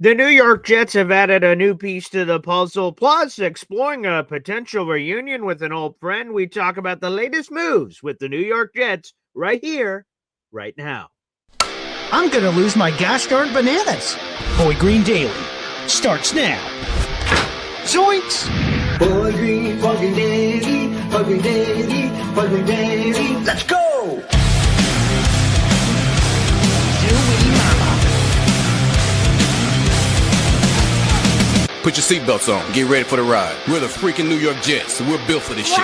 The New York Jets have added a new piece to the puzzle, plus exploring a potential reunion with an old friend. We talk about the latest moves with the New York Jets right here, right now. I'm going to lose my gosh darn bananas. Boy Green Daily starts now. Zoinks! Boy Green fucking daily, fucking daily, fucking daily. Let's go! Zooey mama. Put your seatbelts on. Get ready for the ride. We're the freaking New York Jets, so we're built for this shit.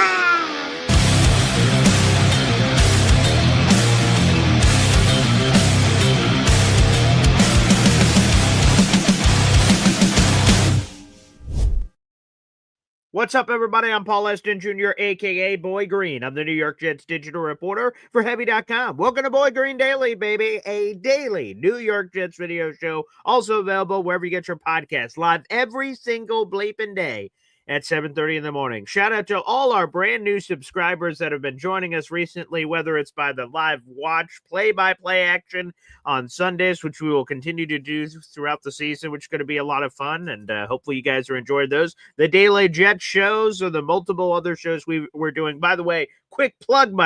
What's up, everybody? I'm Paul Eston Jr., a.k.a. Boy Green. I'm the New York Jets digital reporter for Heavy.com. Welcome to Boy Green Daily, baby, a daily New York Jets video show, also available wherever you get your podcasts, live every single bleeping day at 7:30 in the morning. Shout out to all our brand new subscribers that have been joining us recently, whether it's by the live watch, play-by-play action on Sundays, which we will continue to do throughout the season, which is going to be a lot of fun, and hopefully you guys are enjoying those. The Daily Jet shows or the multiple other shows we're doing. By the way, quick plug,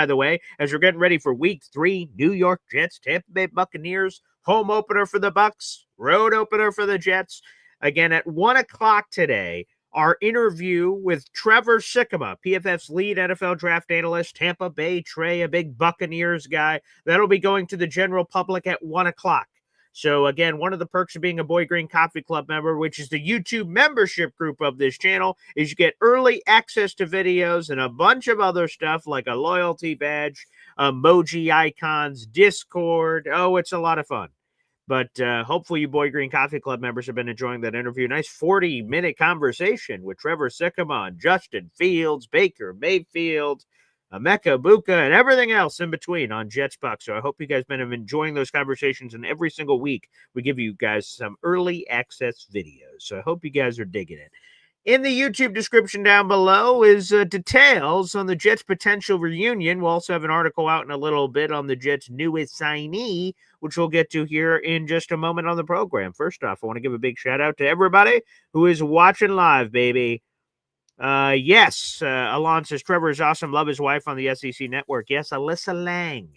as we're getting ready for Week 3, New York Jets, Tampa Bay Buccaneers, home opener for the Bucs, road opener for the Jets. Again, at 1 o'clock today, our interview with Trevor Sikkema, PFF's lead NFL draft analyst, Tampa Bay Trey, a big Buccaneers guy. That'll be going to the general public at 1 o'clock. So, again, one of the perks of being a Boy Green Coffee Club member, which is the YouTube membership group of this channel, is you get early access to videos and a bunch of other stuff like a loyalty badge, emoji icons, Discord. Oh, it's a lot of fun. But hopefully you Boy Green Coffee Club members have been enjoying that interview. Nice 40-minute conversation with Trevor Sikkema, Justin Fields, Baker Mayfield, Emeka Buka, and everything else in between on Jets Bucks. So I hope you guys have been enjoying those conversations. And every single week we give you guys some early access videos. So I hope you guys are digging it. In the YouTube description down below is details on the Jets' potential reunion. We'll also have an article out in a little bit on the Jets' newest signee, which we'll get to here in just a moment on the program. First off, I want to give a big shout out to everybody who is watching live, baby. Alon says, Trevor is awesome. Love his wife on the SEC network. Yes, Alyssa Lang.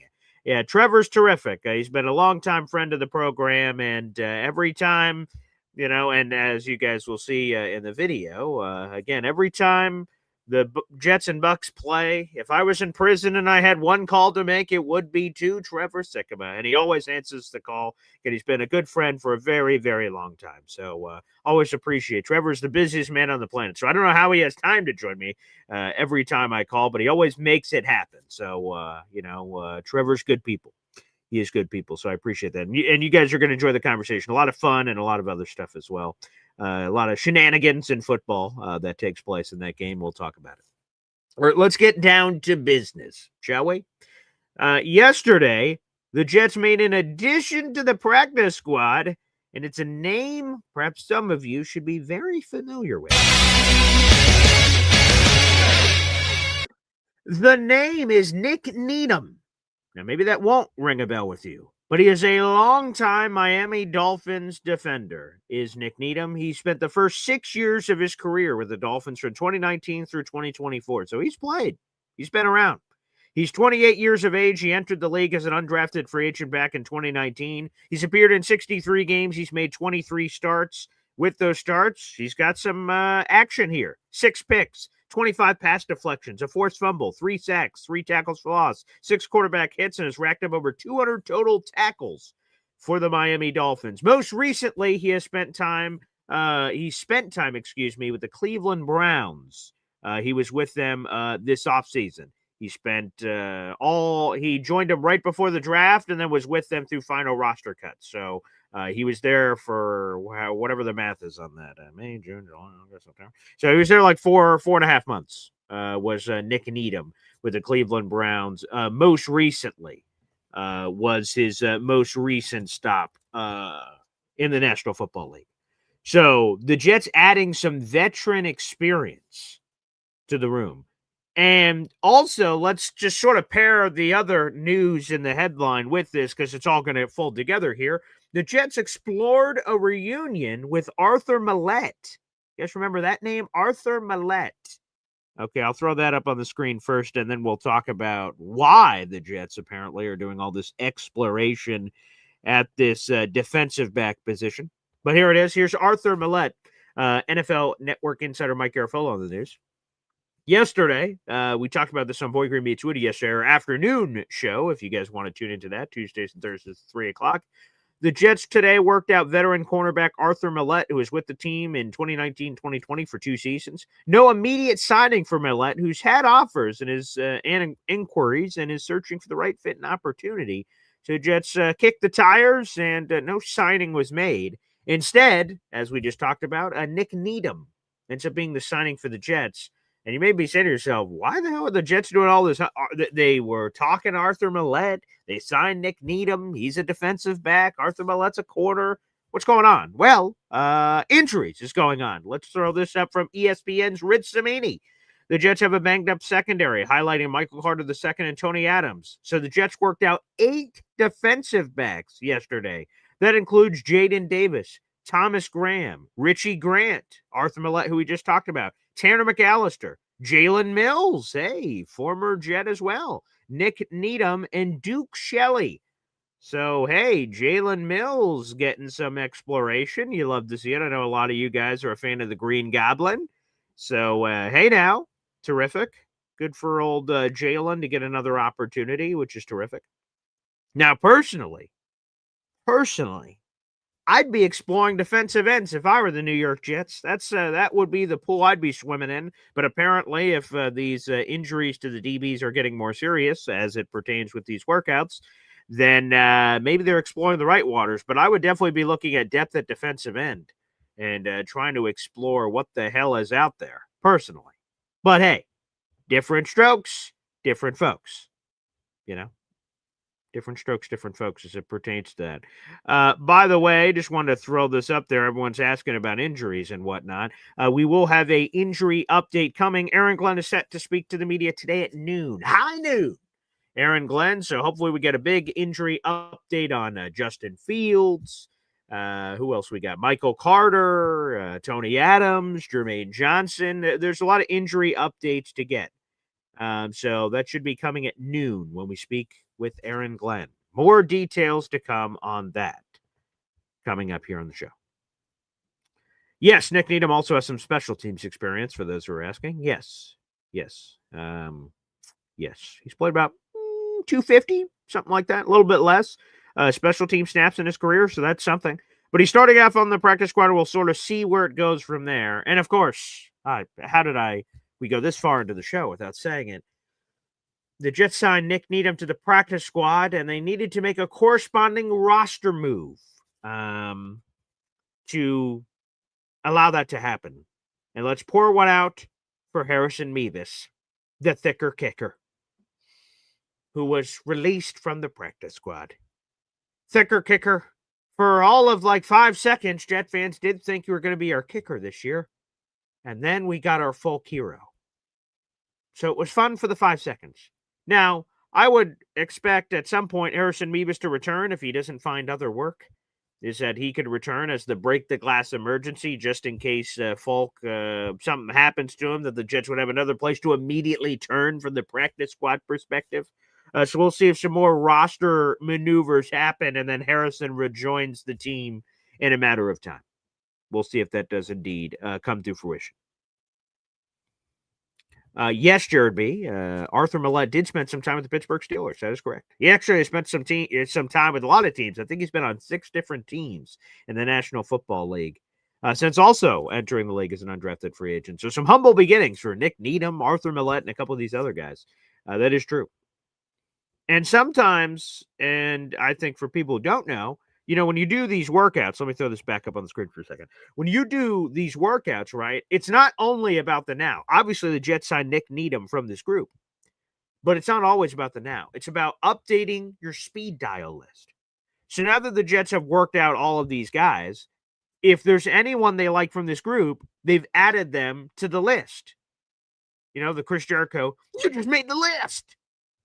Yeah, Trevor's terrific. He's been a longtime friend of the program, and every time... and as you guys will see in the video, again, every time the Jets and Bucks play, if I was in prison and I had one call to make, it would be to Trevor Sikkema. And he always answers the call, and he's been a good friend for a very, very long time. So always appreciate. Trevor's the busiest man on the planet. So I don't know how he has time to join me every time I call, but he always makes it happen. So, Trevor's good people. He is good people, so I appreciate that. And you guys are going to enjoy the conversation. A lot of fun and a lot of other stuff as well. A lot of shenanigans in football that takes place in that game. We'll talk about it. All right, let's get down to business, shall we? Yesterday, the Jets made an addition to the practice squad, and it's a name perhaps some of you should be very familiar with. The name is Nick Needham. Now, maybe that won't ring a bell with you, but he is a longtime Miami Dolphins defender, is Nick Needham. He spent the first 6 years of his career with the Dolphins from 2019 through 2024. So he's played. He's been around. He's 28 years of age. He entered the league as an undrafted free agent back in 2019. He's appeared in 63 games. He's made 23 starts. With those starts, he's got some action here. 6 picks. 25 pass deflections, a forced fumble, 3 sacks, 3 tackles for loss, 6 quarterback hits, and has racked up over 200 total tackles for the Miami Dolphins. Most recently, he spent time, with the Cleveland Browns. He was with them this offseason. He he joined them right before the draft and then was with them through final roster cuts. So he was there for whatever the math is on that. May, June, July, August, September. So he was there like 4.5 months, was Nick Needham with the Cleveland Browns. Most recently was his most recent stop in the National Football League. So the Jets adding some veteran experience to the room. And also, let's just sort of pair the other news in the headline with this because it's all going to fold together here. The Jets explored a reunion with Arthur Millette. You guys remember that name? Arthur Millette. Okay, I'll throw that up on the screen first, and then we'll talk about why the Jets apparently are doing all this exploration at this defensive back position. But here it is. Here's Arthur Millette, NFL Network insider Mike Garafolo on the news. Yesterday, we talked about this on Boy Green Meets Woody yesterday, our afternoon show, if you guys want to tune into that, Tuesdays and Thursdays at 3 o'clock. The Jets today worked out veteran cornerback Arthur Millette, who was with the team in 2019-2020 for 2 seasons. No immediate signing for Millette, who's had offers and inquiries and is searching for the right fit and opportunity. So Jets kicked the tires, and no signing was made. Instead, as we just talked about, Nick Needham ends up being the signing for the Jets. And you may be saying to yourself, why the hell are the Jets doing all this? They were talking to Arthur Millette. They signed Nick Needham. He's a defensive back. Arthur Millette's a corner. What's going on? Well, injuries is going on. Let's throw this up from ESPN's Rich Cimini. The Jets have a banged-up secondary, highlighting Michael Carter II and Tony Adams. So the Jets worked out 8 defensive backs yesterday. That includes Jaden Davis, Thomas Graham, Richie Grant, Arthur Millette, who we just talked about, Tanner McAllister, Jalen Mills, hey, former Jet as well, Nick Needham, and Duke Shelley. So, hey, Jalen Mills getting some exploration. You love to see it. I know a lot of you guys are a fan of the Green Goblin. So, hey now, terrific. Good for old Jalen to get another opportunity, which is terrific. Now, personally, I'd be exploring defensive ends if I were the New York Jets. That would be the pool I'd be swimming in. But apparently, if these injuries to the DBs are getting more serious as it pertains with these workouts, then maybe they're exploring the right waters. But I would definitely be looking at depth at defensive end and trying to explore what the hell is out there, personally. But hey, different strokes, different folks, you know? Different strokes, different folks as it pertains to that. By the way, just wanted to throw this up there. Everyone's asking about injuries and whatnot. We will have a injury update coming. Aaron Glenn is set to speak to the media today at noon. High noon. Aaron Glenn. So hopefully we get a big injury update on Justin Fields. Who else we got? Michael Carter, Tony Adams, Jermaine Johnson. There's a lot of injury updates to get. So that should be coming at noon when we speak with Aaron Glenn. More details to come on that coming up here on the show. Yes, Nick Needham also has some special teams experience for those who are asking. Yes. Yes. He's played about 250, something like that, a little bit less special team snaps in his career, so that's something. But he's starting off on the practice squad. We'll sort of see where it goes from there. And of course, we go this far into the show without saying it. The Jets signed Nick Needham to the practice squad, and they needed to make a corresponding roster move to allow that to happen. And let's pour one out for Harrison Mevis, the thicker kicker, who was released from the practice squad. Thicker kicker. For all of like 5 seconds, Jet fans did think you were going to be our kicker this year. And then we got our folk hero. So it was fun for the 5 seconds. Now, I would expect at some point Harrison Mevis to return if he doesn't find other work. Is that he could return as the break-the-glass emergency just in case something happens to him, that the Jets would have another place to immediately turn from the practice squad perspective. So we'll see if some more roster maneuvers happen and then Harrison rejoins the team in a matter of time. We'll see if that does indeed come to fruition. Yes, Jared B. Arthur Millette did spend some time with the Pittsburgh Steelers. That is correct. He actually spent some time with a lot of teams. I think he's been on 6 different teams in the National Football League since also entering the league as an undrafted free agent. So some humble beginnings for Nick Needham, Arthur Millette, and a couple of these other guys. That is true. And sometimes, and I think for people who don't know, when you do these workouts, let me throw this back up on the screen for a second. When you do these workouts, right, it's not only about the now. Obviously, the Jets signed Nick Needham from this group, but it's not always about the now. It's about updating your speed dial list. So now that the Jets have worked out all of these guys, if there's anyone they like from this group, they've added them to the list. The Chris Jericho, you just made the list.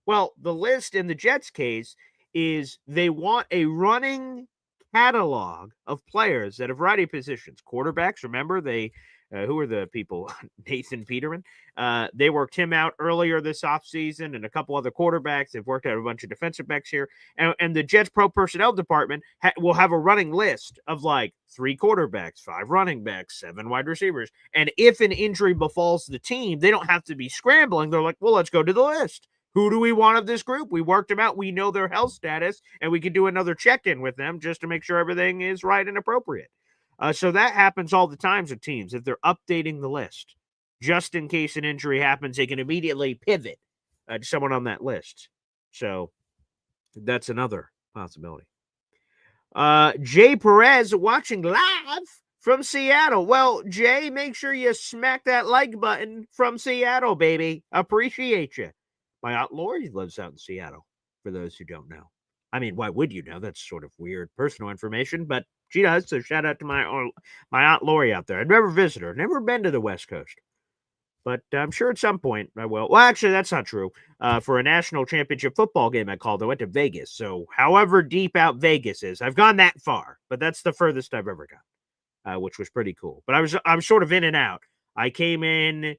Well, the list in the Jets' case is they want a running catalog of players at a variety of positions. Quarterbacks, remember, who are the people? Nathan Peterman. They worked him out earlier this offseason, and a couple other quarterbacks. They've worked out a bunch of defensive backs here. And the Jets Pro Personnel Department will have a running list of like 3 quarterbacks, 5 running backs, 7 wide receivers. And if an injury befalls the team, they don't have to be scrambling. They're like, well, let's go to the list. Who do we want of this group? We worked them out. We know their health status, and we can do another check-in with them just to make sure everything is right and appropriate. So that happens all the times with teams. If they're updating the list, just in case an injury happens, they can immediately pivot to someone on that list. So that's another possibility. Jay Perez watching live from Seattle. Well, Jay, make sure you smack that like button from Seattle, baby. Appreciate you. My Aunt Lori lives out in Seattle, for those who don't know. I mean, why would you know? That's sort of weird personal information, but she does, so shout out to my Aunt Lori out there. I've never visited her, never been to the West Coast, but I'm sure at some point I will. Well, actually, that's not true. For a national championship football game I called, I went to Vegas, so however deep out Vegas is, I've gone that far, but that's the furthest I've ever gone, which was pretty cool. But I'm sort of in and out. I came in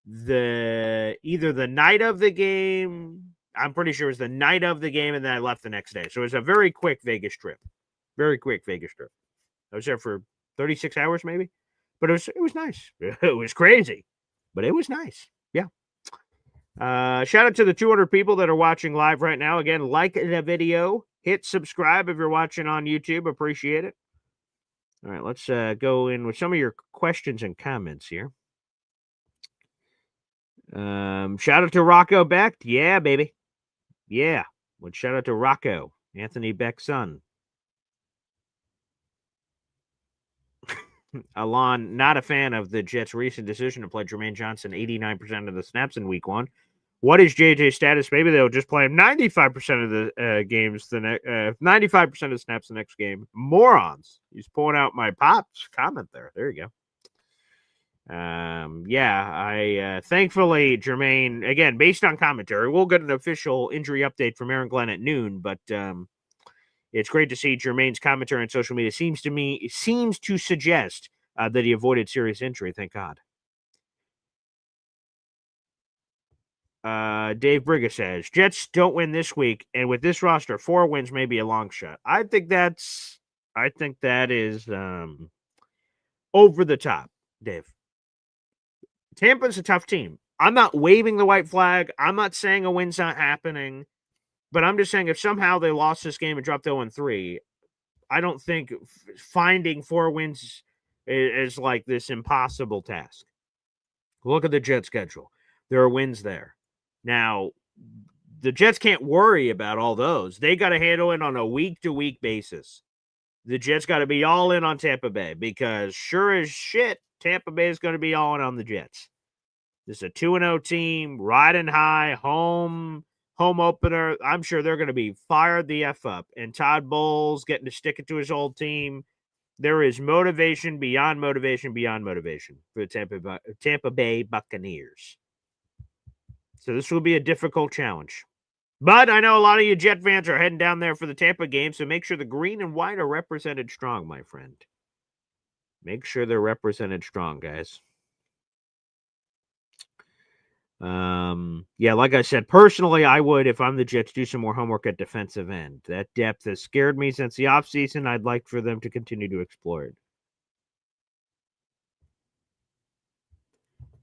either the night of the game. I'm pretty sure it was the night of the game, and then I left the next day. So it was a very quick Vegas trip. Very quick Vegas trip. I was there for 36 hours, maybe, but it was nice. It was crazy, but it was nice. Yeah. Shout out to the 200 people that are watching live right now. Again, like the video, hit subscribe if you're watching on YouTube. Appreciate it. All right, let's go in with some of your questions and comments here. Shout out to Rocco Beck. Yeah, baby. Yeah. Well, shout out to Rocco, Anthony Beck's son. Alon, not a fan of the Jets' recent decision to play Jermaine Johnson 89% of the snaps in week 1. What is JJ's status? Maybe they'll just play him 95% of the games, 95% of the snaps the next game. Morons. He's pulling out my Pops comment there. There you go. I thankfully Jermaine, again, based on commentary, we'll get an official injury update from Aaron Glenn at noon, but it's great to see Jermaine's commentary on social media seems to suggest that he avoided serious injury. Thank God. Dave Brigga says Jets don't win this week, and with this roster, 4 wins may be a long shot. I think that is over the top, Dave. Tampa's a tough team. I'm not waving the white flag. I'm not saying a win's not happening, but I'm just saying if somehow they lost this game and dropped 0-3, I don't think finding 4 wins is like this impossible task. Look at the Jets' schedule. There are wins there. Now, the Jets can't worry about all those. They got to handle it on a week-to-week basis. The Jets got to be all in on Tampa Bay because sure as shit, Tampa Bay is going to be all in on the Jets. This is a 2-0 team, riding high, home opener. I'm sure they're going to be fired the F up. And Todd Bowles getting to stick it to his old team. There is motivation beyond motivation for the Tampa Bay Buccaneers. So this will be a difficult challenge. But I know a lot of you Jet fans are heading down there for the Tampa game, so make sure the green and white are represented strong, my friend. Make sure they're represented strong, guys. Yeah, like I said, personally, I would, if I'm the Jets, do some more homework at defensive end. That depth has scared me since the offseason. I'd like for them to continue to explore it.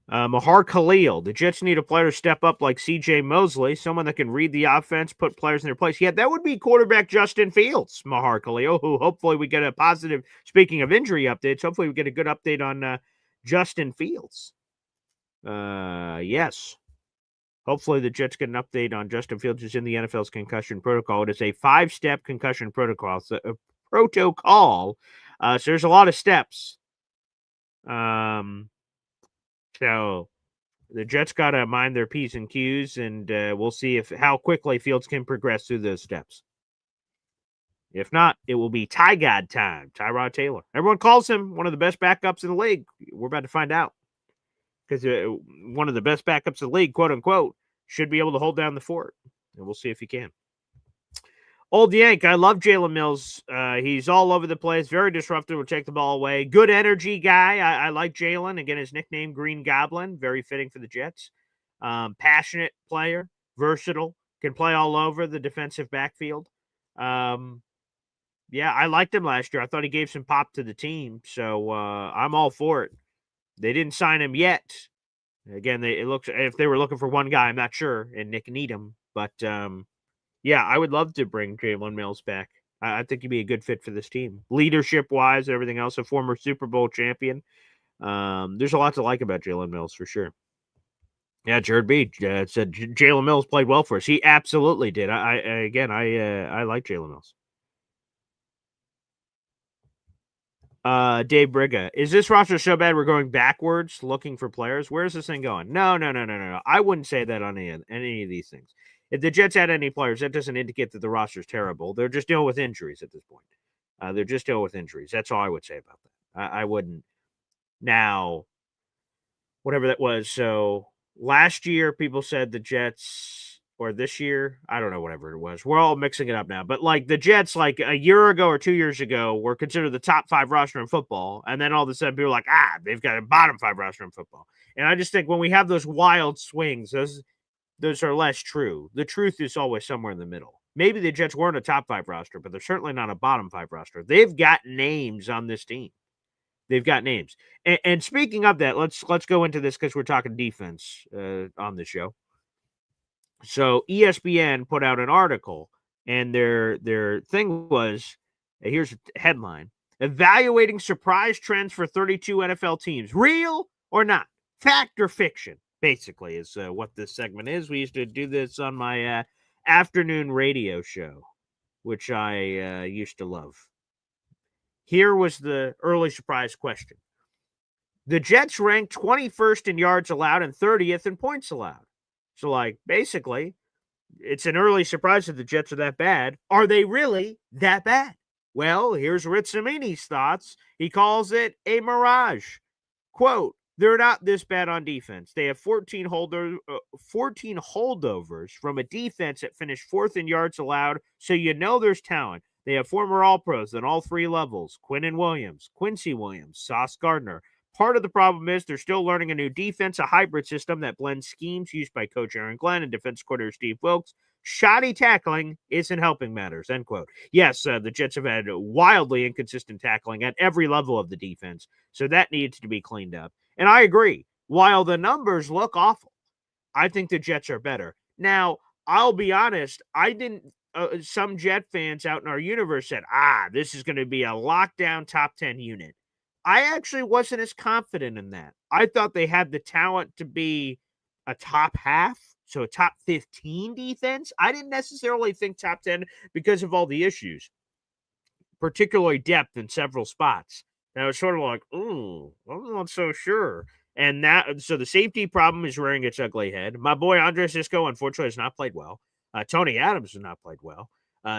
Mahar Khalil, the Jets need a player to step up like C.J. Mosley, someone that can read the offense, put players in their place. Yeah, that would be quarterback Justin Fields, Mahar Khalil, who hopefully we get a positive, speaking of injury updates, hopefully we get a good update on Justin Fields. Yes. Hopefully the Jets get an update on Justin Fields, who's in the NFL's concussion protocol. It is a 5-step concussion protocol. So there's a lot of steps. So the Jets got to mind their P's and Q's, and we'll see how quickly Fields can progress through those steps. If not, it will be Tyrod time, Tyrod Taylor. Everyone calls him one of the best backups in the league. We're about to find out. Because one of the best backups in the league, quote unquote, should be able to hold down the fort. And we'll see if he can. Old Yank, I love Jalen Mills. He's all over the place, very disruptive, will take the ball away. Good energy guy. I like Jalen. Again, his nickname, Green Goblin, very fitting for the Jets. Passionate player, versatile, can play all over the defensive backfield. Yeah, I liked him last year. I thought he gave some pop to the team, so I'm all for it. They didn't sign him yet. Again, it looks if they were looking for one guy, I'm not sure, and Nick Needham, but yeah, I would love to bring Jalen Mills back. I think he'd be a good fit for this team. Leadership-wise and everything else, a former Super Bowl champion. There's a lot to like about Jalen Mills for sure. Yeah, Jared B said Jalen Mills played well for us. He absolutely did. I like Jalen Mills. Dave Briga, is this roster so bad we're going backwards looking for players? Where's this thing going? No. I wouldn't say that on any of these things. If the Jets had any players, that doesn't indicate that the roster's terrible. They're just dealing with injuries at this point. They're just dealing with injuries. That's all I would say about that. I wouldn't. Now, whatever that was. So last year, people said the Jets, or this year, I don't know, whatever it was. We're all mixing it up now. But like the Jets, like a year ago or 2 years ago, were considered the top 5 roster in football. And then all of a sudden, people are like, they've got a bottom 5 roster in football. And I just think when we have those wild swings, those are less true. The truth is always somewhere in the middle. Maybe the Jets weren't a top 5 roster, but they're certainly not a bottom 5 roster. They've got names on this team. They've got names. And speaking of that, let's go into this because we're talking defense on the show. So ESPN put out an article, and their thing was, here's a headline: evaluating surprise trends for 32 NFL teams, real or not, fact or fiction. Basically, is what this segment is. We used to do this on my afternoon radio show, which I used to love. Here was the early surprise question. The Jets ranked 21st in yards allowed and 30th in points allowed. So, like, basically, it's an early surprise that the Jets are that bad. Are they really that bad? Well, here's Rich Cimini's thoughts. He calls it a mirage. Quote, they're not this bad on defense. They have 14 holdovers from a defense that finished 4th in yards allowed, so you know there's talent. They have former All-Pros at all 3 levels, Quincy Williams, Sauce Gardner. Part of the problem is they're still learning a new defense, a hybrid system that blends schemes used by Coach Aaron Glenn and defense coordinator Steve Wilks. Shoddy tackling isn't helping matters, end quote. Yes, the Jets have had wildly inconsistent tackling at every level of the defense, so that needs to be cleaned up. And I agree. While the numbers look awful, I think the Jets are better. Now, I'll be honest, I didn't some Jet fans out in our universe said, this is going to be a lockdown top 10 unit. I actually wasn't as confident in that. I thought they had the talent to be a top half, so a top 15 defense. I didn't necessarily think top 10 because of all the issues, particularly depth in several spots. And I was sort of like, I'm not so sure. And so the safety problem is rearing its ugly head. My boy Andre Cisco, unfortunately, has not played well. Tony Adams has not played well.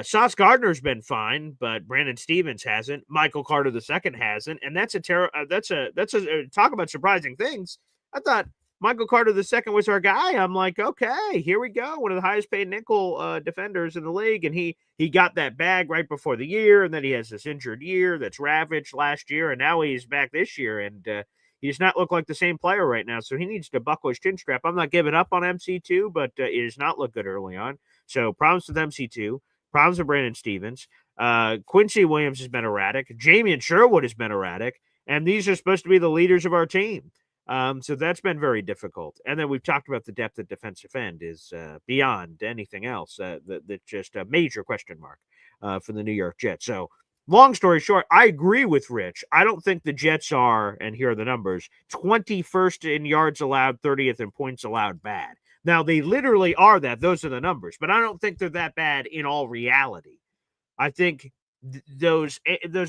Sauce Gardner's been fine, but Brandon Stevens hasn't. Michael Carter II hasn't, and that's a talk about surprising things. I thought Michael Carter II was our guy. I'm like, okay, here we go, one of the highest paid nickel defenders in the league, and he got that bag right before the year, and then he has this injured year that's ravaged last year, and now he's back this year, and he does not look like the same player right now, so he needs to buckle his chin strap. I'm not giving up on MC2, but it does not look good early on. So problems with MC2. Problems with Brandon Stevens. Quincy Williams has been erratic. Jamian Sherwood has been erratic. And these are supposed to be the leaders of our team. So that's been very difficult. And then we've talked about the depth at defensive end is beyond anything else. That's just a major question mark for the New York Jets. So long story short, I agree with Rich. I don't think the Jets are, and here are the numbers, 21st in yards allowed, 30th in points allowed bad. Now, they literally are that. Those are the numbers. But I don't think they're that bad in all reality. I think those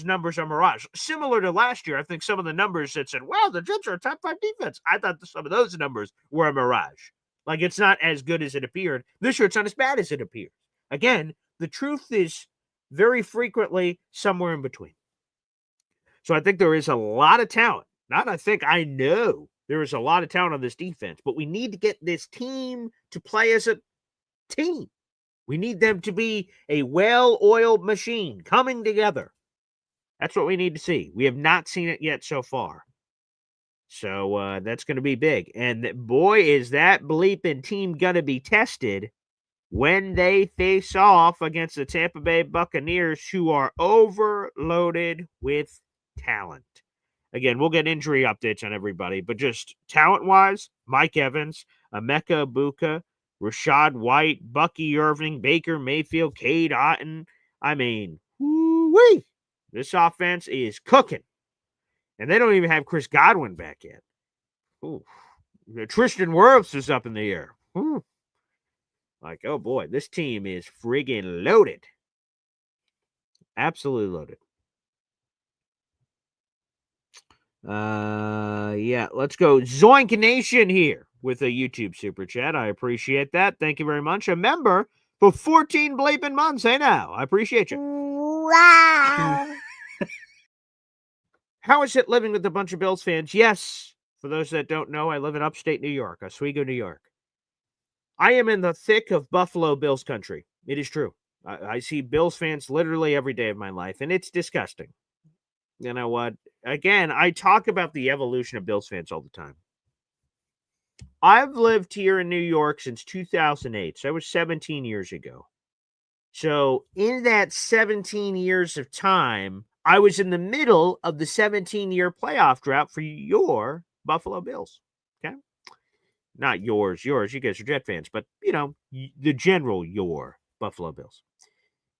numbers are mirage. Similar to last year, I think some of the numbers that said, wow, the Jets are a top 5 defense. I thought some of those numbers were a mirage. Like, it's not as good as it appeared. This year, it's not as bad as it appears. Again, the truth is very frequently somewhere in between. So I think there is a lot of talent. I know. There is a lot of talent on this defense, but we need to get this team to play as a team. We need them to be a well-oiled machine coming together. That's what we need to see. We have not seen it yet so far. So that's going to be big. And boy, is that bleeping team going to be tested when they face off against the Tampa Bay Buccaneers, who are overloaded with talent. Again, we'll get injury updates on everybody, but just talent-wise, Mike Evans, Emeka Ibuka, Rashad White, Bucky Irving, Baker Mayfield, Cade Otton. I mean, woo-wee. This offense is cooking. And they don't even have Chris Godwin back yet. Ooh. Tristan Wirfs is up in the air. Ooh. Like, oh boy, this team is friggin' loaded. Absolutely loaded. Yeah, let's go. Zoink Nation here with a YouTube super chat. I appreciate that. Thank you very much. A member for 14 bleeping months. Hey now, I appreciate you. Wow. How is it living with a bunch of Bills fans? Yes. For those that don't know, I live in upstate New York, Oswego, New York. I am in the thick of Buffalo Bills country. It is true. I see Bills fans literally every day of my life, and it's disgusting. You know what? Again, I talk about the evolution of Bills fans all the time. I've lived here in New York since 2008, so that was 17 years ago. So in that 17 years of time, I was in the middle of the 17-year playoff drought for your Buffalo Bills. Okay? Not yours. You guys are Jet fans, but, you know, the general your Buffalo Bills.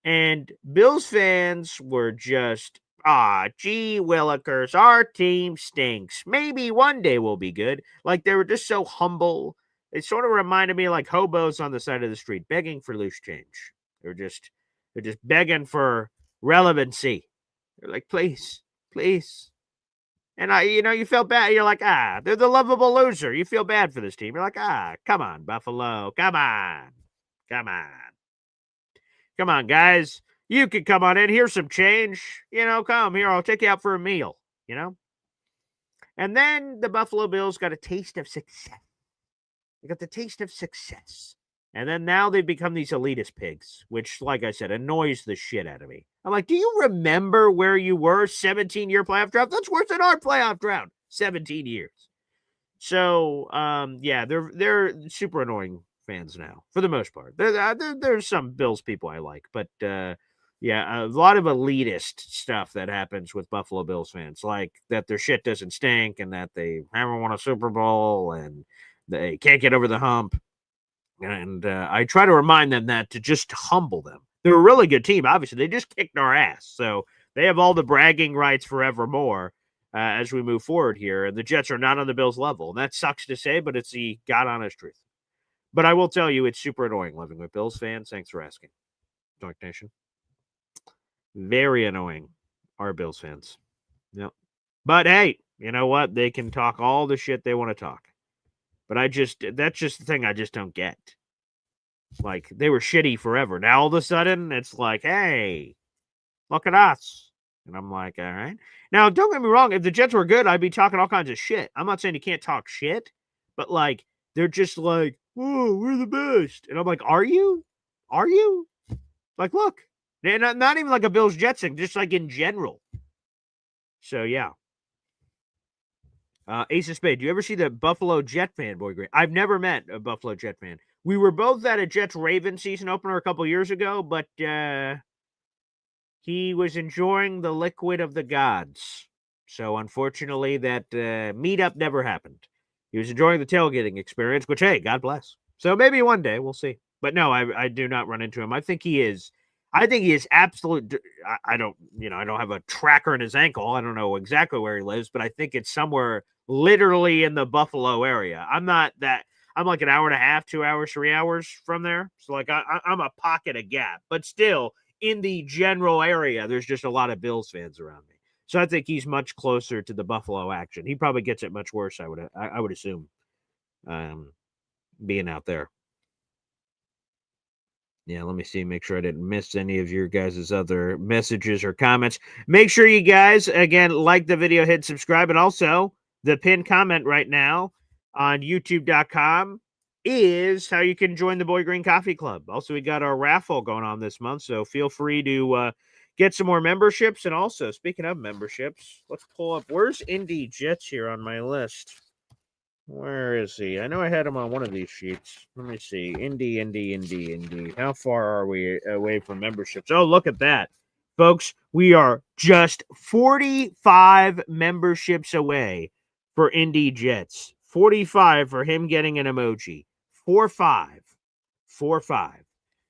And Bills fans were just, gee willikers, our team stinks. Maybe one day we'll be good. Like, they were just so humble. It sort of reminded me like hobos on the side of the street begging for loose change. They're just begging for relevancy. They're like, please, please. And you felt bad. You're like, they're the lovable loser. You feel bad for this team. You're like, come on, Buffalo. Come on. Come on, guys. You can come on in. Here's some change. Come here. I'll take you out for a meal, And then the Buffalo Bills got a taste of success. They got the taste of success. And then now they've become these elitist pigs, which, like I said, annoys the shit out of me. I'm like, do you remember where you were 17-year playoff drought? That's worse than our playoff drought. 17 years. So, yeah, they're super annoying fans now, for the most part. There's some Bills people I like, but, yeah, a lot of elitist stuff that happens with Buffalo Bills fans, like that their shit doesn't stink and that they haven't won a Super Bowl and they can't get over the hump. And I try to remind them that to just humble them. They're a really good team, obviously. They just kicked our ass. So they have all the bragging rights forevermore as we move forward here. And the Jets are not on the Bills level. And that sucks to say, but it's the God-honest truth. But I will tell you, it's super annoying living with Bills fans. Thanks for asking. Doink Nation. Very annoying, our Bills fans. Yep. But hey, you know what? They can talk all the shit they want to talk. But that's just the thing I just don't get. Like, they were shitty forever. Now, all of a sudden, it's like, hey, look at us. And I'm like, all right. Now, don't get me wrong. If the Jets were good, I'd be talking all kinds of shit. I'm not saying you can't talk shit. But, like, they're just like, oh, we're the best. And I'm like, are you? Are you? Like, look. Not even like a Bills-Jets thing. Just, like, in general. So, yeah. Ace of Spades, do you ever see the Buffalo Jet fan, Boy Green? I've never met a Buffalo Jet fan. We were both at a Jets-Ravens season opener a couple years ago, but he was enjoying the liquid of the gods. So, unfortunately, that meetup never happened. He was enjoying the tailgating experience, which, hey, God bless. So, maybe one day, we'll see. But no, I do not run into him. I think he is absolute. I don't have a tracker in his ankle. I don't know exactly where he lives, but I think it's somewhere literally in the Buffalo area. I'm like an hour and a half, 2 hours, 3 hours from there. So like I'm a pocket of gap, but still in the general area, there's just a lot of Bills fans around me. So I think he's much closer to the Buffalo action. He probably gets it much worse. I would assume, being out there. Yeah, let me see. Make sure I didn't miss any of your guys' other messages or comments. Make sure you guys, again, like the video, hit subscribe, and also the pinned comment right now on youtube.com is how you can join the Boy Green Coffee Club. Also, we got our raffle going on this month, so feel free to get some more memberships. And also, speaking of memberships, let's pull up. Where's Indy Jets here on my list? Where is he? I know I had him on one of these sheets. Let me see. Indy. How far are we away from memberships? Oh, look at that. Folks, we are just 45 memberships away for Indy Jets. 45 for him getting an emoji. 4-5. 4-5.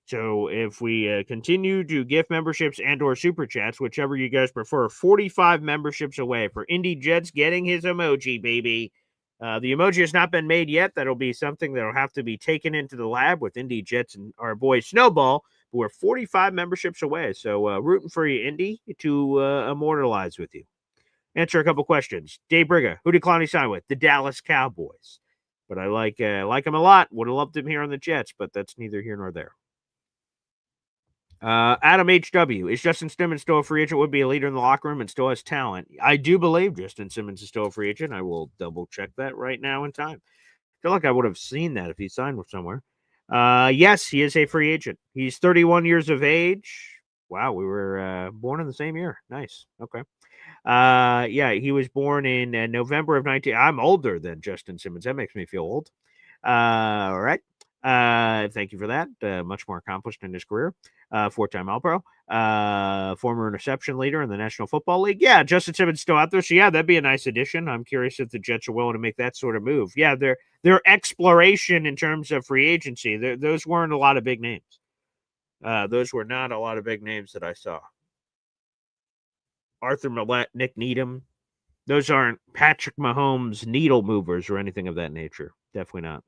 So if we continue to gift memberships and or super chats, whichever you guys prefer, 45 memberships away for Indy Jets getting his emoji, baby. The emoji has not been made yet. That'll be something that'll have to be taken into the lab with Indy Jets and our boy Snowball. But we're 45 memberships away. So rooting for you, Indy, to immortalize with you. Answer a couple questions. Dave Briga, who did Clowney sign with? The Dallas Cowboys. But I like him a lot. Would have loved him here on the Jets, but that's neither here nor there. Adam HW, is Justin Simmons still a free agent? Would be a leader in the locker room and still has talent. I do believe Justin Simmons is still a free agent. I will double check that right now in time. I feel like I would have seen that if he signed with somewhere. Yes, he is a free agent. He's 31 years of age. Wow, we were born in the same year. Nice. Okay. Yeah, he was born in November of 19. I'm older than Justin Simmons. That makes me feel old. All right. Thank you for that. Much more accomplished in his career. 4-time All-Pro. Former interception leader in the National Football League. Yeah, Justin Simmons still out there. So, yeah, that'd be a nice addition. I'm curious if the Jets are willing to make that sort of move. Yeah, their exploration in terms of free agency, those weren't a lot of big names. Those were not a lot of big names that I saw. Arthur Millette, Nick Needham. Those aren't Patrick Mahomes needle movers or anything of that nature. Definitely not.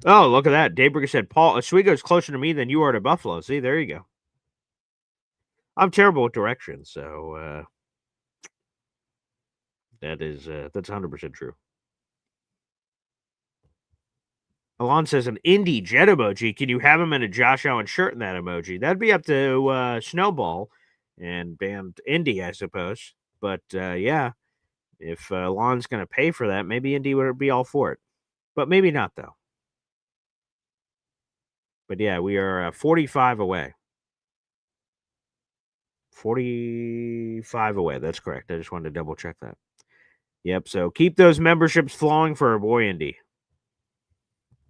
Oh, look at that. Dave Bricker said, Paul, Oswego's closer to me than you are to Buffalo. See, there you go. I'm terrible with directions, so that's 100% true. Alon says an Indy Jet emoji. Can you have him in a Josh Allen shirt in that emoji? That'd be up to Snowball and band Indy, I suppose. But yeah, if Alon's going to pay for that, maybe Indy would be all for it. But maybe not, though. But yeah, we are 45 away. 45 away. That's correct. I just wanted to double check that. Yep. So keep those memberships flowing for our boy Indy.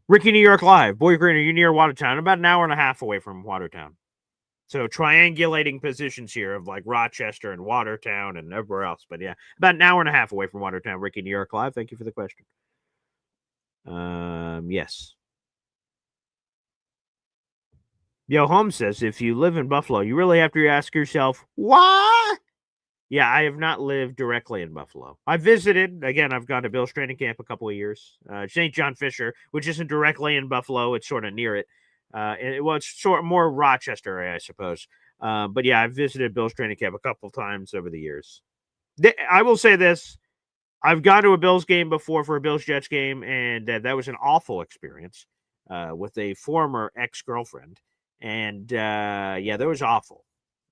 Ricky New York Live. Boy Green, are you near Watertown? About an hour and a half away from Watertown. So triangulating positions here of like Rochester and Watertown and everywhere else. But yeah, about an hour and a half away from Watertown. Ricky New York Live. Thank you for the question. Yes. Yo, Holmes says, if you live in Buffalo, you really have to ask yourself, why? Yeah, I have not lived directly in Buffalo. I visited. Again, I've gone to Bill's training camp a couple of years. St. John Fisher, which isn't directly in Buffalo. It's sort of near it. It's sort of more Rochester area, I suppose. But yeah, I've visited Bill's training camp a couple of times over the years. I will say this. I've gone to a Bills game before for a Bills-Jets game, and that was an awful experience with a former ex-girlfriend. And, yeah, that was awful.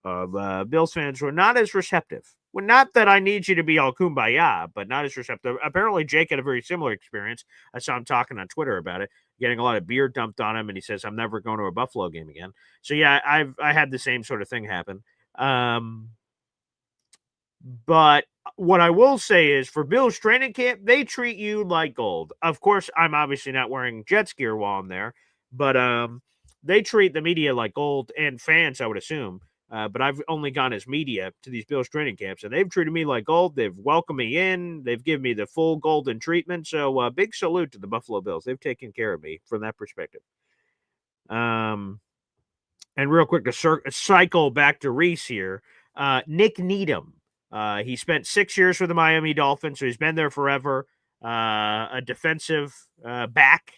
Bills fans were not as receptive. Well, not that I need you to be all kumbaya, but not as receptive. Apparently, Jake had a very similar experience. I saw him talking on Twitter about it, getting a lot of beer dumped on him, and he says, I'm never going to a Buffalo game again. So, yeah, I had the same sort of thing happen. But what I will say is for Bills training camp, they treat you like gold. Of course, I'm obviously not wearing Jets gear while I'm there, but they treat the media like gold and fans, I would assume. But I've only gone as media to these Bills training camps, and they've treated me like gold. They've welcomed me in. They've given me the full golden treatment. So big salute to the Buffalo Bills. They've taken care of me from that perspective. And real quick to cycle back to Reese here, Nick Needham. He spent 6 years for the Miami Dolphins, so he's been there forever. A defensive back.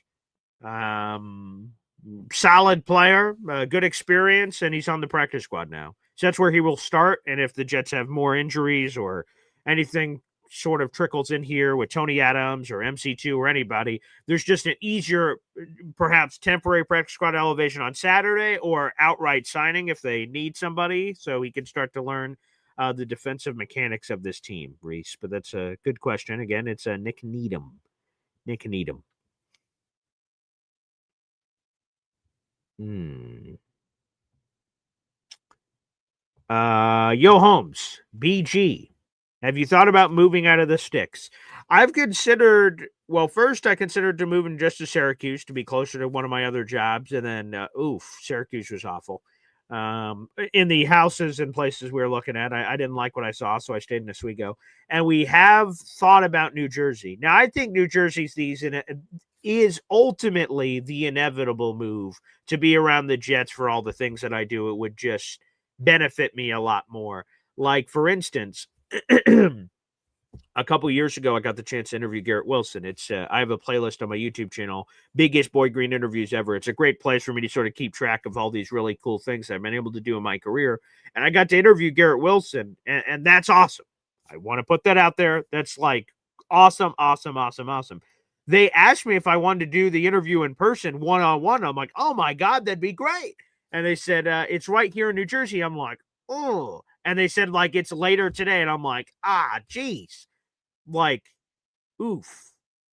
Solid player, good experience, and he's on the practice squad now. So that's where he will start. And if the Jets have more injuries or anything sort of trickles in here with Tony Adams or MC2 or anybody, there's just an easier, perhaps temporary practice squad elevation on Saturday or outright signing if they need somebody so he can start to learn the defensive mechanics of this team, Reese? But that's a good question. Again, it's Nick Needham. Nick Needham. Yo Holmes, BG. Have you thought about moving out of the sticks? I've considered, well, first I considered to moving just to Syracuse to be closer to one of my other jobs. And then, Syracuse was awful. In the houses and places we were looking at, I didn't like what I saw, so I stayed in Oswego. And we have thought about New Jersey. Now, I think New Jersey's is ultimately the inevitable move to be around the Jets for all the things that I do. It would just benefit me a lot more. Like, for instance, a couple years ago, I got the chance to interview Garrett Wilson. It's I have a playlist on my YouTube channel, Biggest Boy Green Interviews Ever. It's a great place for me to sort of keep track of all these really cool things I've been able to do in my career. And I got to interview Garrett Wilson, and that's awesome. I want to put that out there. That's like awesome, awesome, awesome, awesome. They asked me if I wanted to do the interview in person, one-on-one. I'm like, oh my God, that'd be great. And they said, it's right here in New Jersey. I'm like, oh. And they said, like, it's later today. And I'm like, geez. Like, oof.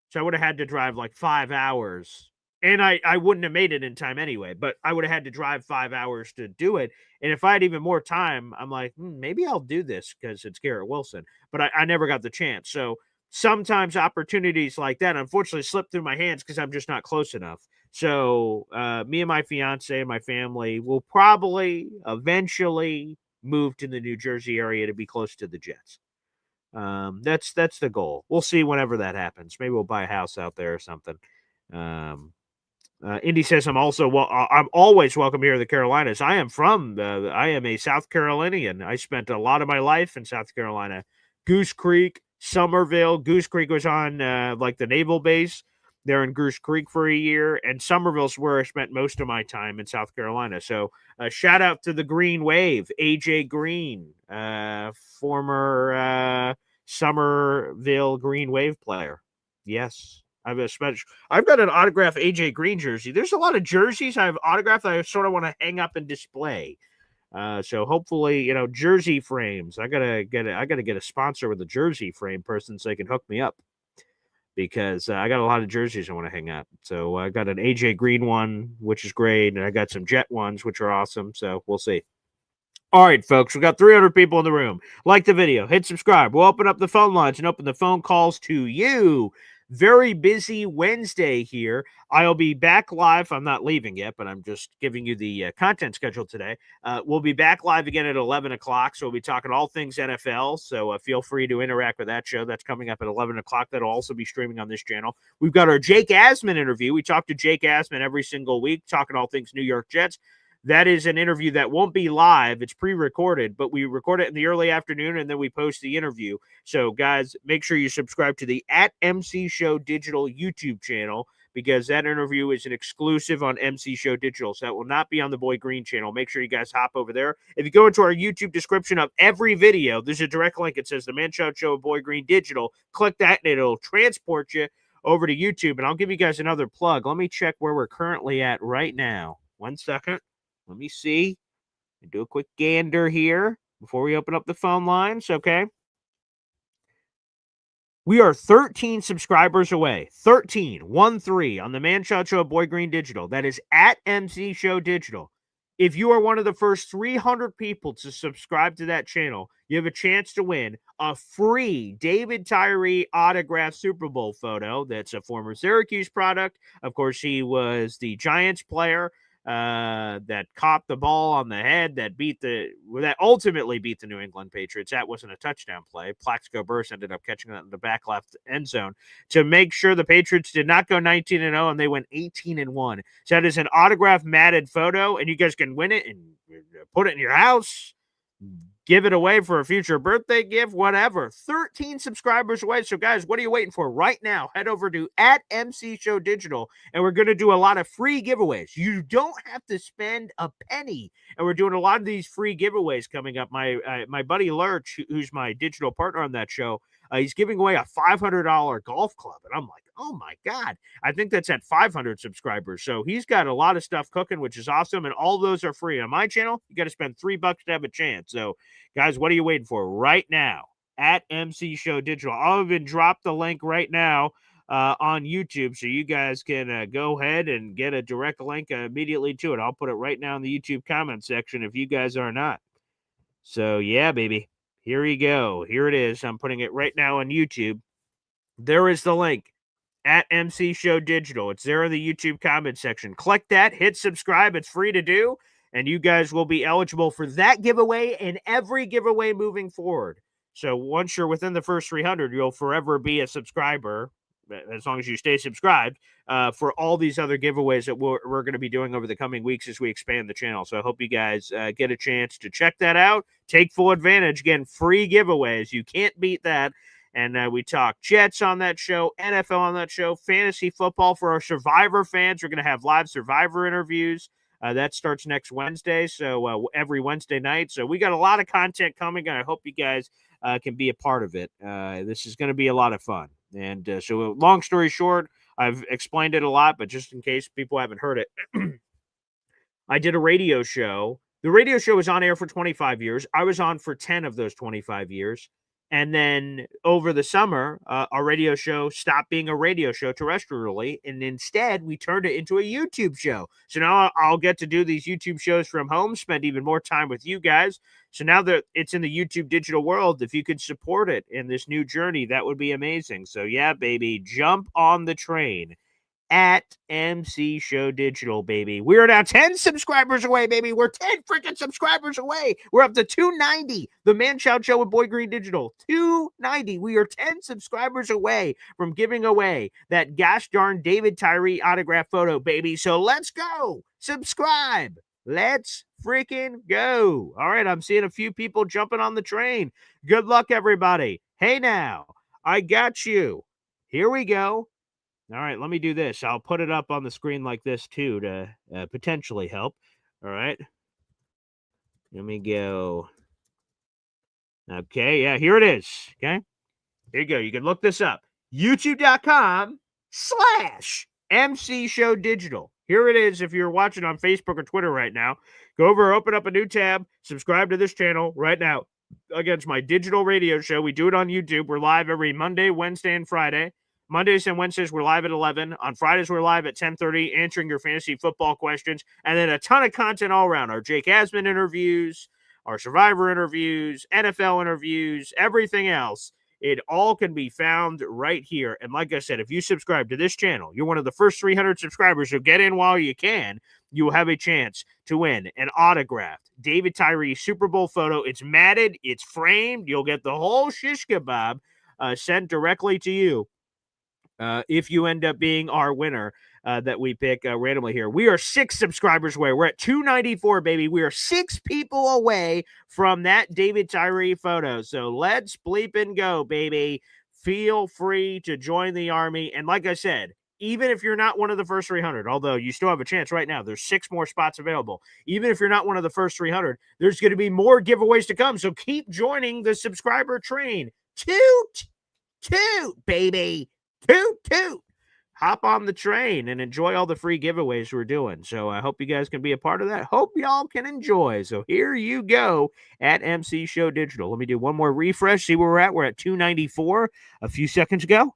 So I would have had to drive like 5 hours. And I wouldn't have made it in time anyway, but I would have had to drive 5 hours to do it. And if I had even more time, I'm like, maybe I'll do this because it's Garrett Wilson. But I never got the chance. So sometimes opportunities like that, unfortunately, slip through my hands because I'm just not close enough. So me and my fiance and my family will probably eventually move to the New Jersey area to be close to the Jets. That's the goal. We'll see whenever that happens. Maybe we'll buy a house out there or something. Indy says I'm always welcome here in the Carolinas. I am a South Carolinian. I spent a lot of my life in South Carolina. Goose Creek, Somerville. Goose Creek was on like the naval base there in Goose Creek for a year, and Somerville's where I spent most of my time in South Carolina. So shout out to the Green Wave, AJ Green, former Somerville Green Wave player. Yes, I've got an autographed AJ Green jersey. There's a lot of jerseys I have autographed that I sort of want to hang up and display. So hopefully, jersey frames. I gotta get a sponsor with a jersey frame person so they can hook me up, because I got a lot of jerseys I want to hang up. So I got an AJ Green one, which is great, and I got some Jet ones, which are awesome. So we'll see. All right, folks, we got 300 people in the room. Like the video, hit subscribe. We'll open up the phone lines and open the phone calls to you. Very busy Wednesday here. I'll be back live. I'm not leaving yet, but I'm just giving you the content schedule today. We'll be back live again at 11 o'clock, so we'll be talking all things NFL, so feel free to interact with that show. That's coming up at 11 o'clock. That'll also be streaming on this channel. We've got our Jake Asman interview. We talk to Jake Asman every single week, talking all things New York Jets. That is an interview that won't be live. It's pre-recorded, but we record it in the early afternoon, and then we post the interview. So, guys, make sure you subscribe to the @MC Show Digital YouTube channel, because that interview is an exclusive on MC Show Digital. So that will not be on the Boy Green channel. Make sure you guys hop over there. If you go into our YouTube description of every video, there's a direct link. It says The Man Child Show of Boy Green Digital. Click that, and it'll transport you over to YouTube. And I'll give you guys another plug. Let me check where we're currently at right now. 1 second. Let me see. Do a quick gander here before we open up the phone lines, okay? We are 13 subscribers away. 13, 1-3 on the Man Child Show of Boy Green Digital. That is @MC Show Digital. If you are one of the first 300 people to subscribe to that channel, you have a chance to win a free David Tyree autographed Super Bowl photo. That's a former Syracuse product. Of course, he was the Giants player that caught the ball on the head that ultimately beat the New England Patriots. That wasn't a touchdown play. Plaxico Burress ended up catching that in the back left end zone to make sure the Patriots did not go 19-0 and they went 18-1. So that is an autograph matted photo, and you guys can win it and put it in your house, give it away for a future birthday gift, whatever. 13 subscribers away. So, guys, what are you waiting for? Right now, head over to @MC Show Digital, and we're going to do a lot of free giveaways. You don't have to spend a penny, and we're doing a lot of these free giveaways coming up. My buddy Lurch, who's my digital partner on that show, He's giving away a $500 golf club. And I'm like, oh my God, I think that's at 500 subscribers. So he's got a lot of stuff cooking, which is awesome. And all those are free. On my channel, you got to spend $3 to have a chance. So guys, what are you waiting for? Right now at MC Show Digital. I'll even drop the link right now on YouTube, so you guys can go ahead and get a direct link immediately to it. I'll put it right now in the YouTube comment section if you guys are not. So yeah, baby, here you go. Here it is. I'm putting it right now on YouTube. There is the link at MC Show Digital. It's there in the YouTube comment section. Click that, hit subscribe. It's free to do, and you guys will be eligible for that giveaway and every giveaway moving forward. So once you're within the first 300, you'll forever be a subscriber, as long as you stay subscribed, for all these other giveaways that we're going to be doing over the coming weeks as we expand the channel. So I hope you guys get a chance to check that out. Take full advantage. Again, free giveaways. You can't beat that. And we talk Jets on that show, NFL on that show, fantasy football for our Survivor fans. We're going to have live Survivor interviews. That starts next Wednesday, so every Wednesday night. So we got a lot of content coming, and I hope you guys can be a part of it. This is going to be a lot of fun. And so long story short, I've explained it a lot, but just in case people haven't heard it, I did a radio show. The radio show was on air for 25 years. I was on for 10 of those 25 years. And then over the summer, our radio show stopped being a radio show terrestrially, and instead we turned it into a YouTube show. So now I'll get to do these YouTube shows from home, spend even more time with you guys. So now that it's in the YouTube digital world, if you could support it in this new journey, that would be amazing. So yeah, baby, jump on the train at MC Show Digital, baby. We're now 10 subscribers away, baby. We're 10 freaking subscribers away. We're up to 290. The Man Child Show with Boy Green Digital. 290. We are 10 subscribers away from giving away that gosh darn David Tyree autograph photo, baby. So let's go. Subscribe. Let's freaking go. All right, I'm seeing a few people jumping on the train. Good luck, everybody. Hey now, I got you. Here we go. All right, let me do this. I'll put it up on the screen like this, too, to potentially help. All right. Let me go. Okay, yeah, here it is. Okay. Here you go. You can look this up. YouTube.com/MC Show Digital. Here it is if you're watching on Facebook or Twitter right now. Go over, open up a new tab, subscribe to this channel right now. Again, it's my digital radio show. We do it on YouTube. We're live every Monday, Wednesday, and Friday. Mondays and Wednesdays, we're live at 11. On Fridays, we're live at 10:30, answering your fantasy football questions. And then a ton of content all around. Our Jake Asman interviews, our Survivor interviews, NFL interviews, everything else. It all can be found right here. And like I said, if you subscribe to this channel, you're one of the first 300 subscribers, so get in while you can. You will have a chance to win an autographed David Tyree Super Bowl photo. It's matted. It's framed. You'll get the whole shish kebab sent directly to you. If you end up being our winner that we pick randomly here. We are 6 subscribers away. We're at 294, baby. We are 6 people away from that David Tyree photo. So let's bleep and go, baby. Feel free to join the army. And like I said, even if you're not one of the first 300, although you still have a chance right now, there's 6 more spots available. Even if you're not one of the first 300, there's going to be more giveaways to come. So keep joining the subscriber train. Toot, baby. Toot. Hop on the train and enjoy all the free giveaways we're doing. So I hope you guys can be a part of that. Hope y'all can enjoy. So here you go at MC Show Digital. Let me do one more refresh. See where we're at. We're at 294 a few seconds ago.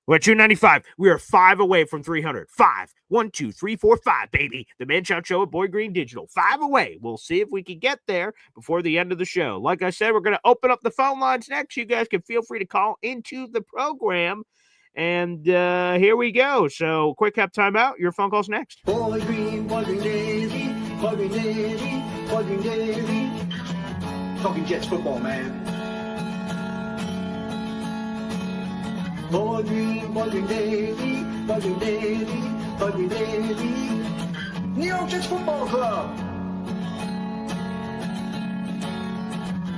We're at 295. We are 5 away from 300. 5. 1, 2, 3, 4, 5, baby. The Man Child Show at Boy Green Digital. 5 away. We'll see if we can get there before the end of the show. Like I said, we're going to open up the phone lines next. You guys can feel free to call into the program. And here we go. So, quick cap timeout. Your phone call's next. Boy Green Daily, Boy Green Daily, Boy Green Daily. Talking Jets football, man. Boy Green Daily, Boy Green Daily, Boy Green Daily. New York Jets Football Club.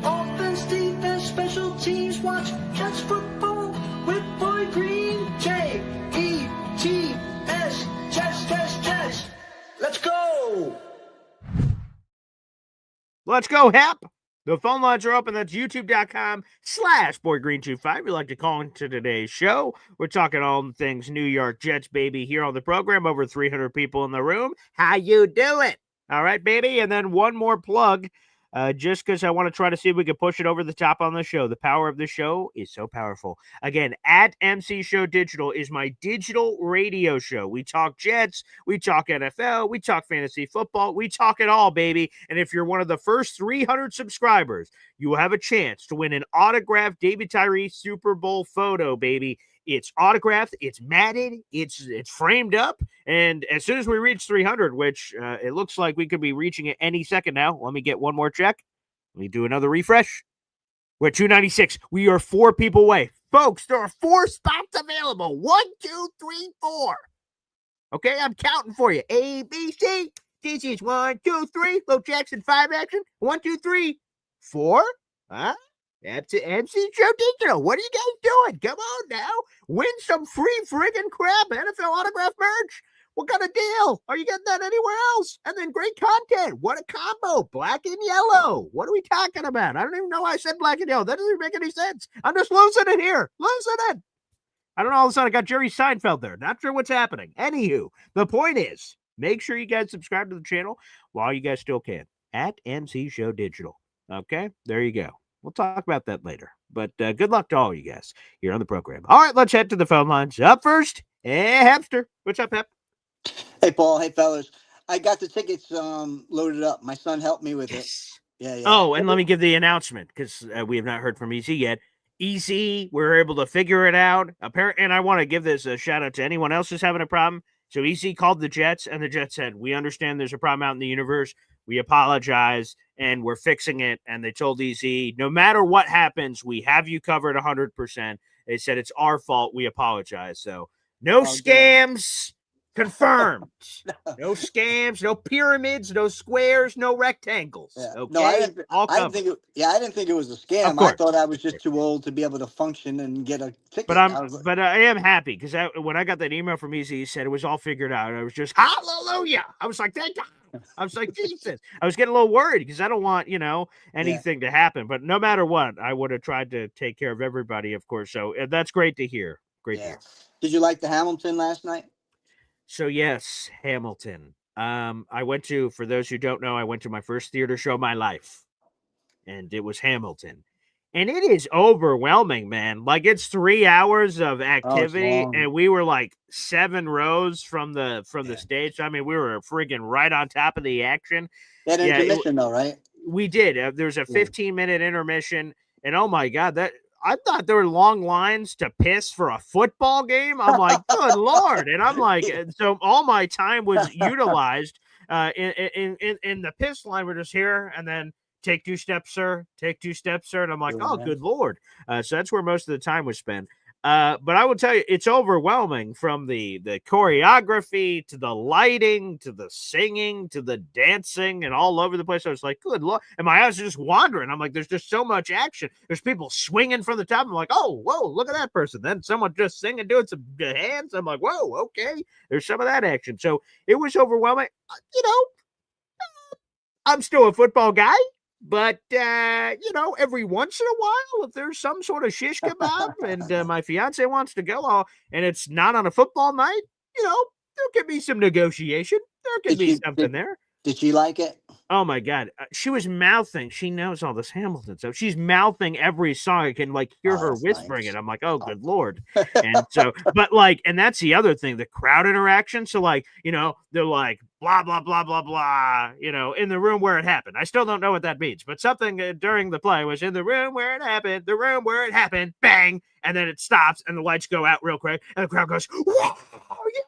Offense, defense, special teams. Watch Jets football with Boy Green. J-E-T-S. Jets. Let's go. Let's go, Hap. The phone lines are open. That's youtube.com/boygreen25. If you'd like to call into today's show, we're talking all things New York Jets, baby, here on the program. Over 300 people in the room. How you doing? All right, baby. And then one more plug, just because I want to try to see if we can push it over the top on the show. The power of the show is so powerful. Again, at MC Show Digital is my digital radio show. We talk Jets, we talk NFL, we talk fantasy football, we talk it all, baby. And if you're one of the first 300 subscribers, you will have a chance to win an autographed David Tyree Super Bowl photo, baby. It's autographed, it's matted, it's framed up, and as soon as we reach 300, which it looks like we could be reaching it any second now. Let me get one more check. Let me do another refresh. We're at 296. We are 4 people away. Folks, there are 4 spots available. 1, 2, 3, 4. Okay, I'm counting for you. A, B, C. This is 1, 2, 3. Low Jackson 5 action. 1, 2, 3, 4. Huh? That's the MC Show Digital. What are you guys doing? Come on now. Win some free friggin' crap NFL autograph merch. What kind of deal? Are you getting that anywhere else? And then great content. What a combo. Black and yellow. What are we talking about? I don't even know why I said black and yellow. That doesn't make any sense. I'm just losing it here. Losing it. I don't know. All of a sudden, I got Jerry Seinfeld there. Not sure what's happening. Anywho, the point is, make sure you guys subscribe to the channel while you guys still can. At MC Show Digital. Okay? There you go. We'll talk about that later. But good luck to all you guys here on the program. All right, let's head to the phone lines. Up first, Hepster. What's up, Hep? Hey, Paul. Hey, fellas. I got the tickets loaded up. My son helped me with it. Yeah. Oh, and let me give the announcement because we have not heard from EZ yet. EZ, we're able to figure it out. Apparently, and I want to give this a shout out to anyone else who's having a problem. So EZ called the Jets, and the Jets said, "We understand there's a problem out in the universe. We apologize, and we're fixing it." And they told EZ, no matter what happens, we have you covered 100%. They said it's our fault. We apologize. So no scams. Confirmed. No scams, no pyramids, no squares, no rectangles. Yeah. Okay? No, I didn't think it was a scam. I thought I was just too old to be able to function and get a ticket. But I am happy because when I got that email from EZ, he said it was all figured out. I was just hallelujah. I was like, thank God. I was like, Jesus. I was getting a little worried because I don't want, anything to happen. But no matter what, I would have tried to take care of everybody, of course. So that's great to hear. Great to hear. Did you like the Hamilton last night? So yes, Hamilton. I went to, for those who don't know, I went to my first theater show of my life, and it was Hamilton. And it is overwhelming, man. Like it's 3 hours of activity, and we were like 7 rows from the stage. I mean, we were friggin' right on top of the action. That intermission, though, right? We did. There's a 15-minute intermission, and oh my God, I thought there were long lines to piss for a football game. I'm like, good Lord. And I'm like, so all my time was utilized in the piss line. We're just here and then take 2 steps, sir. Take 2 steps, sir. And I'm like, oh, good Lord. So that's where most of the time was spent. But I will tell you, it's overwhelming from the choreography to the lighting to the singing to the dancing and all over the place. I was like, good Lord. And my eyes are just wandering. I'm like, there's just so much action. There's people swinging from the top. I'm like, oh, whoa, look at that person. Then someone just singing, doing some hands. I'm like, whoa, okay. There's some of that action. So it was overwhelming. I'm still a football guy. But, every once in a while, if there's some sort of shish kebab and my fiance wants to go, and it's not on a football night, there could be some negotiation. There could be something there. Did she like it? Oh, my God. She was mouthing. She knows all this Hamilton stuff. She's mouthing every song. I can, hear her whispering it. I'm like, oh, good Lord. And so, but, and that's the other thing, the crowd interaction. So, they're like, blah, blah, blah, blah, blah, in the room where it happened. I still don't know what that means, but something during the play was in the room where it happened, bang, and then it stops, and the lights go out real quick, and the crowd goes, whoa, yeah.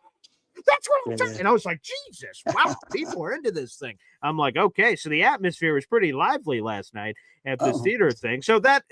That's what I'm saying. And I was like, Jesus, wow, people are into this thing. I'm like, okay, so the atmosphere was pretty lively last night at this theater thing. So that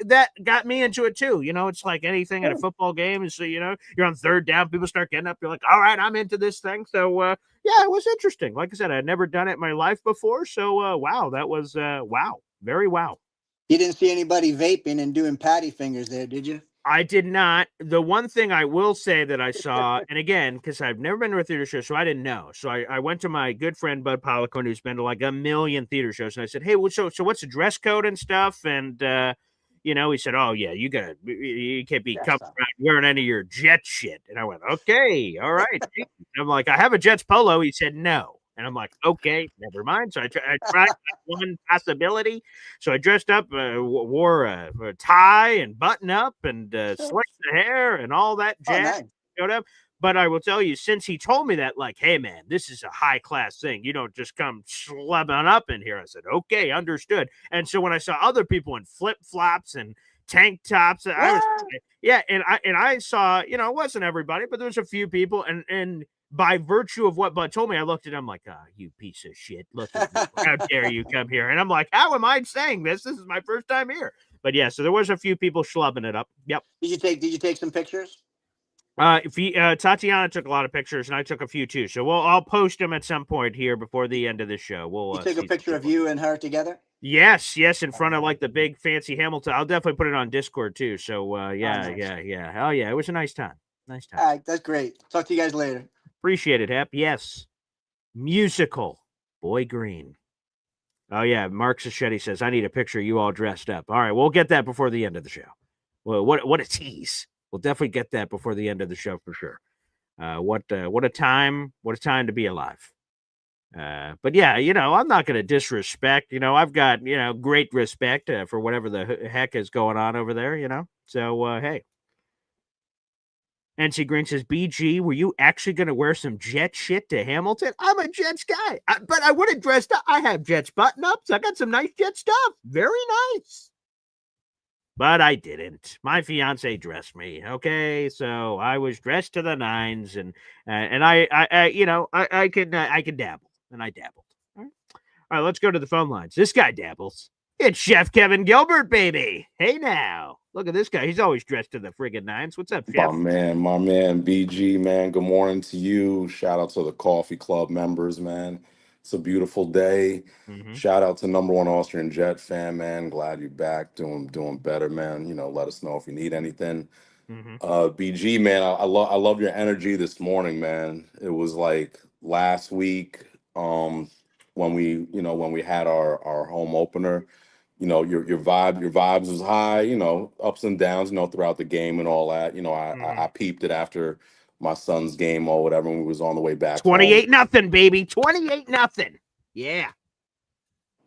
got me into it too. It's like anything at a football game. So, you're on 3rd down, people start getting up. You're like, all right, I'm into this thing. So, it was interesting. Like I said, I'd never done it in my life before. So, wow, that was, wow, very wow. You didn't see anybody vaping and doing patty fingers there, did you? I did not. The one thing I will say that I saw, and again, because I've never been to a theater show, so I didn't know. So I went to my good friend Bud Poliquin, who's been to like a million theater shows, and I said, "Hey, so what's the dress code and stuff?" And he said, "Oh yeah, you can't be Yes, coming around wearing any of your Jet shit." And I went, "Okay, all right." And I'm like, "I have a Jets polo." He said, "No." And I'm like, okay, never mind. So I tried that one possibility. So I dressed up, wore a tie and button up and slicked the hair and all that Oh, jazz. nice. Showed up. But I will tell you, since he told me that, like, hey, man, this is a high class thing. You don't just come schlepping up in here. I said, okay, understood. And so when I saw other people in flip flops and tank tops, I was, What? yeah, and I saw, it wasn't everybody, but there was a few people, and by virtue of what Bud told me, I looked at him like, you piece of shit. Look at you. How dare you come here? And I'm like, how am I saying this? This is my first time here. But yeah, so there was a few people schlubbing it up. Yep. Did you take some pictures? Tatiana took a lot of pictures, and I took a few too. So I'll post them at some point here before the end of the show. We'll You took a see picture of you and her together? Yes, in front of like the big fancy Hamilton. I'll definitely put it on Discord too. So nice. yeah. Hell yeah, it was a nice time. Nice time. All right, that's great. Talk to you guys later. Appreciate it, Hep. Yes. Musical Boy Green. Oh yeah, Mark Sacchetti says I need a picture of you all dressed up. All right, we'll get that before the end of the show. Well, what a tease. We'll definitely get that before the end of the show for sure. What a time to be alive. But yeah, I'm not going to disrespect. I've got great respect for whatever the heck is going on over there. So hey. NC Green says, BG, were you actually going to wear some Jet shit to Hamilton? I'm a Jets guy, but I would have dressed up. I have Jets button ups. I got some nice Jet stuff. Very nice. But I didn't. My fiance dressed me. Okay, so I was dressed to the nines, and I can dabble, and I dabbled. All right, let's go to the phone lines. This guy dabbles. It's Chef Kevin Gilbert, baby. Hey now, look at this guy. He's always dressed to the friggin' nines. What's up, Chef? My man, BG, man. Good morning to you. Shout out to the Coffee Club members, man. It's a beautiful day. Mm-hmm. Shout out to number one Austrian Jet fan, man. Glad you're back, doing better, man. Let us know if you need anything. Mm-hmm. BG, man, I love your energy this morning, man. It was like last week, when we had our home opener. Your vibes was high, ups and downs, throughout the game and all that. I peeped it after my son's game or whatever when we was on the way back home. 28-0, baby. 28-0. Yeah.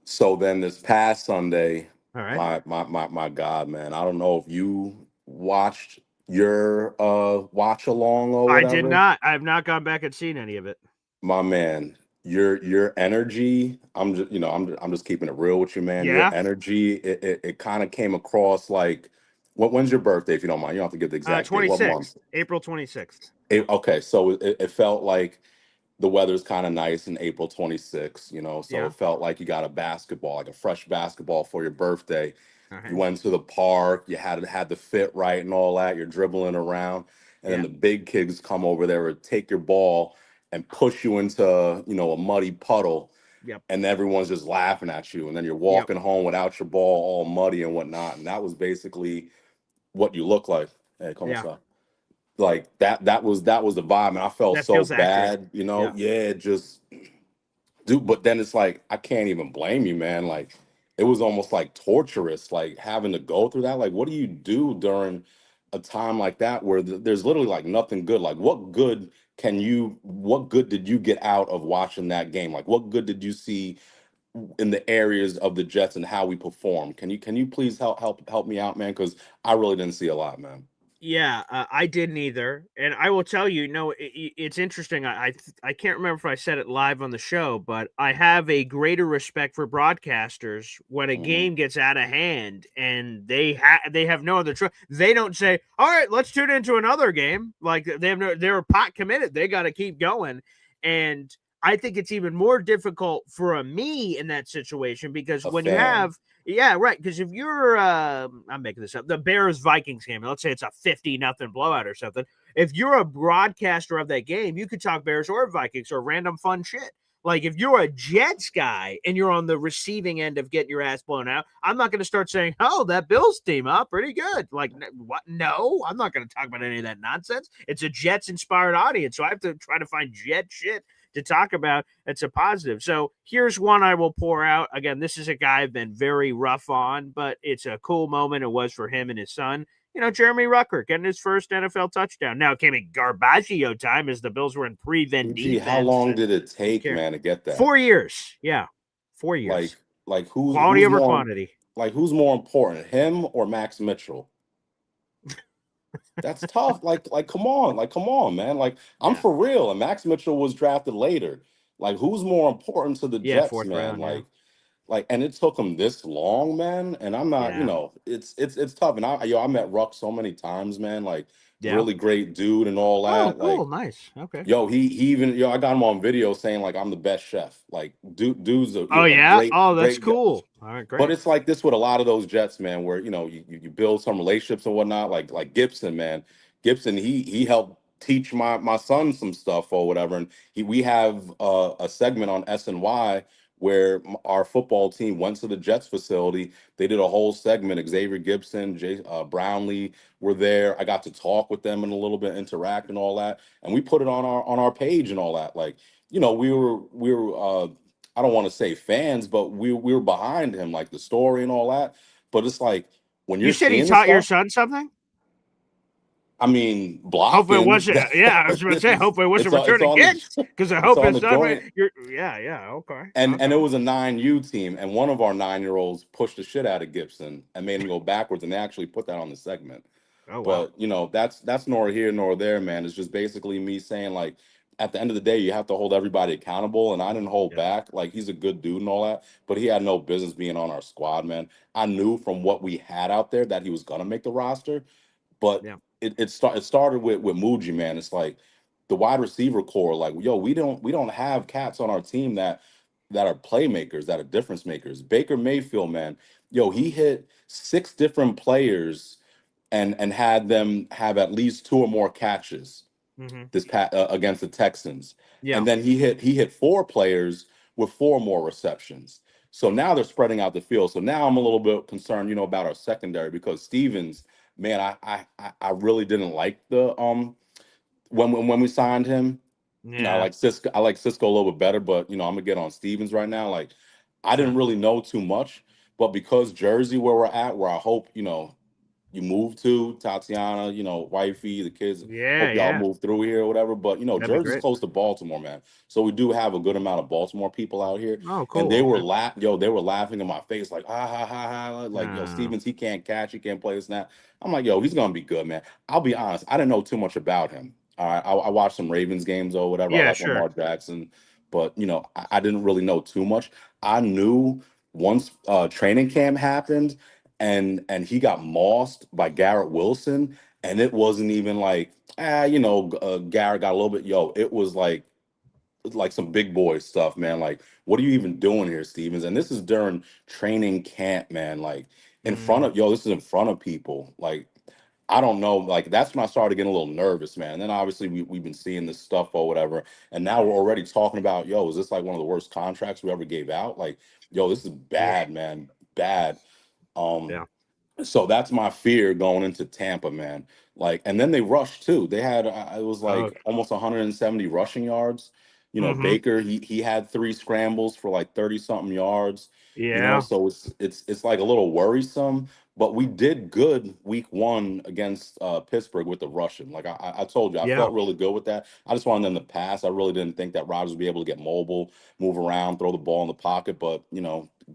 So then this past Sunday, All right. my God, man, I don't know if you watched your watch along or whatever. I did not. I have not gone back and seen any of it. My man, your energy, I'm just keeping it real with you, man. Yeah. Your energy, it kind of came across like, when's your birthday, if you don't mind? You don't have to give the exact date. What month? April 26th. Okay, so it felt like the weather's kind of nice in April 26th, so Yeah. it felt like you got a fresh basketball for your birthday. Right. You went to the park, you had the fit right and all that, you're dribbling around, and then the big kids come over there and take your ball and push you into, a muddy puddle. Yep. And everyone's just laughing at you. And then you're walking home without your ball all muddy and whatnot. And that was basically what you look like. Hey, come on, like that was the vibe. And I felt so bad, just dude. But then it's like, I can't even blame you, man. Like, it was almost like torturous, like having to go through that. Like, what do you do during a time like that where there's literally like nothing good? Like, what good did you get out of watching that game? Like, what good did you see in the areas of the Jets and how we perform? Can you please help me out, man? Because I really didn't see a lot, man. Yeah, I didn't either, and I will tell you, it's interesting. I can't remember if I said it live on the show, but I have a greater respect for broadcasters when a game gets out of hand and they have no other choice. They don't say, "All right, let's tune into another game." Like they're pot committed. They got to keep going, and I think it's even more difficult for me in that situation because when you have. Yeah, right. Because if you're, I'm making this up, the Bears-Vikings game, let's say it's a 50-0 blowout or something. If you're a broadcaster of that game, you could talk Bears or Vikings or random fun shit. Like if you're a Jets guy and you're on the receiving end of getting your ass blown out, I'm not going to start saying, "Oh, that Bills team, pretty good." Like what? No, I'm not going to talk about any of that nonsense. It's a Jets inspired audience, so I have to try to find Jet shit to talk about. It's a positive. So here's one I will pour out. Again, this is a guy I've been very rough on, but it's a cool moment. It was for him and his son. Jeremy Rucker getting his first NFL touchdown. Now it came in Garbaggio time as the Bills were in prevent Gee, defense. how long did it take, care. man, to get that? 4 years. Yeah. 4 years. Like quality who's over more quantity. like who's more important, him or Max Mitchell? That's tough. Come on, man. Like, I'm for real. And Max Mitchell was drafted later. Like, who's more important to the Yeah, Jets, 4th man? round. And it took him this long, man. And I'm not, it's tough. And I met Ruck so many times, man. Like, really great dude and all Oh, that. cool. Like, Nice. Okay. he even I got him on video saying like I'm the best chef. Like, dude's a yeah. great Oh, that's great guy. cool. All right, great. But it's like this with a lot of those Jets, man, where you build some relationships and whatnot. Like Gibson, man. Gibson, he helped teach my son some stuff or whatever. And we have a segment on SNY where our football team went to the Jets facility. They did a whole segment. Xavier Gibson, Brownlee were there. I got to talk with them and a little bit, interact and all that. And we put it on our page and all that. Like, we were I don't want to say fans, but we were behind him, like the story and all that. But it's like when you're You said he seeing this taught your stuff, son something? I mean, Hopefully it blocking. wasn't. Yeah, I was going to say. Hopefully it wasn't It's returning on kicks because I it's hope on his the son. joint. Okay. And it was a 9U team, and one of our 9-year-olds pushed the shit out of Gibson and made him go backwards, and they actually put that on the segment. Oh wow. But that's nor here nor there, man. It's just basically me saying like, at the end of the day, you have to hold everybody accountable, and I didn't hold back. Like, he's a good dude and all that, but he had no business being on our squad, man. I knew from what we had out there that he was gonna make the roster, but Yeah. it started with Muji, man. It's like the wide receiver core, like, yo, we don't have cats on our team that are playmakers, that are difference makers. Baker Mayfield, man, yo, he hit 6 different players and had them have at least 2 or more catches Mm-hmm. against the Texans. Yeah. And then he hit 4 players with 4 more receptions. So now they're spreading out the field. So now I'm a little bit concerned, about our secondary, because Stevens, man, I really didn't like the when we signed him. I Yeah. like Cisco. I like Cisco a little bit better, but I'm gonna get on Stevens right now. Like, I Sure. didn't really know too much, but because Jersey, where we're at, where I hope you move to, Tatiana, wifey, the kids, Yeah. hope y'all Yeah. move through here or whatever. But That'd be Jersey's great. close to Baltimore, man. So we do have a good amount of Baltimore people out here. Oh, And cool. they were Okay. they were laughing in my face, like, ha ha ha ha, like, yo, Oh, Stevens, he can't catch, he can't play this and that. I'm like, yo, he's gonna be good, man. I'll be honest, I didn't know too much about him. All right. I watched some Ravens games or whatever. I yeah. like Sure. Lamar Jackson, but I didn't really know too much. I knew once training camp happened and he got mossed by Garrett Wilson, and it wasn't even like Garrett got a little bit. Yo, it was like some big boy stuff, man. Like, what are you even doing here, Stevens? And this is during training camp, man. Like, in front of this is in front of people. Like, I don't know. Like, that's when I started getting a little nervous, man. And then obviously we've been seeing this stuff or whatever, and now we're already talking about, yo, is this like one of the worst contracts we ever gave out? Like, yo, this is Yeah. bad, man, bad. Um, Yeah. so that's my fear going into Tampa, man. Like, and then they rushed too. They had it was Oh. like almost 170 rushing yards. Mm-hmm. Baker, he had 3 scrambles for like 30 something yards. Yeah. So it's like a little worrisome. But we did good week 1 against Pittsburgh with the rushing. Like I told you, I Yeah. felt really good with that. I just wanted them to pass. I really didn't think that Rodgers would be able to get mobile, move around, throw the ball in the pocket. But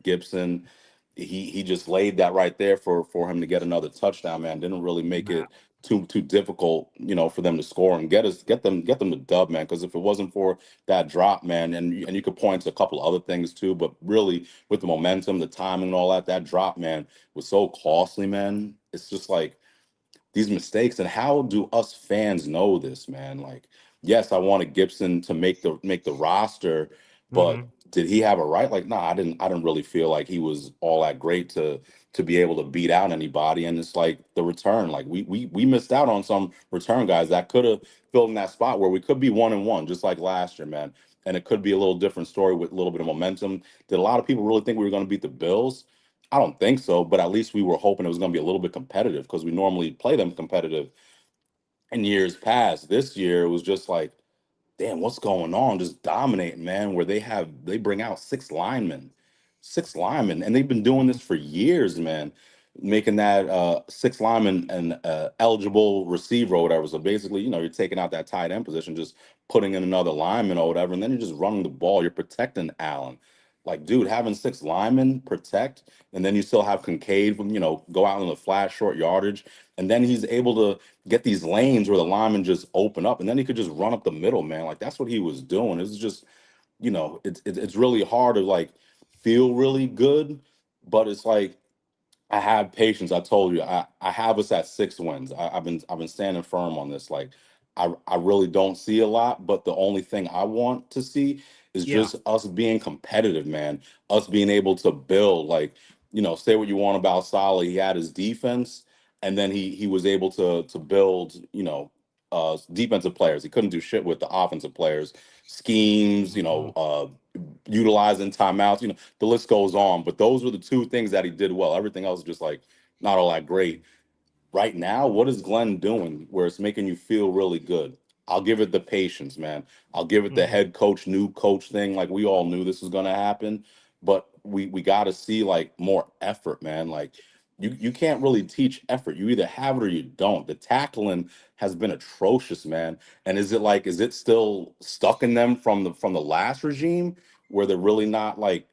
Gibson, he just laid that right there for him to get another touchdown, man. Didn't really make Nah. it too difficult, for them to score and get them the dub, man. Because if it wasn't for that drop, man, and you could point to a couple of other things too, but really with the momentum, the timing, and all that drop, man, was so costly, man. It's just like these mistakes, and how do us fans know this, man? Like, yes, I wanted Gibson to make the roster, but Mm-hmm. did he have a right? Like, nah, I didn't really feel like he was all that great to to be able to beat out anybody. And it's like the return, like we missed out on some return guys that could have filled in that spot where we could be 1-1, just like last year, man. And it could be a little different story with a little bit of momentum. Did a lot of people really think we were going to beat the Bills? I don't think so, but at least we were hoping it was going to be a little bit competitive because we normally play them competitive in years past. This year it was just like, damn, what's going on? Just dominating, man. Where they bring out six linemen, and they've been doing this for years, man. Making that six lineman an eligible receiver or whatever. So basically, you're taking out that tight end position, just putting in another lineman or whatever, and then you're just running the ball. You're protecting Allen. Like, dude, having six linemen protect, and then you still have Kincaid, go out in the flat, short yardage, and then he's able to get these lanes where the linemen just open up, and then he could just run up the middle, man. Like that's what he was doing. It's just, it's really hard to like feel really good, but it's like I have patience. I told you, I have us at 6 wins. I've been standing firm on this. Like, I really don't see a lot, but the only thing I want to see is just us being competitive, man. Us being able to build. Like, say what you want about Saleh. He had his defense, and then he was able to build, defensive players. He couldn't do shit with the offensive players, schemes, utilizing timeouts. The list goes on. But those were the two things that he did well. Everything else is just like not all that great. Right now, what is Glenn doing where it's making you feel really good? I'll give it the patience, man. I'll give it the head coach, new coach thing. Like we all knew this was gonna happen, but we got to see like more effort, man. Like you can't really teach effort. You either have it or you don't. The tackling has been atrocious, man. And is it still stuck in them from the last regime where they're really not like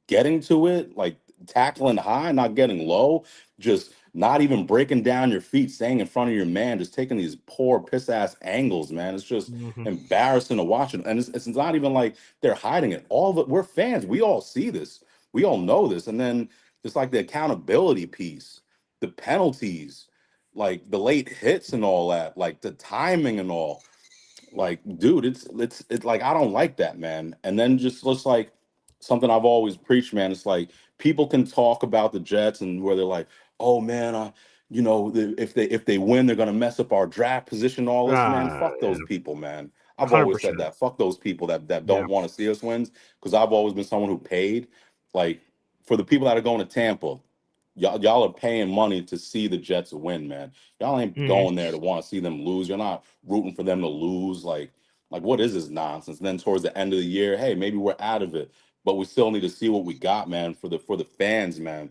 getting to it, like tackling high, not getting low, just not even breaking down your feet, staying in front of your man, just taking these poor piss ass angles, man. It's just embarrassing to watch it. And it's not even like they're hiding it. All of it, we're fans. We all see this. We all know this. And then it's like the accountability piece, the penalties, like the late hits and all that, like the timing and all. Like, dude, it's like I don't like that, man. And then just looks like something I've always preached, man. It's like people can talk about the Jets and where they're like, oh man, if they win, they're gonna mess up our draft position, all this, man. Fuck those people, man. I've always said 100%. that. Fuck those people that Yeah. don't want to see us wins, because I've always been someone who paid. Like for the people that are going to Tampa, y'all are paying money to see the Jets win, man. Y'all ain't going there to want to see them lose. You're not rooting for them to lose. Like what is this nonsense? And then towards the end of the year, hey, maybe we're out of it, but we still need to see what we got, man, for the fans, man.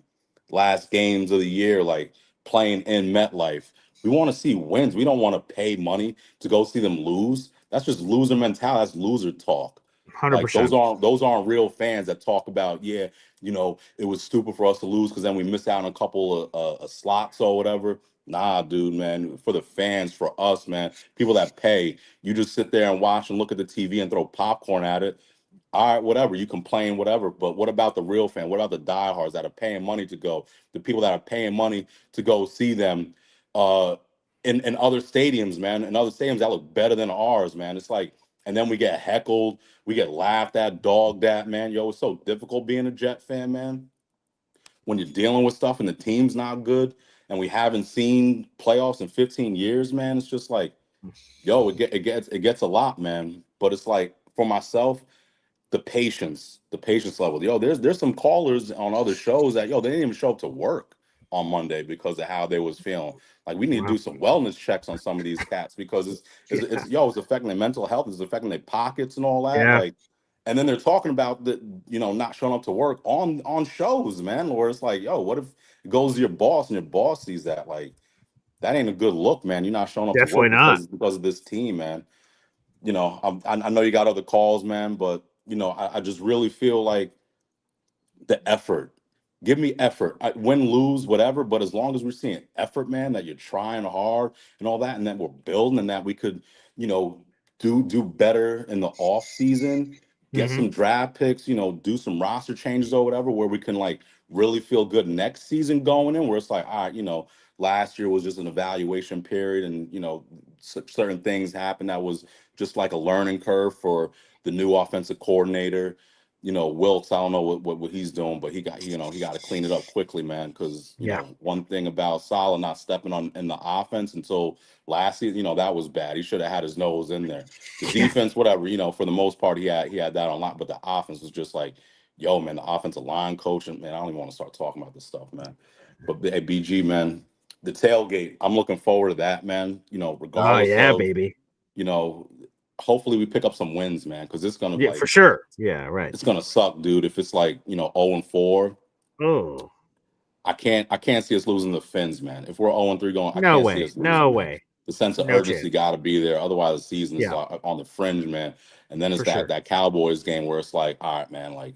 Last games of the year, like playing in MetLife. We want to see wins. We don't want to pay money to go see them lose. That's just loser mentality. That's loser talk. Like 100%. those aren't real fans that talk about, yeah, it was stupid for us to lose because then we missed out on a couple of slots or whatever. Nah, dude, man. For the fans, for us, man, people that pay, you just sit there and watch and look at the TV and throw popcorn at it. All right, whatever. You complain, whatever. But what about the real fan? What about the diehards that are paying money to go? The people that are paying money to go see them uh, in other stadiums, man. In other stadiums that look better than ours, man. It's like, and then we get heckled, we get laughed at, dogged at, man. Yo, it's so difficult being a Jet fan, man. When you're dealing with stuff and the team's not good, and we haven't seen playoffs in 15 years, man. It's just like, yo, it gets a lot, man. But it's like for myself, the patience level. Yo, there's some callers on other shows that they didn't even show up to work on Monday because of how they was feeling. Like we need to Wow. do some wellness checks on some of these cats because it's affecting their mental health, it's affecting their pockets and all that. Yeah. Like, and then they're talking about the not showing up to work on shows, man. Where it's like, yo, what if it goes to your boss and your boss sees that? Like, that ain't a good look, man. You're not showing up to Definitely work not. because of this team, man. I know you got other calls, man, but I just really feel like the effort. Give me effort. Win, lose, whatever. But as long as we're seeing effort, man, that you're trying hard and all that, and that we're building, and that we could, you know, do better in the off season, get Hmm. some draft picks, do some roster changes or whatever, where we can like really feel good next season going in. Where it's like, all right, last year was just an evaluation period, and certain things happened that was just like a learning curve for the new offensive coordinator. Wilkes, I don't know what he's doing, but he got to clean it up quickly, man. Because Yeah. one thing about Salah not stepping on in the offense until last season, that was bad. He should have had his nose in there. The defense, whatever, for the most part, he had that on lock, but the offense was just like, yo, man, the offensive line coach, and man, I don't even want to start talking about this stuff, man. But hey, BG, man, the tailgate, I'm looking forward to that, man. Oh Regardless yeah, of, baby. you know, hopefully we pick up some wins, man, because it's gonna Yeah, for like sure. Yeah, right. it's gonna suck, dude. If it's like 0-4, Oh, I can't see us losing the Fins, man. If we're 0-3 going, I no can't see way. us No losing, man. way. The sense of No chance. urgency got to be there. Otherwise, the season is Yeah, on the fringe, man. And then it's for that sure. that Cowboys game where it's like, all right, man, like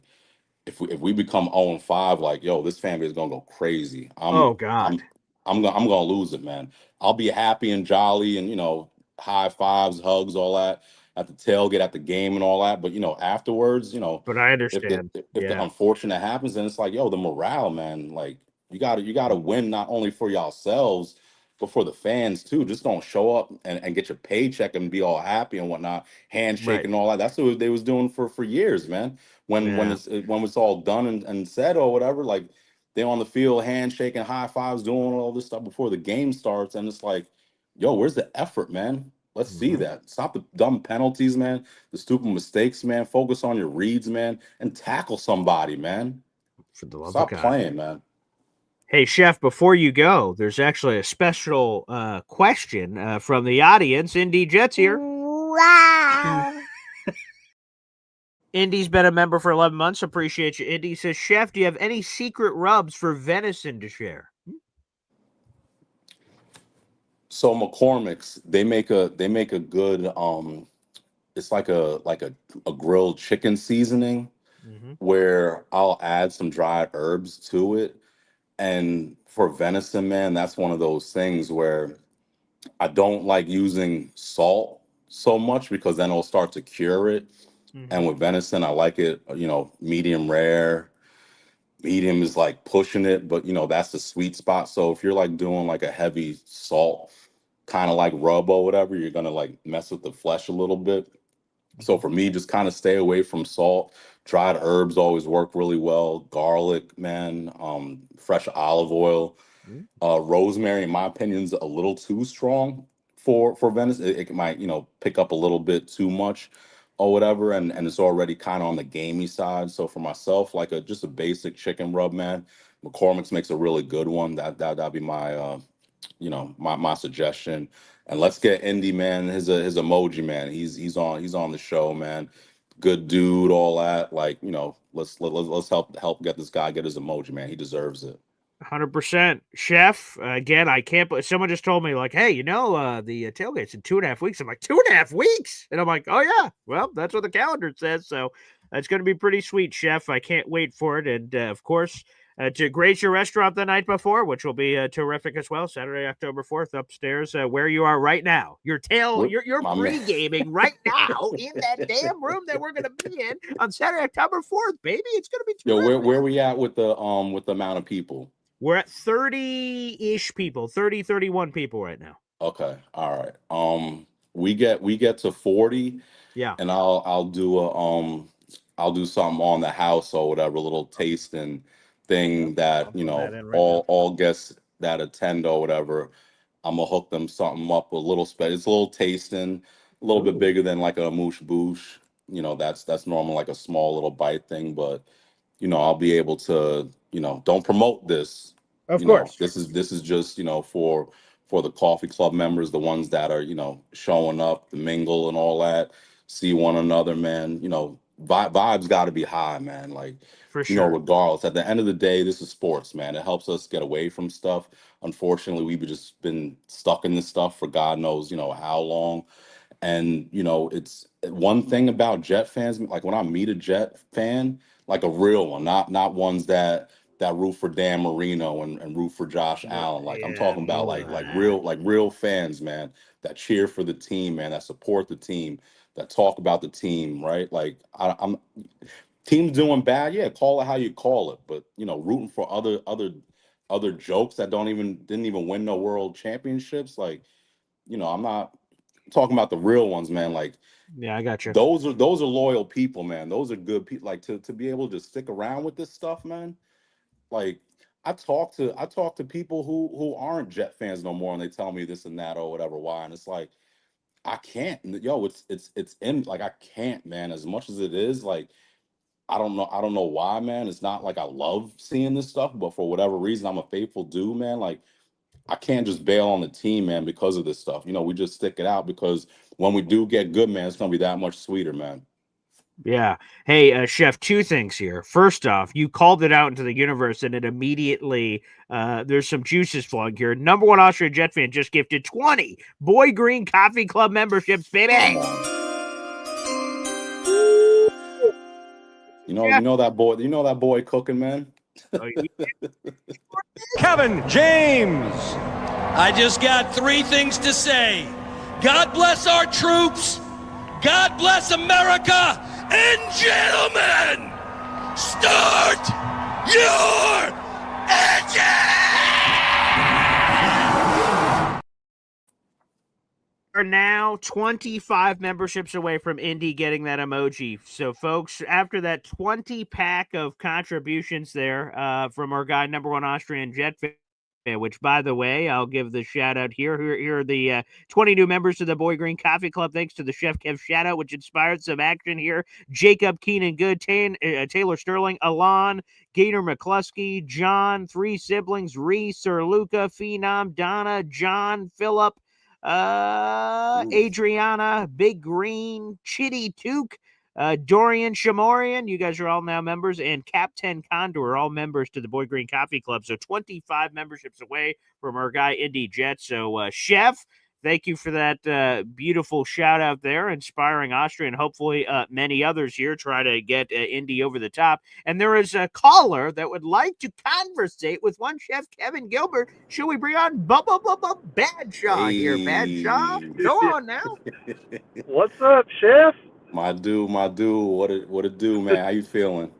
if we become 0-5, like yo, this family is gonna go crazy. I'm Oh God. I'm I'm gonna lose it, man. I'll be happy and jolly and high fives, hugs, all that at the tailgate at the game and all that. But afterwards, But I if the understand. if the Yeah. unfortunate happens, then it's like yo, the morale, man. Like you gotta win not only for yourselves but for the fans too. Just don't show up and get your paycheck and be all happy and whatnot, handshake Right. and all that. That's what they was doing for years, man. When Yeah. it's all done and said or whatever, like they on the field handshaking, high fives, doing all this stuff before the game starts, and it's like, yo, where's the effort, man? Let's see Hmm. that. Stop the dumb penalties, man. The stupid mistakes, man. Focus on your reads, man, and tackle somebody, man. For the love of Stop God. playing, man. Hey, Chef, before you go, there's actually a special question from the audience. Indy Jets here. Wow. Indy's been a member for 11 months. Appreciate you, Indy. Says, Chef, do you have any secret rubs for venison to share? So McCormick's, they make a good it's like a grilled chicken seasoning Mm-hmm. where I'll add some dried herbs to it. And for venison, man, that's one of those things where I don't like using salt so much because then it'll start to cure it. Mm-hmm. And with venison, I like it, medium rare. Medium is like pushing it, but that's the sweet spot. So if you're like doing like a heavy salt, kind of like rub or whatever, you're gonna like mess with the flesh a little bit. So Mm-hmm. for me, just kind of stay away from salt. Dried herbs always work really well. Garlic, man, fresh olive oil. Rosemary, in my opinion, is a little too strong for Venice. It might, pick up a little bit too much or whatever, and it's already kind of on the gamey side. So for myself, like just a basic chicken rub, man. McCormick's makes a really good one. That'd be my my suggestion. And let's get Indy, man. His emoji, man. He's on the show, man. Good dude, all that. Like let's help get this guy get his emoji, man. He deserves it. 100%. Chef, again, I can't believe someone just told me, like, hey, the tailgate's in 2.5 weeks. I'm like, 2.5 weeks? And I'm like, oh, yeah, well, that's what the calendar says. So it's going to be pretty sweet, Chef. I can't wait for it. And of course, to grace your restaurant the night before, which will be terrific as well, Saturday, October 4th, upstairs where you are right now. You're My man. pre-gaming right now in that damn room that we're going to be in on Saturday, October 4th, baby. It's going to be Yo, terrific. where we at with the amount of people? We're at 30-ish people, 30, 31 people right now. Okay, all right. We get to 40, Yeah. and I'll do something on the house or whatever, a little tasting thing I'll that put that in right all guests that attend or whatever. I'm gonna hook them something up a little It's a little tasting, a little bit Ooh. bigger than like a moosh boosh. That's normal like a small little bite thing, but I'll be able to, don't promote this. Of course. This is just, for the coffee club members, the ones that are, showing up, the mingle and all that, see one another, man. Vibes got to be high, man. Like, For sure. regardless, at the end of the day, this is sports, man. It helps us get away from stuff. Unfortunately, we've just been stuck in this stuff for God knows, how long. And it's one thing about Jet fans. Like when I meet a Jet fan, like a real one, not ones that root for Dan Marino and root for Josh Allen. Like I'm Yeah, talking about none like of like that. real like real fans, man, that cheer for the team, man, that support the team, that talk about the team, right? Like I'm teams doing bad, yeah, call it how you call it, but rooting for other jokes that didn't even win no world championships, like I'm not talking about the real ones, man. Like, Yeah, I got you. Those are loyal people, man. Those are good people. Like to be able to stick around with this stuff, man. Like I talk to people who aren't Jet fans no more, and they tell me this and that or whatever. Why? And it's like I can't. Yo, it's in. Like I can't, man. As much as it is, like I don't know. I don't know why, man. It's not like I love seeing this stuff, but for whatever reason, I'm a faithful dude, man. Like I can't just bail on the team, man, because of this stuff. We just stick it out because when we do get good, man, it's gonna be that much sweeter, man. Yeah. Hey, Chef, two things here. First off, you called it out into the universe, and it immediately, there's some juices flowing here. Number one Austria Jet fan just gifted 20 Boy Green Coffee Club memberships, baby. Come on. You know that boy cooking, man. Oh, yeah. Kevin James. I just got three things to say. God bless our troops. God bless America. And gentlemen, start your engine! Are now 25 memberships away from Indy getting that emoji. So, folks, after that 20 pack of contributions there from our guy, number one Austrian Jet fan, which, by the way, I'll give the shout out here. Here are the 20 new members to the Boy Green Coffee Club. Thanks to the Chef Kev shout out, which inspired some action here. Jacob Keenan Good, Taylor Sterling, Alon, Gator McCluskey, John, three siblings, Reese, Sir Luca, Phenom, Donna, John, Philip, Adriana, Big Green, Chitty Took, Dorian Shamorian, you guys are all now members, and Captain Condor are all members to the Boy Green Coffee Club. So 25 memberships away from our guy Indy Jet. So Chef, thank you for that beautiful shout out there, inspiring Austria, and hopefully many others here try to get Indy over the top. And there is a caller that would like to conversate with one Chef Kevin Gilbert. Should we bring on Badshaw here? Badshaw, go on now. What's up, Chef? My dude. What it do, man? How you feeling?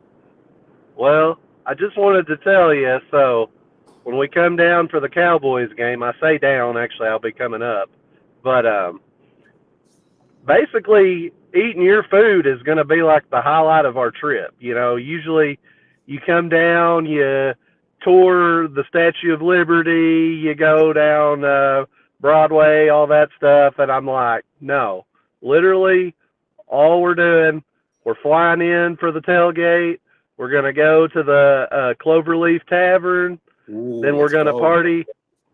Well, I just wanted to tell you, so when we come down for the Cowboys game, I say down, actually I'll be coming up, but basically eating your food is going to be like the highlight of our trip. Usually you come down, you tour the Statue of Liberty, you go down Broadway, all that stuff, and I'm like, no, literally all we're doing, we're flying in for the tailgate, we're going to go to the Cloverleaf Tavern, then we're going to party.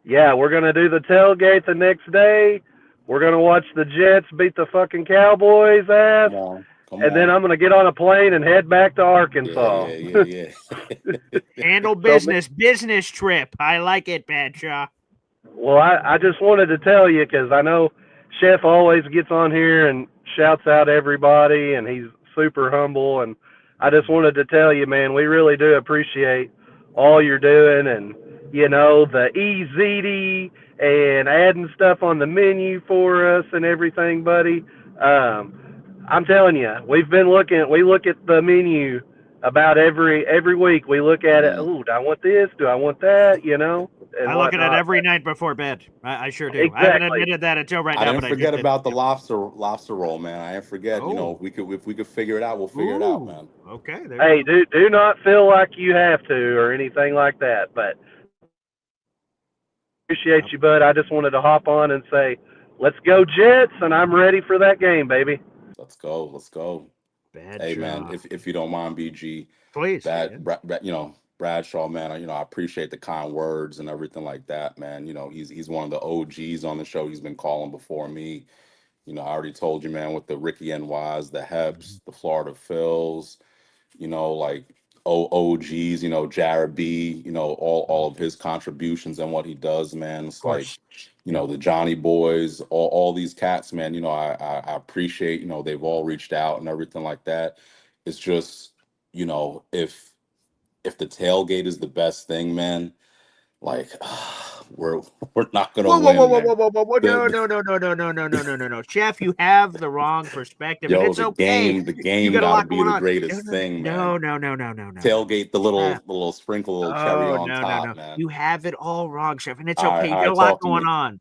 Yeah, we're going to do the tailgate the next day. We're going to watch the Jets beat the fucking Cowboys ass. Come on. Then I'm going to get on a plane and head back to Arkansas. Yeah. Handle business, business trip. I like it, Badshaw. Well, I just wanted to tell you, because I know Chef always gets on here and shouts out everybody, and he's super humble. And I just wanted to tell you, man, we really do appreciate all you're doing, and the EZD and adding stuff on the menu for us and everything, buddy. I'm telling you, we look at the menu about every week. We look at it. Oh, do I want this? Do I want that? I look at it every night before bed. I sure do. Exactly. I haven't admitted that until right now. I didn't forget about the lobster roll, man. I didn't forget. If we could figure it out, we'll figure it out, man. Okay. Hey, do not feel like you have to or anything like that. But appreciate you, bud. I just wanted to hop on and say, let's go Jets, and I'm ready for that game, baby. Let's go. Hey, man, if you don't mind, BG, please. Bradshaw, man, I appreciate the kind words and everything like that, man. He's one of the OGs on the show. He's been calling before me. I already told you, man, with the Ricky NYs, the Heps, the Florida Phils, like OGs, Jared B, all of his contributions and what he does, man. It's like, the Johnny Boys, all these cats, man, I appreciate, they've all reached out and everything like that. It's just, if the tailgate is the best thing, man, like we're not gonna win. No. Chef, you have the wrong perspective. Yo, it's okay. The game gotta be the greatest thing, man. No. Tailgate, the little sprinkle, little cherry on top, man. You have it all wrong, Chef, and it's okay. You got a lot going on.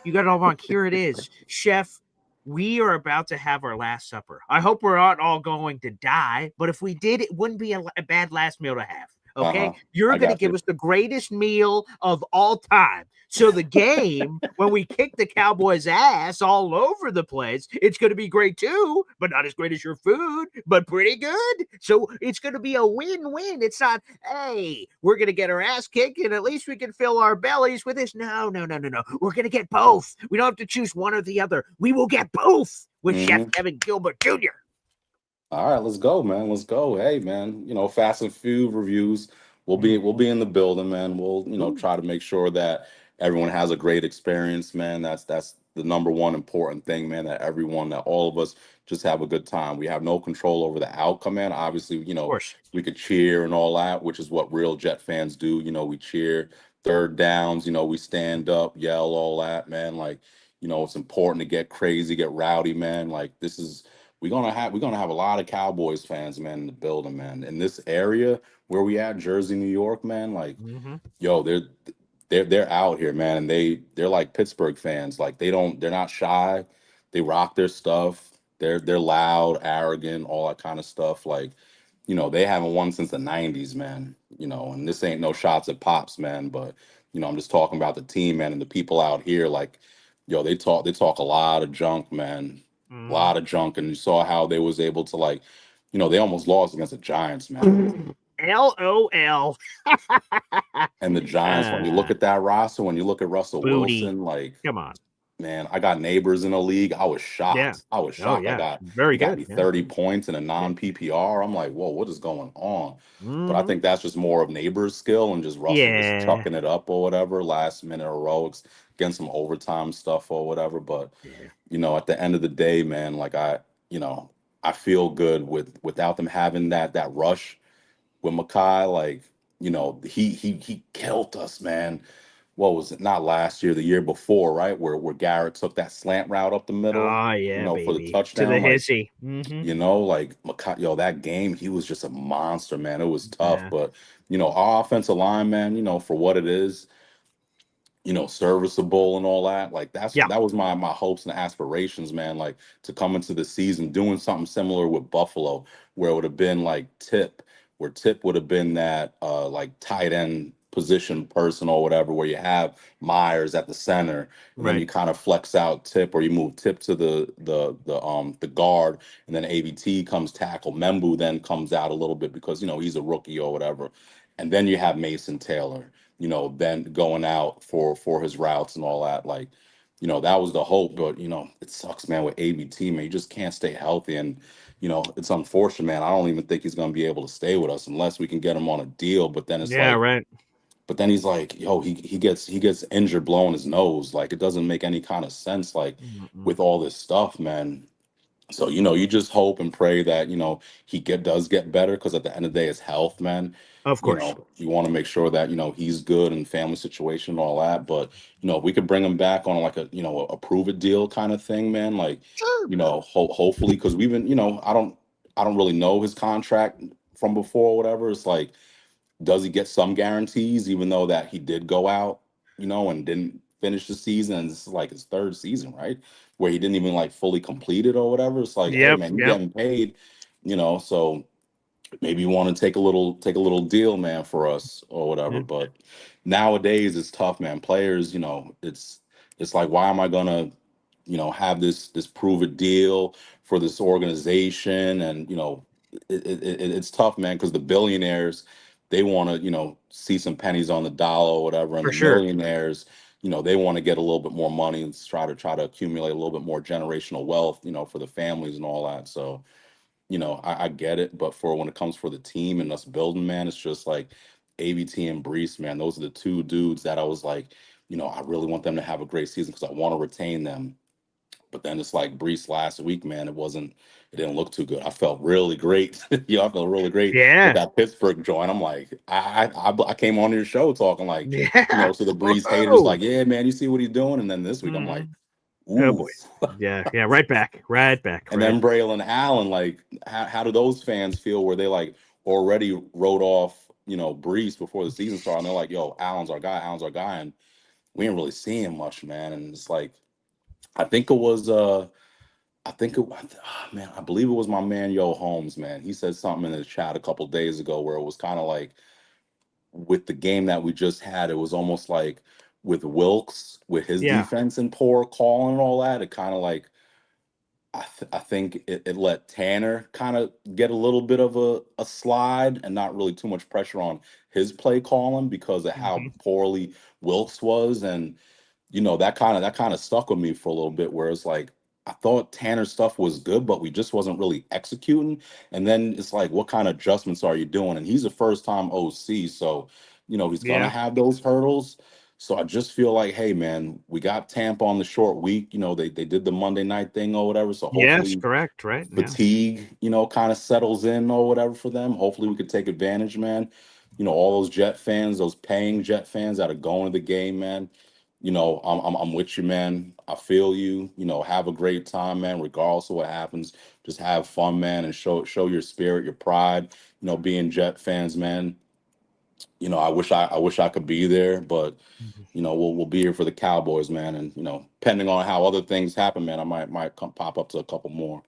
You got it all wrong. Here it is. Chef we are about to have our last supper. I hope we're not all going to die, but if we did, it wouldn't be a bad last meal to have. Okay, you're I going to got give you. us the greatest meal of all time. So the game, when we kick the Cowboys' ass all over the place, it's going to be great too, but not as great as your food, but pretty good. So it's going to be a win-win. It's not, hey, we're going to get our ass kicked and at least we can fill our bellies with this. No. We're going to get both. We don't have to choose one or the other. We will get both with Chef Kevin Gilbert Jr. All right, let's go, man. Let's go. Hey, man, Fast and Few reviews. We'll be in the building, man. We'll, try to make sure that everyone has a great experience, man. That's the number one important thing, man, that all of us just have a good time. We have no control over the outcome, man. Obviously, Of course. we could cheer and all that, which is what real Jet fans do. We cheer third downs, we stand up, yell, all that, man. Like, it's important to get crazy, get rowdy, man. Like we're gonna have a lot of Cowboys fans, man, in the building, man. In this area where we at, Jersey, New York, man, like, yo, they're out here, man, and they're like Pittsburgh fans. Like they're not shy. They rock their stuff. They're loud, arrogant, all that kind of stuff. Like, they haven't won since the '90s, man. And this ain't no shots at Pops, man, but I'm just talking about the team, man, and the people out here. Like, yo, they talk a lot of junk, man, a lot of junk, and you saw how they was able to, like, they almost lost against the Giants, man. LOL. And the Giants, when you look at that roster, when you look at Russell Booty. Wilson, like, Come on. man, I got neighbors in the league. I was Yeah. shocked. I was Oh, shocked. yeah. He Very got good. me Yeah. 30 points in a non-PPR. I'm like, whoa, what is going on? But I Mhm. think that's just more of neighbors' skill and just Russell just Yeah. chucking it up or whatever, last minute heroics, getting some overtime stuff or whatever. But Yeah. at the end of the day, man, like I feel good without them having that rush with Makai. Like, he killed us, man. What was it? Not last year, the year before, right? Where Garrett took that slant route up the middle, Oh, yeah, for the baby. To the touchdown. Like, hissy. Mhm. like Makai, that game, he was just a monster, man. It was tough, Yeah. but our offensive line, man, for what it is, serviceable and all that. Like Yeah. that was my hopes and aspirations, man. Like to come into the season doing something similar with Buffalo, where it would have been like where Tip would have been that like tight end position person or whatever, where you have Myers at the center, and then Right. you kind of flex out Tip, or you move Tip to the guard, and then AVT comes tackle. Membu then comes out a little bit because he's a rookie or whatever, and then you have Mason Taylor, then going out for his routes and all that. Like, that was the hope. But it sucks, man, with ABT, man. You just can't stay healthy, and it's unfortunate, man. I don't even think he's gonna be able to stay with us unless we can get him on a deal. But then it's Yeah, like, right. but then he's like, yo, he gets injured blowing his nose. Like, it doesn't make any kind of sense, like, Mm-mm. with all this stuff, man. So, you just hope and pray that, he does get better, because at the end of the day, it's health, man. Of course. You want to make sure that, he's good and family situation and all that. But, if we could bring him back on like a prove it deal kind of thing, man, like, Sure. hopefully, because we've been, I don't really know his contract from before or whatever. It's like, does he get some guarantees, even though that he did go out, and didn't finish the season? And this is like his third season, right? Where he didn't even like fully complete it or whatever. It's like, hey Yep. man, you're Yep. getting paid, so maybe you want to take a little deal, man, for us or whatever. Yeah. But nowadays it's tough, man. Players, it's like, why am I gonna, have this prove a deal for this organization? And it's tough, man, because the billionaires, they want to, see some pennies on the dollar or whatever, and For the sure. millionaires, they want to get a little bit more money and try to accumulate a little bit more generational wealth, for the families and all that. So I get it, but for when it comes for the team and us building, man, it's just like ABT and Brees, man. Those are the two dudes that I was like, I really want them to have a great season because I want to retain them. But then it's like Brees last week, man. It didn't look too good. I felt really great. I felt really great with Yeah. that Pittsburgh joint. I'm like, I came on your show talking like, Yeah. to the Brees haters, Whoa. like, yeah, man, you see what he's doing. And then this week, I'm like, Mhm. Oh ooh. boy. Yeah. Yeah. Right back. Right back. And Right. then Braylon Allen, like, how do those fans feel where they like already wrote off, Brees before the season started? And they're like, yo, Allen's our guy. And we didn't really see him much, man. And it's like, I think it was I think man, I believe it was my man Yo Holmes, man. He said something in the chat a couple days ago where it was kind of like with the game that we just had, it was almost like with Wilkes, with his Yeah. defense and poor calling and all that, it kind of like I think it let Tanner kind of get a little bit of a slide and not really too much pressure on his play calling because of how poorly Wilkes was. And that kind of stuck with me for a little bit where it's like I thought Tanner's stuff was good, but we just wasn't really executing. And then it's like, what kind of adjustments are you doing? And he's a first time OC, so he's gonna Yeah. have those hurdles. So I just feel like, hey man, we got Tampa on the short week. They did the Monday night thing or whatever. So Yes, hopefully correct. Right. Yeah. fatigue, kind of settles in or whatever for them. Hopefully we could take advantage, man. All those Jet fans, those paying Jet fans that are going to the game, man. I'm with you, man. I feel you. Have a great time, man. Regardless of what happens, just have fun, man, and show your spirit, your pride. Being Jet fans, man. I wish I could be there, but we'll be here for the Cowboys, man. And depending on how other things happen, man, I might come pop up to a couple more.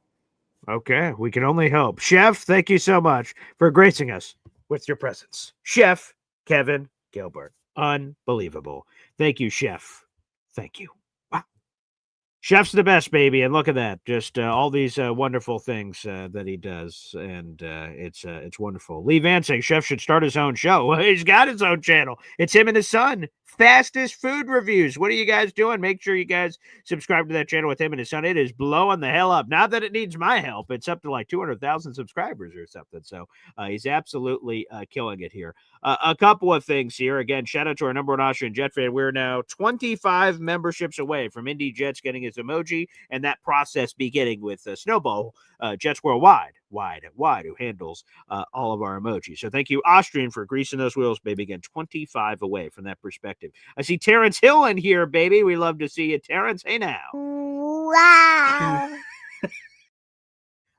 Okay, we can only hope. Chef, thank you so much for gracing us with your presence. Chef Kevin Gilbert. Unbelievable. Thank you, Chef. Thank you. Wow. Chef's the best, baby. And look at that. Just all these wonderful things that he does. And it's wonderful. Lee Vance saying Chef should start his own show. Well, he's got his own channel. It's him and his son. Fastest food reviews. What are you guys doing? Make sure you guys subscribe to that channel with him and his son. It is blowing the hell up. Not that it needs my help. It's up to like 200,000 subscribers or something. So he's absolutely killing it here. A couple of things here. Again, shout out to our number one Austrian Jet fan. We're now 25 memberships away from Indy Jets getting his emoji and that process beginning with Snowball Jets Worldwide, who handles all of our emojis. So thank you, Austrian, for greasing those wheels, baby. Again, 25 away from that perspective. I see Terrence Hill in here, baby. We love to see you, Terrence. Hey now. Wow.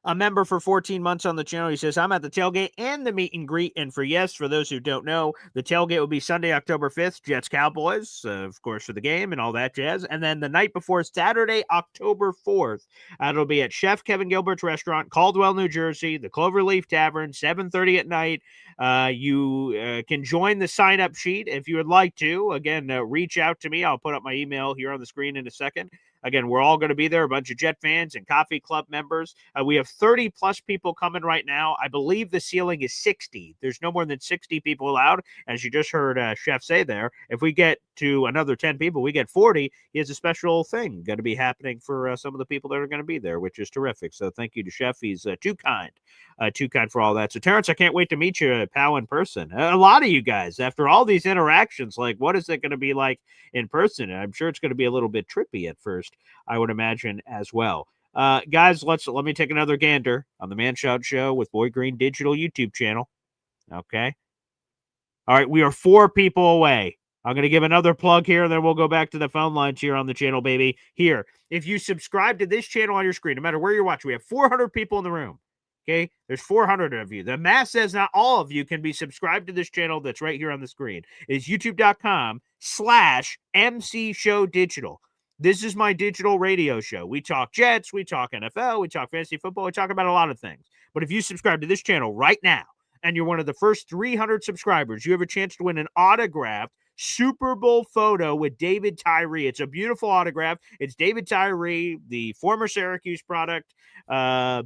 A member for 14 months on the channel. He says, I'm at the tailgate and the meet and greet. And for those who don't know, the tailgate will be Sunday, October 5th, Jets Cowboys, of course, for the game and all that jazz. And then the night before, Saturday, October 4th, it'll be at Chef Kevin Gilbert's restaurant, Caldwell, New Jersey, the Cloverleaf Tavern, 7:30 at night. You can join the sign-up sheet if you would like to. Again, reach out to me. I'll put up my email here on the screen in a second. Again, we're all going to be there, a bunch of Jet fans and Coffee Club members. We have 30-plus people coming right now. I believe the ceiling is 60. There's no more than 60 people allowed. As you just heard Chef say there, if we get to another 10 people, we get 40. He has a special thing going to be happening for some of the people that are going to be there, which is terrific. So thank you to Chef. He's too kind for all that. So, Terrence, I can't wait to meet you, pal, in person. A lot of you guys, after all these interactions, like, what is it going to be like in person? And I'm sure it's going to be a little bit trippy at first, I would imagine, as well. Guys, let me take another gander on the Man Shout Show with Boy Green Digital YouTube channel. Okay. All right, we are 4 people away. I'm going to give another plug here, and then we'll go back to the phone lines here on the channel, baby. Here, if you subscribe to this channel on your screen, no matter where you're watching, we have 400 people in the room. Okay, there's 400 of you. The math says not all of you can be subscribed to this channel that's right here on the screen. It's youtube.com/MC Show Digital. This is my digital radio show. We talk Jets, we talk NFL, we talk fantasy football, we talk about a lot of things. But if you subscribe to this channel right now, and you're one of the first 300 subscribers, you have a chance to win an autographed Super Bowl photo with David Tyree. It's a beautiful autograph. It's David Tyree, the former Syracuse product,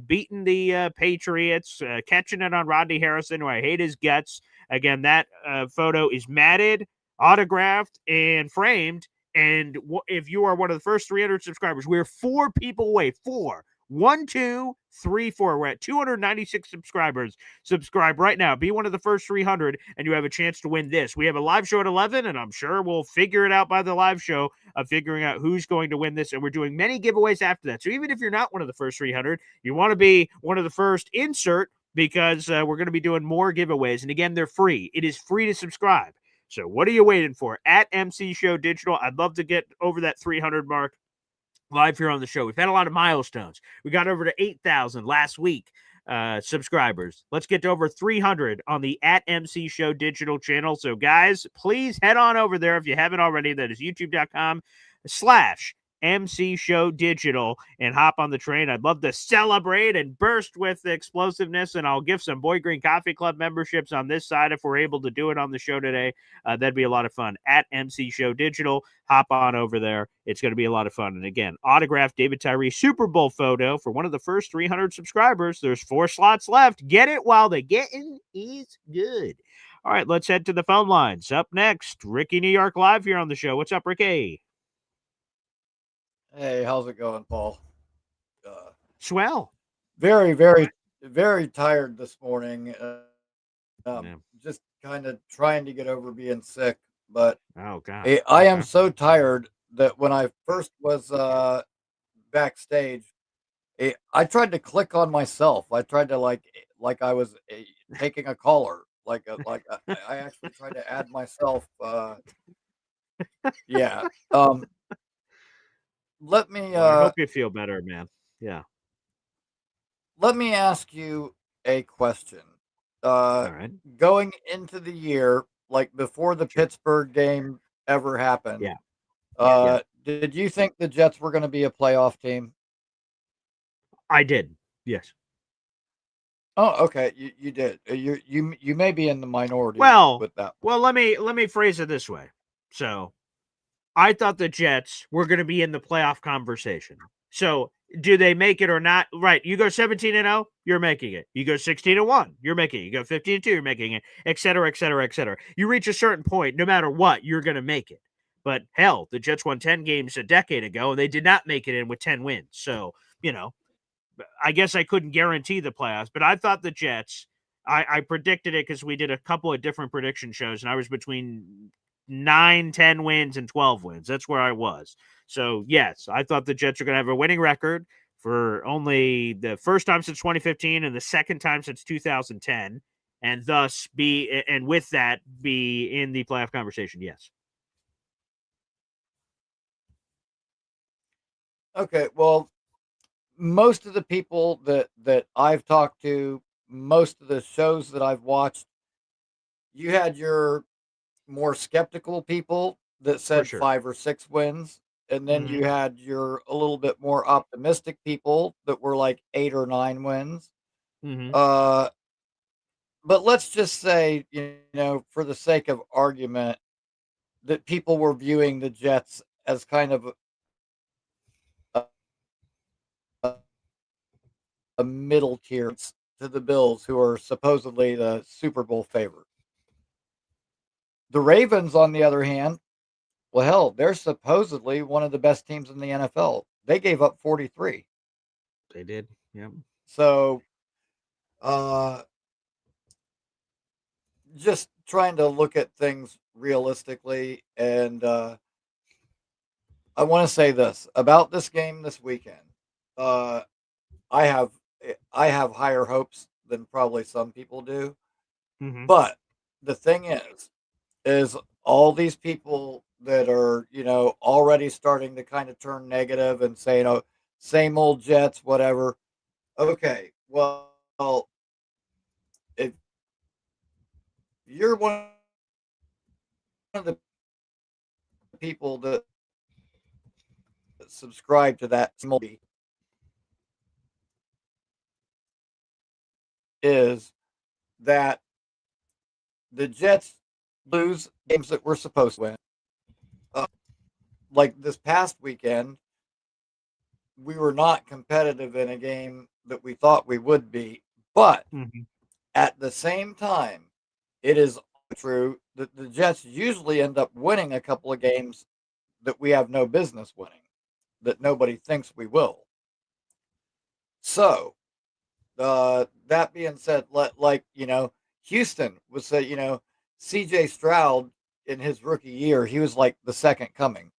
beating the Patriots, catching it on Rodney Harrison, who I hate his guts. Again, that photo is matted, autographed, and framed. And if you are one of the first 300 subscribers, we're 4 people away. 4. 1, 2, 3, 4. We're at 296 subscribers. Subscribe right now. Be one of the first 300, and you have a chance to win this. We have a live show at 11, and I'm sure we'll figure it out by the live show of figuring out who's going to win this. And we're doing many giveaways after that. So even if you're not one of the first 300, you want to be one of the first, insert, because we're going to be doing more giveaways. And again, they're free. It is free to subscribe. So what are you waiting for? At MC Show Digital. I'd love to get over that 300 mark live here on the show. We've had a lot of milestones. We got over to 8,000 last week subscribers. Let's get to over 300 on the at MC Show Digital channel. So guys, please head on over there if you haven't already. That is youtube.com/MC MC Show Digital and hop on the train. I'd love to celebrate and burst with explosiveness, and I'll give some Boy Green Coffee Club memberships on this side if we're able to do it on the show today. That'd be a lot of fun. At MC Show Digital, hop on over there. It's going to be a lot of fun. And again, autographed David Tyree Super Bowl photo for one of the first 300 subscribers. There's 4 slots left. Get it while the getting is good. All right, let's head to the phone lines. Up next, Ricky New York live here on the show. What's up, Ricky? Hey, how's it going, Paul? Swell. Very, very, very tired this morning. Just kind of trying to get over being sick. But oh god, I am so tired that when I first was backstage, I tried to click on myself. I tried to like I was taking a caller. I actually tried to add myself. Yeah. Let me. I hope you feel better, man. Yeah. Let me ask you a question. All right. Going into the year, like before the Pittsburgh game ever happened, did you think the Jets were going to be a playoff team? I did. Yes. Oh, okay. You did. You may be in the minority. Well, with that. Well, let me phrase it this way. So, I thought the Jets were going to be in the playoff conversation. So, do they make it or not? Right. You go 17-0, you're making it. You go 16-1, you're making it. You go 15-2, you're making it, et cetera, et cetera, et cetera. You reach a certain point, no matter what, you're going to make it. But hell, the Jets won 10 games a decade ago, and they did not make it in with 10 wins. So, I guess I couldn't guarantee the playoffs, but I thought the Jets, I predicted it because we did a couple of different prediction shows, and I was between 9, 10 wins and 12 wins. That's where I was. So, yes, I thought the Jets are going to have a winning record for only the first time since 2015 and the second time since 2010, and thus with that, be in the playoff conversation, yes. Okay, well, most of the people that I've talked to, most of the shows that I've watched, you had your more skeptical people that said 5 or 6 wins, and then you had your a little bit more optimistic people that were like 8 or 9 wins. But let's just say, for the sake of argument, that people were viewing the Jets as kind of a middle tier to the Bills, who are supposedly the Super Bowl favorite. The Ravens, on the other hand, well, hell, they're supposedly one of the best teams in the NFL. They gave up 43. They did, yeah. So, just trying to look at things realistically, and I want to say this about this game this weekend. I have higher hopes than probably some people do. But the thing is all these people that are, already starting to kind of turn negative and say, same old Jets, whatever. Okay, well, if you're one of the people that subscribe to that is that the Jets lose games that we're supposed to win. Like this past weekend, we were not competitive in a game that we thought we would be. But at the same time, it is true that the Jets usually end up winning a couple of games that we have no business winning, that nobody thinks we will. So, that being said, Houston was, CJ Stroud in his rookie year, he was like the second coming.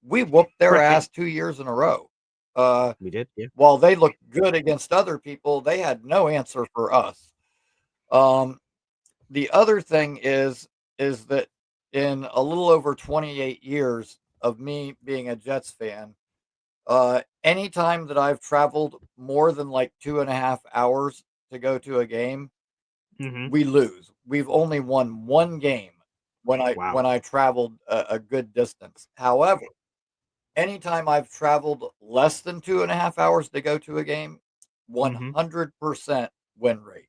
We whooped their ass 2 years in a row. We did, yeah. While they looked good against other people, they had no answer for us. The other thing is that in a little over 28 years of me being a Jets fan, anytime that I've traveled more than like 2.5 hours to go to a game, we lose. We've only won one game when I traveled a good distance. However, anytime I've traveled less than 2.5 hours to go to a game, 100% win rate.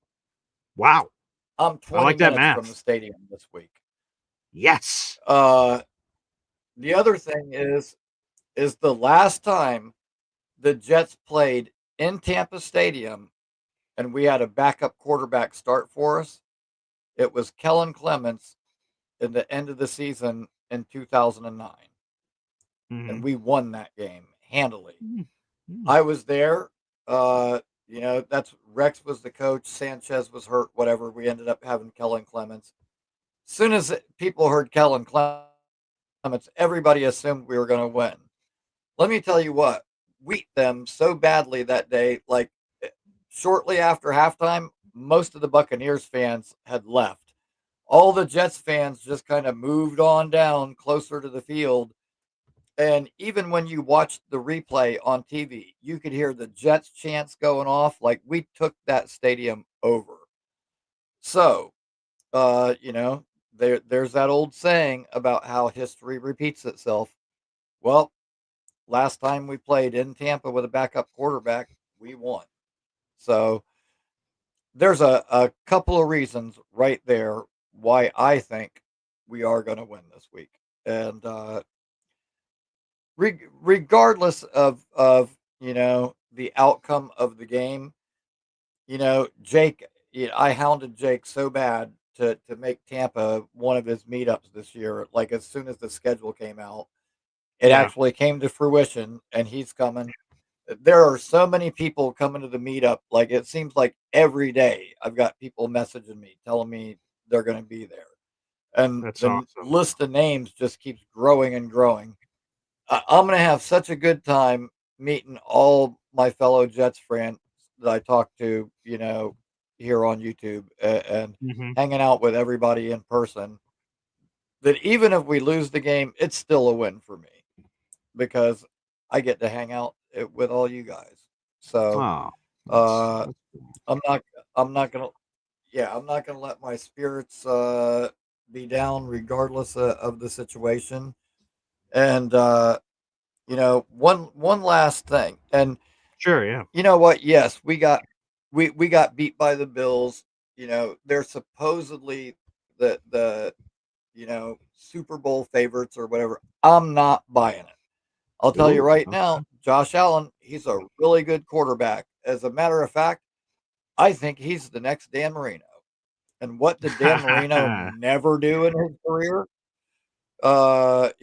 Wow. I'm I 20 like that minutes from the math. stadium this week. Yes. The other thing is the last time the Jets played in Tampa Stadium and we had a backup quarterback start for us, it was Kellen Clements in the end of the season in 2009. And we won that game handily. I was there. That's Rex was the coach. Sanchez was hurt. Whatever. We ended up having Kellen Clements. As soon as people heard Kellen Clements, everybody assumed we were going to win. Let me tell you what, we beat them so badly that day. Like shortly after halftime, most of the Buccaneers fans had left. All the Jets fans just kind of moved on down closer to the field. And even when you watched the replay on TV, you could hear the Jets chants going off. Like we took that stadium over. So, there's that old saying about how history repeats itself. Well, last time we played in Tampa with a backup quarterback, we won. So there's a couple of reasons right there why I think we are going to win this week. And regardless of the outcome of the game, Jake, I hounded Jake so bad to make Tampa one of his meetups this year. Like as soon as the schedule came out, it actually came to fruition, and he's coming. There are so many people coming to the meetup. Like it seems like every day I've got people messaging me telling me they're going to be there, and That's the awesome. list of names just keeps growing and growing. I'm going to have such a good time meeting all my fellow Jets friends that I talk to, here on YouTube and hanging out with everybody in person. That even if we lose the game, it's still a win for me because I get to hang out with all you guys. So Oh, I'm not I'm not gonna I'm not gonna let my spirits be down regardless of the situation. And one last thing. And sure, yeah. you know what? Yes, we got beat by the Bills. They're supposedly the Super Bowl favorites or whatever. I'm not buying it. I'll tell you Ooh, right okay. now, Josh Allen, he's a really good quarterback. As a matter of fact, I think he's the next Dan Marino. And what did Dan Marino never do in his career? The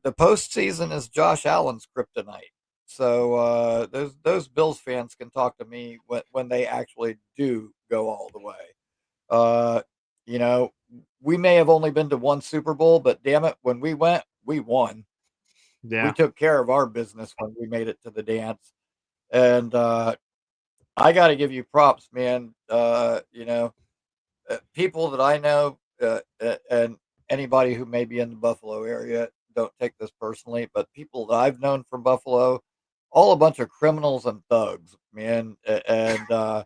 postseason is Josh Allen's kryptonite. So those Bills fans can talk to me when they actually do go all the way. We may have only been to one Super Bowl, but damn it, when we went, we won. Yeah. We took care of our business when we made it to the dance. And I got to give you props, man. People that I know and anybody who may be in the Buffalo area, don't take this personally, but people that I've known from Buffalo, all a bunch of criminals and thugs, man. And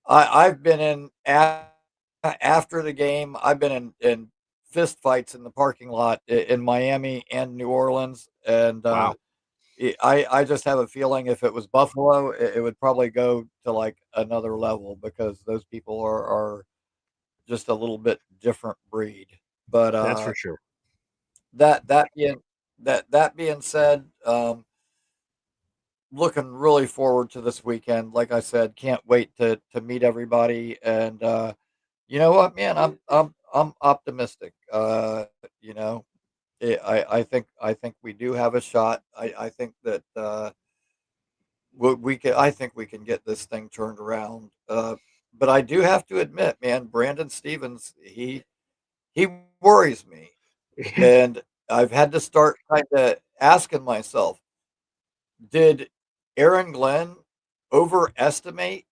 I've been in after the game. I've been in fist fights in the parking lot in Miami and New Orleans, and Wow. I just have a feeling if it was Buffalo, it would probably go to like another level because those people are just a little bit different breed. But That's for sure. that being said, looking really forward to this weekend. Like I said, can't wait to meet everybody. And you know what, man, I'm optimistic. I think we do have a shot. I think that we can. I think we can get this thing turned around. But I do have to admit, man, Brandon Stevens, he worries me, and I've had to start kind of asking myself, did Aaron Glenn overestimate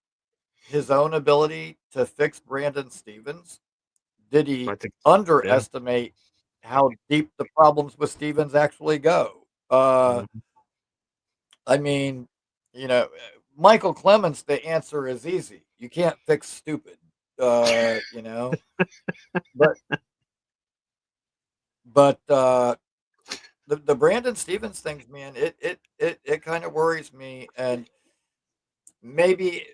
his own ability to fix Brandon Stevens? Did he I think, yeah. underestimate how deep the problems with Stevens actually go? I mean, Michael Clemens, the answer is easy. You can't fix stupid. You know, but the Brandon Stevens things, man, it kind of worries me, and maybe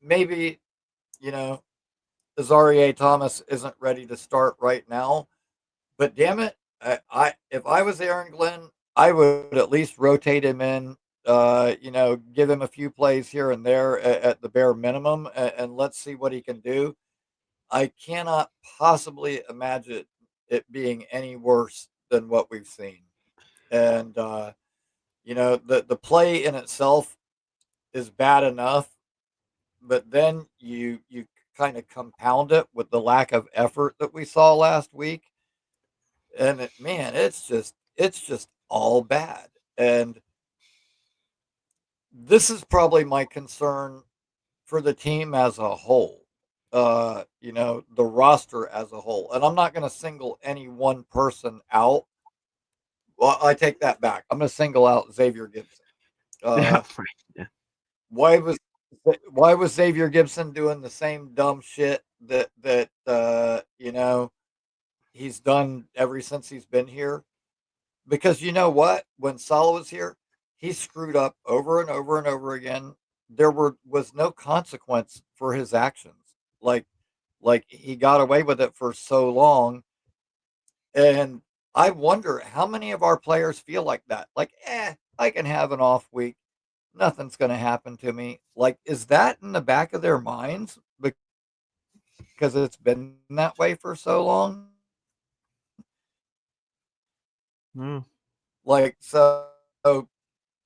maybe you know Azarie Thomas isn't ready to start right now, but damn it, I if I was Aaron Glenn, I would at least rotate him in. Give him a few plays here and there at the bare minimum, and let's see what he can do. I cannot possibly imagine it being any worse than what we've seen. And the play in itself is bad enough, but then you kind of compound it with the lack of effort that we saw last week, and man, it's just all bad. And this is probably my concern for the team as a whole. The roster as a whole. And I'm not going to single any one person out. Well, I take that back. I'm going to single out Xavier Gibson. Yeah, right. Yeah. Why was Xavier Gibson doing the same dumb shit that he's done ever since he's been here? Because you know what? When Salah was here, he screwed up over and over and over again. There was no consequence for his actions. Like he got away with it for so long. And I wonder how many of our players feel like that. Like, I can have an off week. Nothing's going to happen to me. Like, is that in the back of their minds because it's been that way for so long? Like, so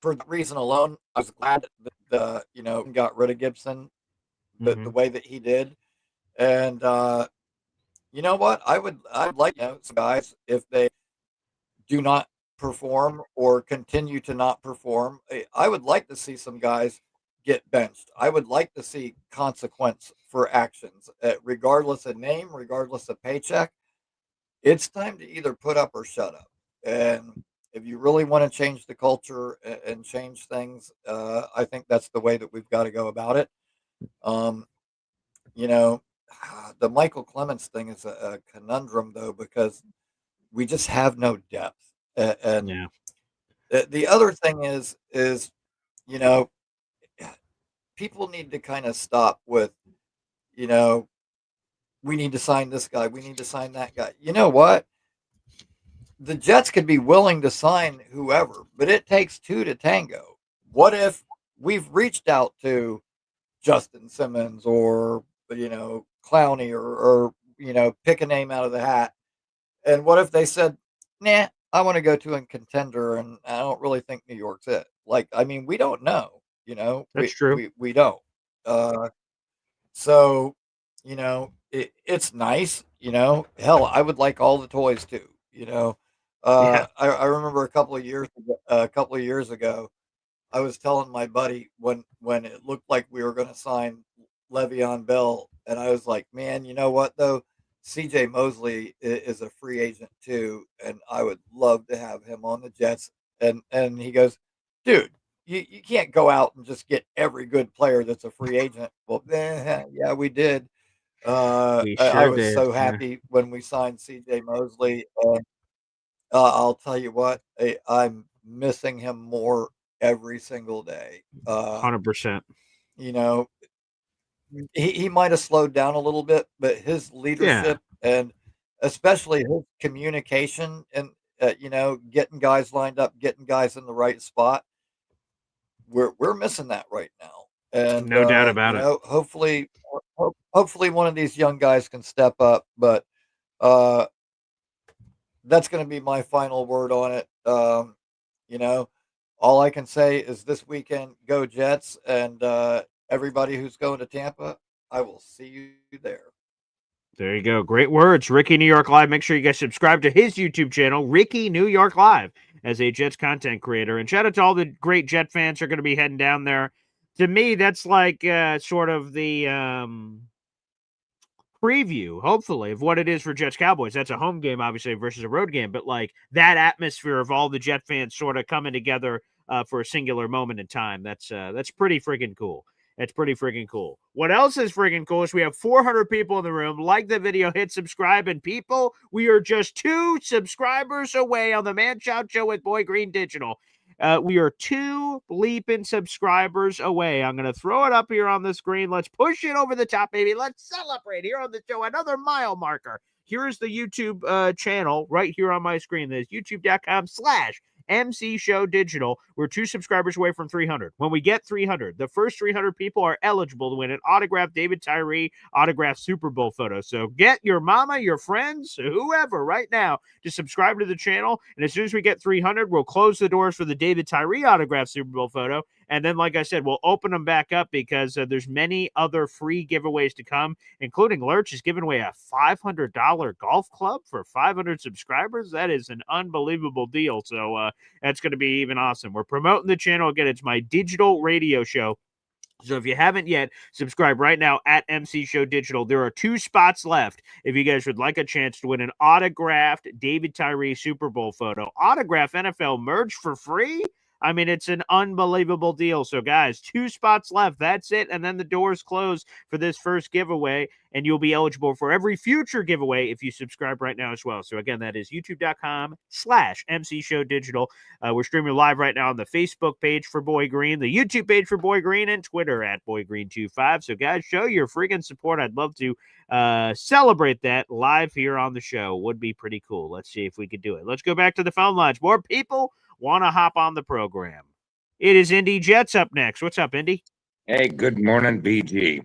for that reason alone, I was glad that got rid of Gibson the way that he did. And you know what? I'd like some guys, if they do not perform or continue to not perform, I would like to see some guys get benched. I would like to see consequence for actions, regardless of name, regardless of paycheck. It's time to either put up or shut up. And if you really want to change the culture and change things, I think that's the way that we've got to go about it. The Michael Clemens thing is a conundrum, though, because we just have no depth. And Yeah. the other thing is people need to kind of stop with, we need to sign this guy, we need to sign that guy. You know what? The Jets could be willing to sign whoever, but it takes two to tango. What if we've reached out to Justin Simmons or Clowney or pick a name out of the hat, and what if they said, "Nah, I want to go to a contender, and I don't really think New York's it." Like, I mean, we don't know. That's true. We don't. So it's nice. Hell, I would like all the toys too. Yeah. I remember a couple of years ago, I was telling my buddy when it looked like we were going to sign Le'Veon Bell, and I was like, man, you know what though? CJ Mosley is a free agent too, and I would love to have him on the Jets. And he goes, dude, you can't go out and just get every good player that's a free agent. Well, yeah, we did. We I sure was did. so Yeah. happy when we signed CJ Mosley. I'll tell you what, I'm missing him more every single day. 100%. He might have slowed down a little bit, but his Yeah. leadership and especially his communication and getting guys lined up, getting guys in the right spot, we're missing that right now. And No doubt about it. hopefully one of these young guys can step up. But that's going to be my final word on it. All I can say is this weekend, go Jets, and everybody who's going to Tampa, I will see you there. There you go. Great words. Ricky New York Live. Make sure you guys subscribe to his YouTube channel, Ricky New York Live, as a Jets content creator. And shout out to all the great Jet fans who are going to be heading down there. To me, that's like sort of the preview, hopefully, of what it is for Jets Cowboys. That's a home game, obviously, versus a road game. But like that atmosphere of all the Jet fans sort of coming together for a singular moment in time, that's pretty freaking cool. It's pretty freaking cool. What else is freaking cool is we have 400 people in the room. Like the video, hit subscribe, and people, we are just 2 subscribers away on the Man Child Show with Boy Green Digital. We are 2 bleeping subscribers away. I'm going to throw it up here on the screen. Let's push it over the top, baby. Let's celebrate here on the show. Another mile marker. Here's the YouTube channel right here on my screen. That's youtube.com/MC Show Digital. We're 2 subscribers away from 300. When we get 300, the first 300 people are eligible to win an autographed David Tyree autographed Super Bowl photo. So get your mama, your friends, whoever right now to subscribe to the channel. And as soon as we get 300, we'll close the doors for the David Tyree autographed Super Bowl photo. And then, like I said, we'll open them back up because there's many other free giveaways to come, including Lurch is giving away a $500 golf club for 500 subscribers. That is an unbelievable deal. So that's going to be even awesome. We're promoting the channel. Again, it's my digital radio show. So if you haven't yet, subscribe right now at MC Show Digital. There are 2 spots left if you guys would like a chance to win an autographed David Tyree Super Bowl photo. Autograph NFL merch for free? I mean, it's an unbelievable deal. So, guys, 2 spots left. That's it. And then the doors close for this first giveaway, and you'll be eligible for every future giveaway if you subscribe right now as well. So, again, that is youtube.com/MC Show Digital. We're streaming live right now on the Facebook page for Boy Green, the YouTube page for Boy Green, and Twitter at BoyGreen25. So, guys, show your freaking support. I'd love to celebrate that live here on the show. Would be pretty cool. Let's see if we could do it. Let's go back to the phone lines. More people want to hop on the program. It is Indy Jets up next. What's up, Indy? Hey, good morning, BG.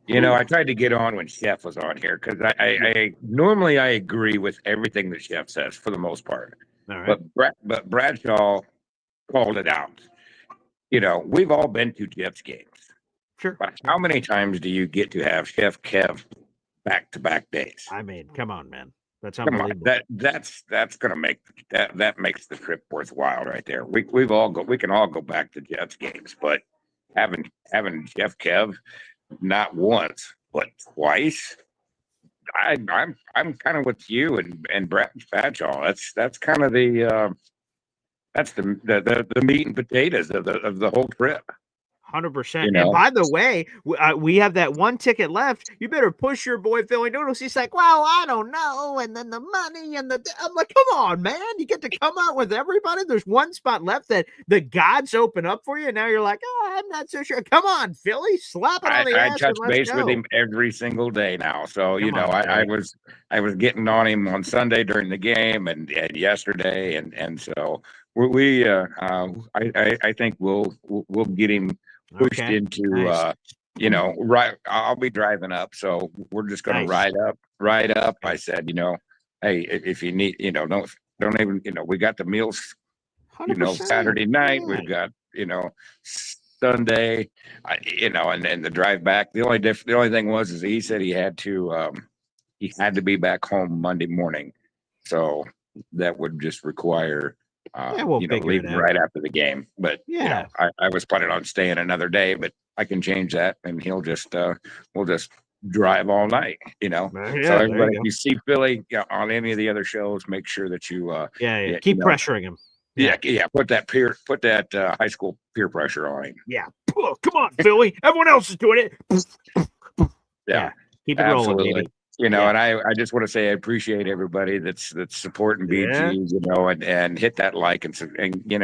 You know, I tried to get on when Chef was on here because I normally I agree with everything that Chef says for the most part. All right. But Bradshaw called it out. You know, we've all been to Jeff's games. Sure. But how many times do you get to have Chef Kev back-to-back days? I mean, come on, man. That's Come on, unbelievable. that's gonna make that makes the trip worthwhile right there. We can all go back to Jeff's games, but having Jeff Kev not once but twice, I'm kind of with you and Brad Bradshaw. That's kind of the meat and potatoes of the whole trip. 100%. You know? And by the way, we have that 1 ticket left. You better push your boy Philly Noodles. He's like, well, I don't know. And then the money and I'm like, come on, man. You get to come out with everybody. There's 1 spot left that the gods open up for you. And now you're like, oh, I'm not so sure. Come on, Philly. Slap it on the ass. I touch base with him every single day now. So, I was getting on him on Sunday during the game and yesterday. And so I think we'll get him pushed into nice. Right. I'll be driving up, so we're just gonna ride up. I said, hey, if you need, don't even, we got the meals, 100%. Saturday night, Yeah. we've got, Sunday, and then the drive back. The only thing was he said he had to be back home Monday morning, so that would just require leaving right after the game. But I was planning on staying another day, but I can change that, and he'll just we'll just drive all night. So everybody, if you see Philly on any of the other shows, make sure that you keep pressuring him. Put that high school peer pressure on him. Yeah, come on, Philly. Everyone else is doing it. Keep it rolling, baby. And I just want to say I appreciate everybody that's supporting BG, and hit that like and get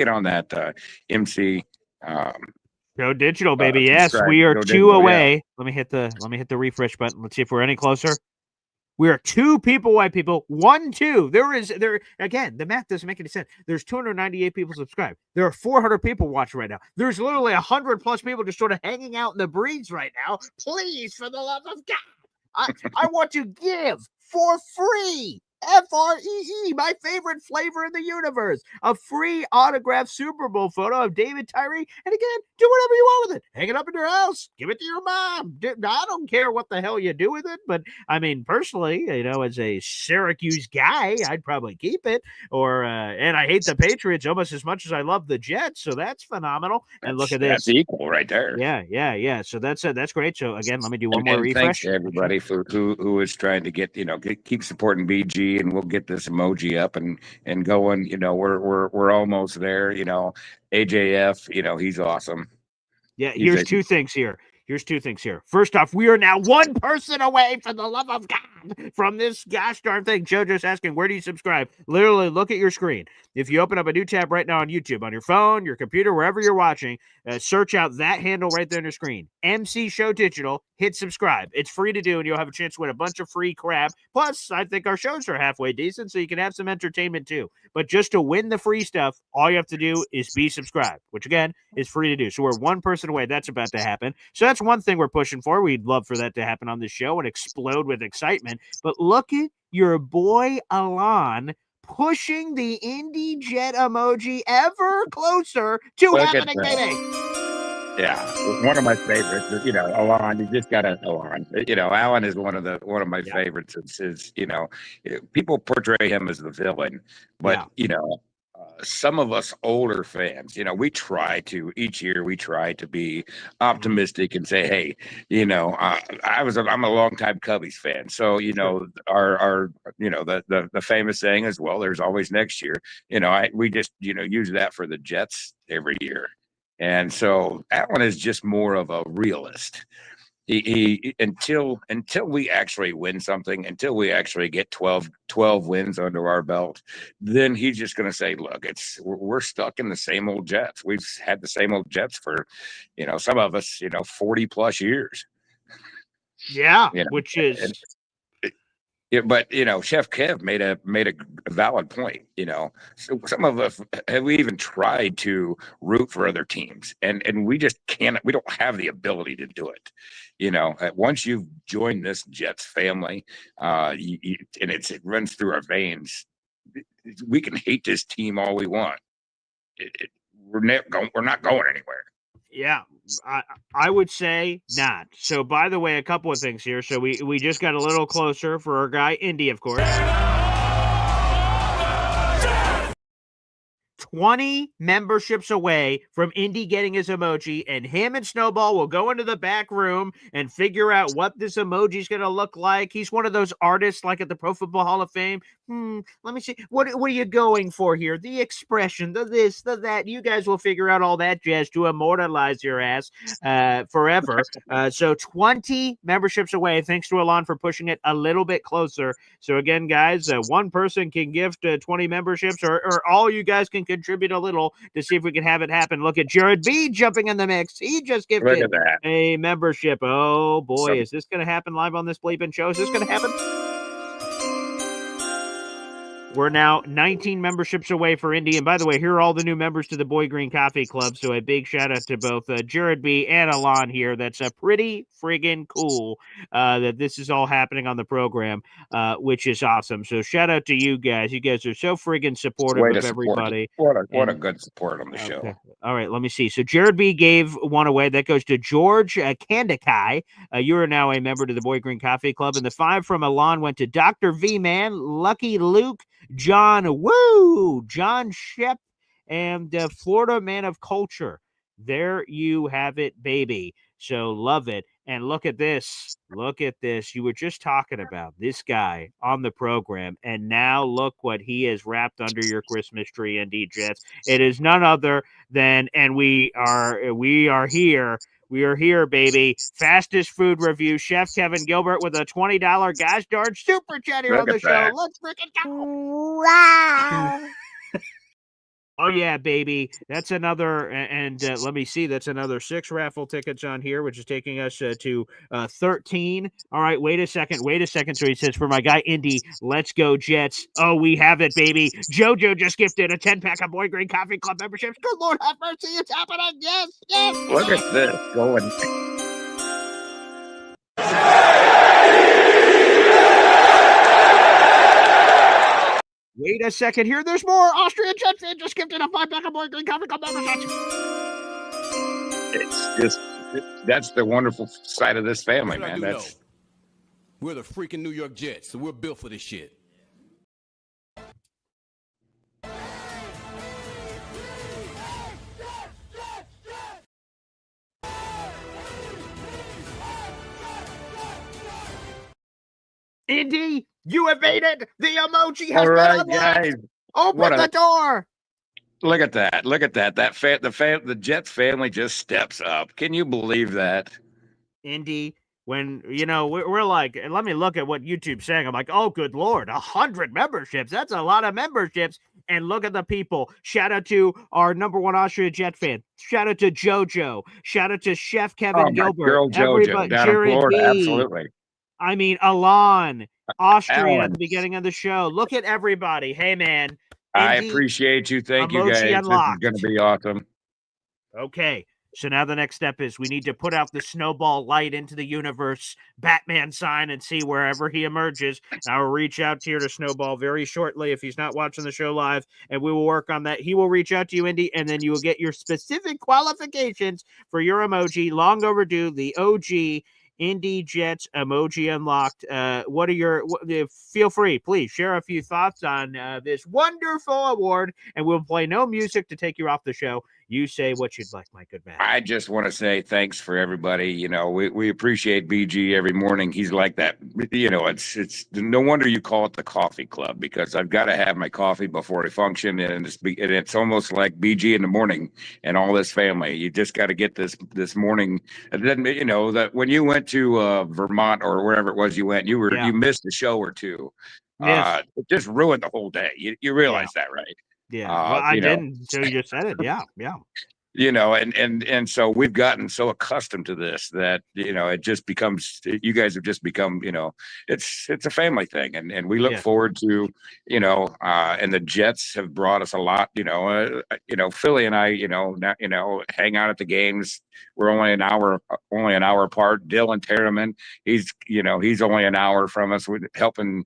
on that MC Go digital, baby. Yes, we are 2 away. Yeah. Let me hit the refresh button. Let's see if we're any closer. We are 2 people, white people, 1, 2. There again, the math doesn't make any sense. There's 298 people subscribed. There are 400 people watching right now. There's literally 100+ people just sort of hanging out in the breeze right now. Please, for the love of God. I want to give for free, FREE, my favorite flavor in the universe, a free autographed Super Bowl photo of David Tyree. And again, do whatever you want with it. Hang it up in your house. Give it to your mom. I don't care what the hell you do with it. But I mean, personally, as a Syracuse guy, I'd probably keep it. And I hate the Patriots almost as much as I love the Jets. So that's phenomenal. And look at this. That's equal right there. Yeah. So that's great. So again, let me do one more refresh. Thanks to everybody for who is trying to get, keep supporting BG. And we'll get this emoji up and going. We're almost there. AJF, he's awesome. Yeah, here's two things here. First off, we are now one person away, for the love of God, from this gosh darn thing. JoJo's asking, where do you subscribe? Literally, look at your screen. If you open up a new tab right now on YouTube, on your phone, your computer, wherever you're watching, search out that handle right there on your screen. MC Show Digital, hit subscribe. It's free to do, and you'll have a chance to win a bunch of free crap. Plus, I think our shows are halfway decent, so you can have some entertainment too. But just to win the free stuff, all you have to do is be subscribed, which again is free to do. So we're one person away. That's about to happen. So that's one thing we're pushing for. We'd love for that to happen on this show and explode with excitement. But look at your boy Alon pushing the Indy Jet emoji ever closer to happening, baby. Yeah, one of my favorites. Alon. You just got to Alon. Alan is one of my favorites. It's his. People portray him as the villain, but some of us older fans, we try to each year be optimistic and say, hey, I'm a longtime Cubbies fan, so our the famous saying is, well, there's always next year. We just use that for the Jets every year. And so Alan is just more of a realist. He until we actually win something, until we actually get 12 wins under our belt, then he's just going to say, look, we're stuck in the same old Jets. We've had the same old Jets for, some of us, 40 plus years. Yeah, which is. But Chef Kev made a valid point. So some of us have even tried to root for other teams, and we just can't. We don't have the ability to do it. Once you've joined this Jets family, and it runs through our veins. We can hate this team all we want. We're not going anywhere. Yeah, I would say not. So, by the way, a couple of things here. So we just got a little closer for our guy, Indy, of course. 20 memberships away from Indy getting his emoji, and him and Snowball will go into the back room and figure out what this emoji is going to look like. He's one of those artists like at the Pro Football Hall of Fame. Let me see. What are you going for here? The expression, the this, the that. You guys will figure out all that jazz to immortalize your ass forever. So 20 memberships away. Thanks to Alon for pushing it a little bit closer. So again, guys, one person can gift 20 memberships, or all you guys can contribute a little to see if we can have it happen. Look at Jared B jumping in the mix. He just gifted a membership. Oh boy, is this going to happen live on this bleeping show? Is this going to happen? We're now 19 memberships away for Indy. And by the way, here are all the new members to the Boy Green Coffee Club. So a big shout out to both Jared B and Alon here. That's pretty friggin' cool that this is all happening on the program, which is awesome. So shout out to you guys. You guys are so friggin' supportive of everybody. What a good support on the show. All right, let me see. So Jared B gave one away. That goes to George Kandakai. You are now a member to the Boy Green Coffee Club. And the 5 from Alon went to Dr. V Man, Lucky Luke, John Woo, John Shep, and Florida Man of Culture. There you have it, baby. So love it. And look at this. Look at this. You were just talking about this guy on the program, and now look what he has wrapped under your Christmas tree, Indy Jets. It is none other than, and we are here. We are here, baby. Fastest food review. Chef Kevin Gilbert with a $20 gosh darn super chat here on the show. Let's freaking go. Wow. Oh, yeah, baby. That's another, and let me see, that's another 6 raffle tickets on here, which is taking us to 13. All right, wait a second. So he says, for my guy, Indy, let's go, Jets. Oh, we have it, baby. JoJo just gifted a 10-pack of Boy Green Coffee Club memberships. Good Lord, have mercy, it's happening. Yes. Look at this going. Wait a second here. There's more. Austrian Jet fan just gifted a 5-pack of Boy Green Coffee Club memberships. That's the wonderful side of this family, man. We're the freaking New York Jets, so we're built for this shit. Indy, you evaded. The emoji has All been right, unlocked. guys. Open the door. Look at that. Look at that. The Jets family just steps up. Can you believe that? Indy, when, we're like, let me look at what YouTube's saying. I'm like, oh, good Lord, 100 memberships. That's a lot of memberships. And look at the people. Shout out to our number one Austria Jet fan. Shout out to JoJo. Shout out to Chef Kevin Oh, my Gilbert. girl JoJo Everybody, down in Jared Florida. B. Absolutely. I mean, Alon, Austrian at Alan, the beginning of the show. Look at everybody. Hey, man. I Indy, appreciate you. Thank you, emoji guys. This is unlocked. going to be awesome. Okay. So now the next step is we need to put out the snowball light into the universe, Batman sign, and see wherever he emerges. I will reach out to you to Snowball very shortly if he's not watching the show live, and we will work on that. He will reach out to you, Indy, and then you will get your specific qualifications for your emoji. Long overdue, the OG Indy Jets emoji unlocked. What are your? Feel free, please share a few thoughts on this wonderful award, and we'll play no music to take you off the show. You say what you'd like, my good man. I just want to say thanks for everybody. We appreciate BG every morning. He's like that. It's no wonder you call it the coffee club, because I've got to have my coffee before I function, and it's almost like BG in the morning and all this family. You just got to get this morning. And then that when you went to Vermont or wherever it was you went, you missed a show or two. Yes. It just ruined the whole day. You realize that, right? Yeah, well, I didn't until you just said it. Yeah. And so we've gotten so accustomed to this that it just becomes, you guys have just become, it's a family thing, and we look forward to, and the Jets have brought us a lot. Philly and I, hang out at the games. We're only an hour apart. Dylan Terraman, he's only an hour from us. I'm helping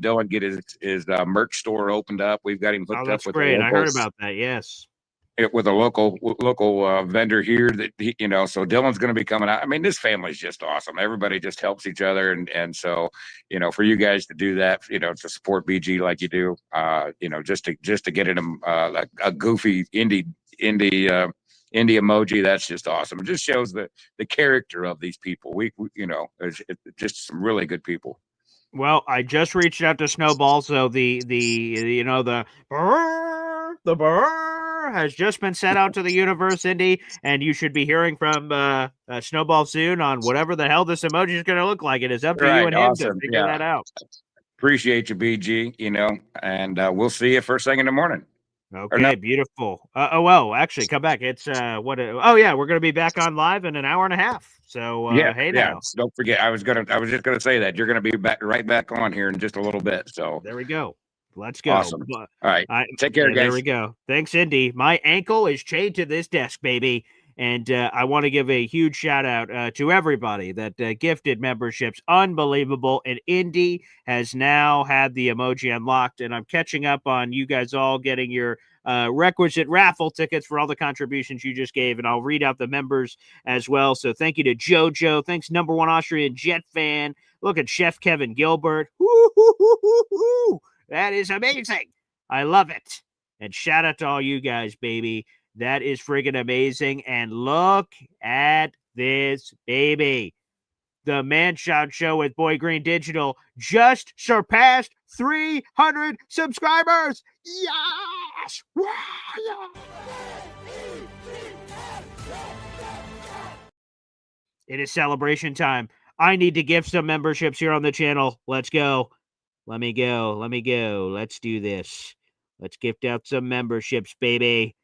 Dylan get his merch store opened up. We've got him hooked up with great. I heard about that. Yes. With a local vendor here that so Dylan's going to be coming out. I mean, this family's just awesome. Everybody just helps each other, and so for you guys to do that, to support BG like you do, just to get him a goofy indie emoji, that's just awesome. It just shows the character of these people. We it's just some really good people. Well, I just reached out to Snowball, so the has just been sent out to the universe, Indy, and you should be hearing from Snowball soon on whatever the hell this emoji is going to look like. It is up to you and him to figure that out. Appreciate you, BG, and we'll see you first thing in the morning. Okay, beautiful. Well, actually, come back. It's we're going to be back on live in an hour and a half. So hey now. Don't forget, I was just gonna say that you're gonna be right back on here in just a little bit. So there we go. Let's go. Awesome. All right. Take care, guys. There we go. Thanks, Indy. My ankle is chained to this desk, baby. And I want to give a huge shout out to everybody that gifted memberships. Unbelievable. And Indy has now had the emoji unlocked. And I'm catching up on you guys all getting your requisite raffle tickets for all the contributions you just gave. And I'll read out the members as well. So thank you to JoJo. Thanks, number one Austrian Jet fan. Look at Chef Kevin Gilbert. Woo-hoo-hoo-hoo-hoo. That is amazing. I love it. And shout out to all you guys, baby. That is friggin' amazing. And look at this, baby. The Man Shot Show with Boy Green Digital just surpassed 300 subscribers. Yes! It is celebration time. I need to gift some memberships here on the channel. Let's go. Let me go. Let's do this. Let's gift out some memberships, baby.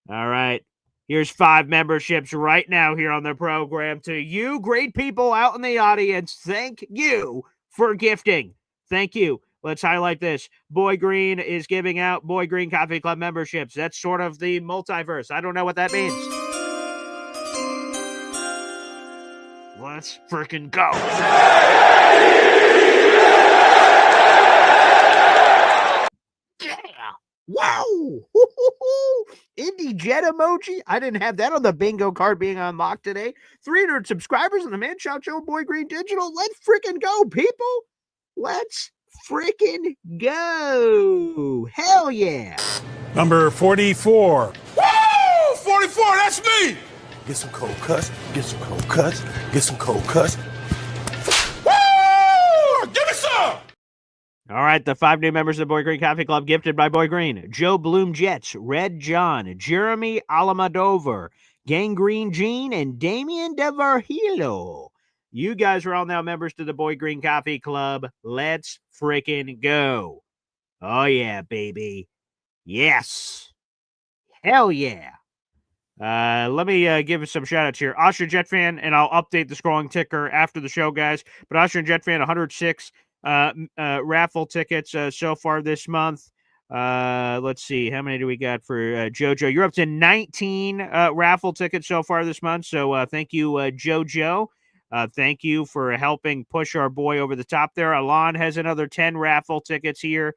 All right. Here's 5 memberships right now here on the program. To you great people out in the audience, thank you for gifting. Thank you. Let's highlight this. Boy Green is giving out Boy Green Coffee Club memberships. That's sort of the multiverse. I don't know what that means. Let's freaking go. Wow! Indie Jet emoji. I didn't have that on the bingo card being unlocked today. 300 subscribers on the Man Shout Show, Boy Green Digital. Let's freaking go, people. Let's freaking go. Hell yeah. Number 44. Woo! 44, that's me! Get some cold cuts. Get some cold cuts. Get some cold cuts. Woo! Give me some! All right, the 5 new members of the Boy Green Coffee Club gifted by Boy Green: Joe Bloom Jets, Red John, Jeremy Alamadover, Gangrene Jean, and Damian DeVarhilo. You guys are all now members to the Boy Green Coffee Club. Let's freaking go. Oh, yeah, baby. Yes. Hell yeah. Let me give some shout outs here. Austrian Jet Fan, and I'll update the scrolling ticker after the show, guys. But Austrian Jet Fan, 106 raffle tickets so far this month. Let's see. How many do we got for JoJo? You're up to 19 raffle tickets so far this month. So thank you, JoJo. Thank you for helping push our boy over the top there. Alon has another 10 raffle tickets here.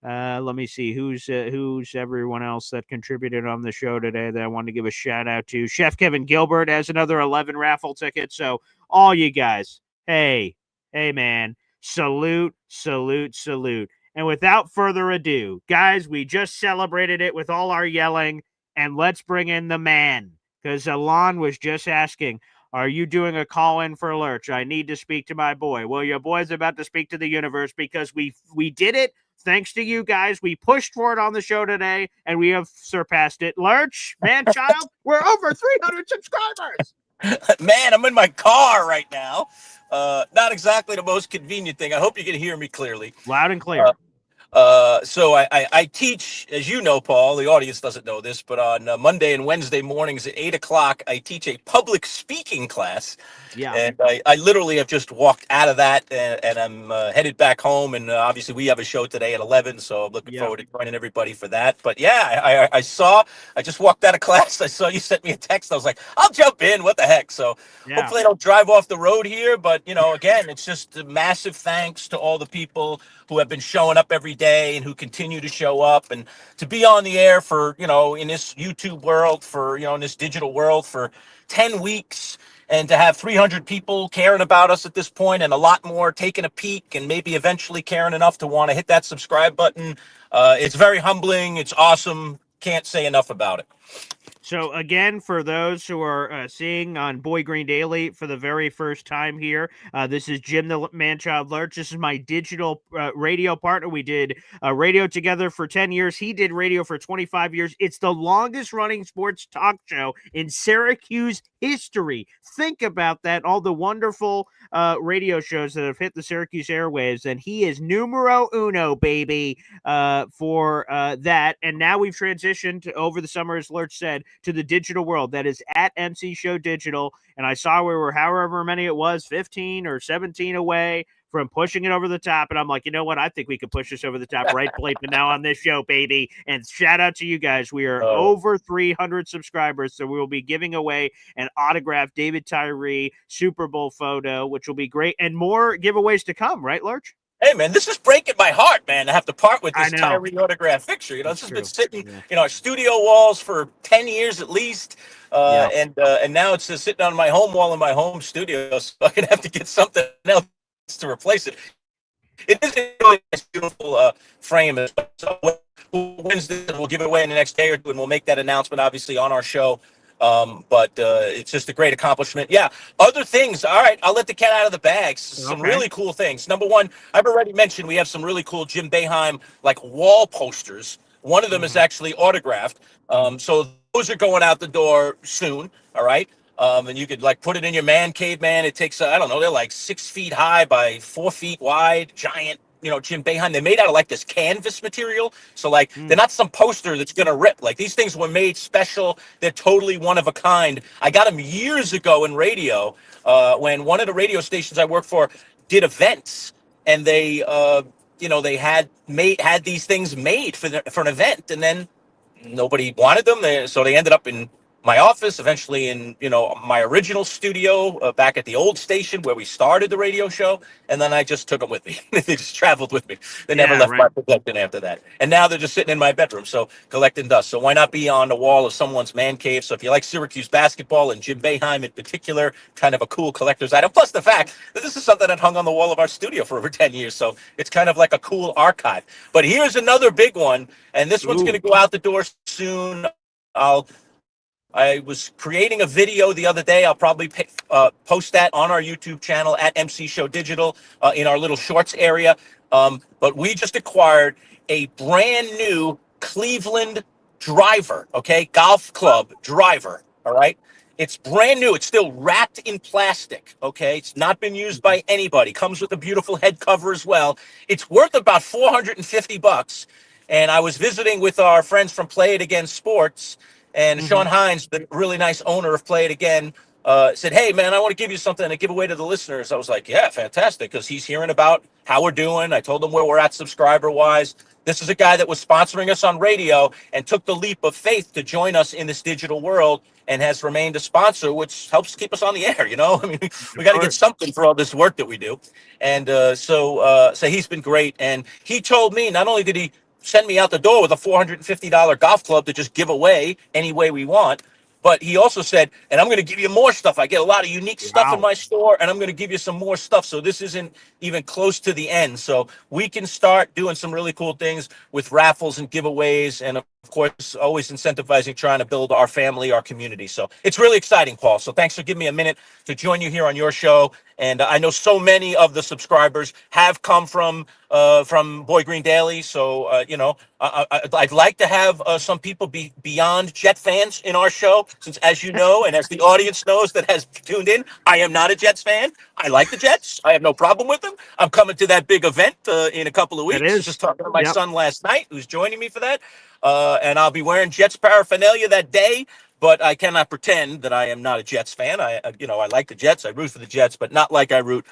Let me see who's everyone else that contributed on the show today that I wanted to give a shout out to. Chef Kevin Gilbert has another 11 raffle tickets. So all you guys, hey man, salute. And without further ado, guys, we just celebrated it with all our yelling, and let's bring in the man, because Alon was just asking, are you doing a call-in for Lurch? I need to speak to my boy. Well, your boy's about to speak to the universe, because we did it. Thanks to you guys. We pushed for it on the show today, and we have surpassed it. Lurch, man-child, we're over 300 subscribers. Man, I'm in my car right now. Not exactly the most convenient thing. I hope you can hear me clearly. Loud and clear. So I teach, as you know, Paul, the audience doesn't know this, but on Monday and Wednesday mornings at 8 o'clock, I teach a public speaking class. Yeah. And I literally have just walked out of that, and I'm headed back home. And obviously we have a show today at 11, so I'm looking forward to joining everybody for that. But yeah, I just walked out of class. I saw you sent me a text. I was like, I'll jump in. What the heck? So hopefully I don't drive off the road here. But, again, it's just a massive thanks to all the people who have been showing up every day and who continue to show up, and to be on the air for, in this YouTube world, for, in this digital world for 10 weeks, and to have 300 people caring about us at this point, and a lot more taking a peek, and maybe eventually caring enough to want to hit that subscribe button. It's very humbling. It's awesome. Can't say enough about it. So again, for those who are seeing on Boy Green Daily for the very first time here, this is Jim the Man-Child Lurch. This is my digital radio partner. We did radio together for 10 years. He did radio for 25 years. It's the longest running sports talk show in Syracuse history. Think about that. All the wonderful radio shows that have hit the Syracuse airwaves, and he is numero uno, baby, for that. And now we've transitioned over the summer, as Lurch said, to the digital world. That is at MC Show Digital. And I saw we were however many it was, 15 or 17 away from pushing it over the top. And I'm like, you know what? I think we could push this over the top right bleeping now on this show, baby. And shout out to you guys. We are over 300 subscribers. So we will be giving away an autographed David Tyree Super Bowl photo, which will be great. And more giveaways to come, right, Lurch? Hey, man, this is breaking my heart, man, to have to part with this Tyree autograph picture. This has been sitting, our studio walls for 10 years at least. And now it's just sitting on my home wall in my home studio. So I'm going to have to get something else to replace it. It is a really nice, beautiful frame. So Wednesday, we'll give it away in the next day or two, and we'll make that announcement, obviously, on our show. But it's just a great accomplishment. Yeah. Other things. All right. I'll let the cat out of the bag. Some really cool things. Number one, I've already mentioned we have some really cool Jim Boeheim wall posters. One of them is actually autographed. So those are going out the door soon. All right. And you could like put it in your man cave, man. It takes, I don't know, they're like 6 feet high by 4 feet wide, giant, you know, Jim Boeheim. They're made out of like this canvas material. So like they're not some poster that's going to rip. Like these things were made special. They're totally one of a kind. I got them years ago in radio when one of the radio stations I worked for did events, and they, you know, they had these things made for an event, and then nobody wanted them. So they ended up in my office, eventually in, you know, my original studio back at the old station where we started the radio show. And then I just took them with me. They just traveled with me. They never left my possession after that. And now they're just sitting in my bedroom, so collecting dust. So why not be on the wall of someone's man cave? So if you like Syracuse basketball and Jim Boeheim in particular, kind of a cool collector's item. Plus the fact that this is something that hung on the wall of our studio for over 10 years. So it's kind of like a cool archive. But here's another big one. And this one's going to go out the door soon. I'll I was creating a video the other day. I'll probably post that on our YouTube channel at MC Show Digital in our little shorts area. But we just acquired a brand new Cleveland driver, okay? Golf club driver, all right? It's brand new. It's still wrapped in plastic, okay? It's not been used by anybody. Comes with a beautiful head cover as well. It's worth about $450. And I was visiting with our friends from Play It Again Sports, and Sean Hines, the really nice owner of Play It Again, said, "Hey, man, I want to give you something to give away to the listeners." I was like, "Yeah, fantastic," because he's hearing about how we're doing. I told him where we're at subscriber-wise. This is a guy that was sponsoring us on radio and took the leap of faith to join us in this digital world and has remained a sponsor, which helps keep us on the air. I mean, we got to get something for all this work that we do. And so he's been great. And he told me, not only did he send me out the door with a $450 golf club to just give away any way we want, but he also said, and I'm going to give you more stuff. I get a lot of unique stuff in my store, and I'm going to give you some more stuff. So this isn't even close to the end. So we can start doing some really cool things with raffles and giveaways, and of course, always incentivizing, trying to build our family, our community. So it's really exciting, Paul. So thanks for giving me a minute to join you here on your show. And I know so many of the subscribers have come from Boy Green Daily. So, I'd like to have some people be beyond Jet fans in our show, since, as you know, and as the audience knows that has tuned in, I am not a Jets fan. I like the Jets. I have no problem with them. I'm coming to that big event in a couple of weeks. Just talking to my son last night, who's joining me for that. And I'll be wearing Jets paraphernalia that day. But I cannot pretend that I am not a Jets fan. I like the Jets. I root for the Jets, but not like I root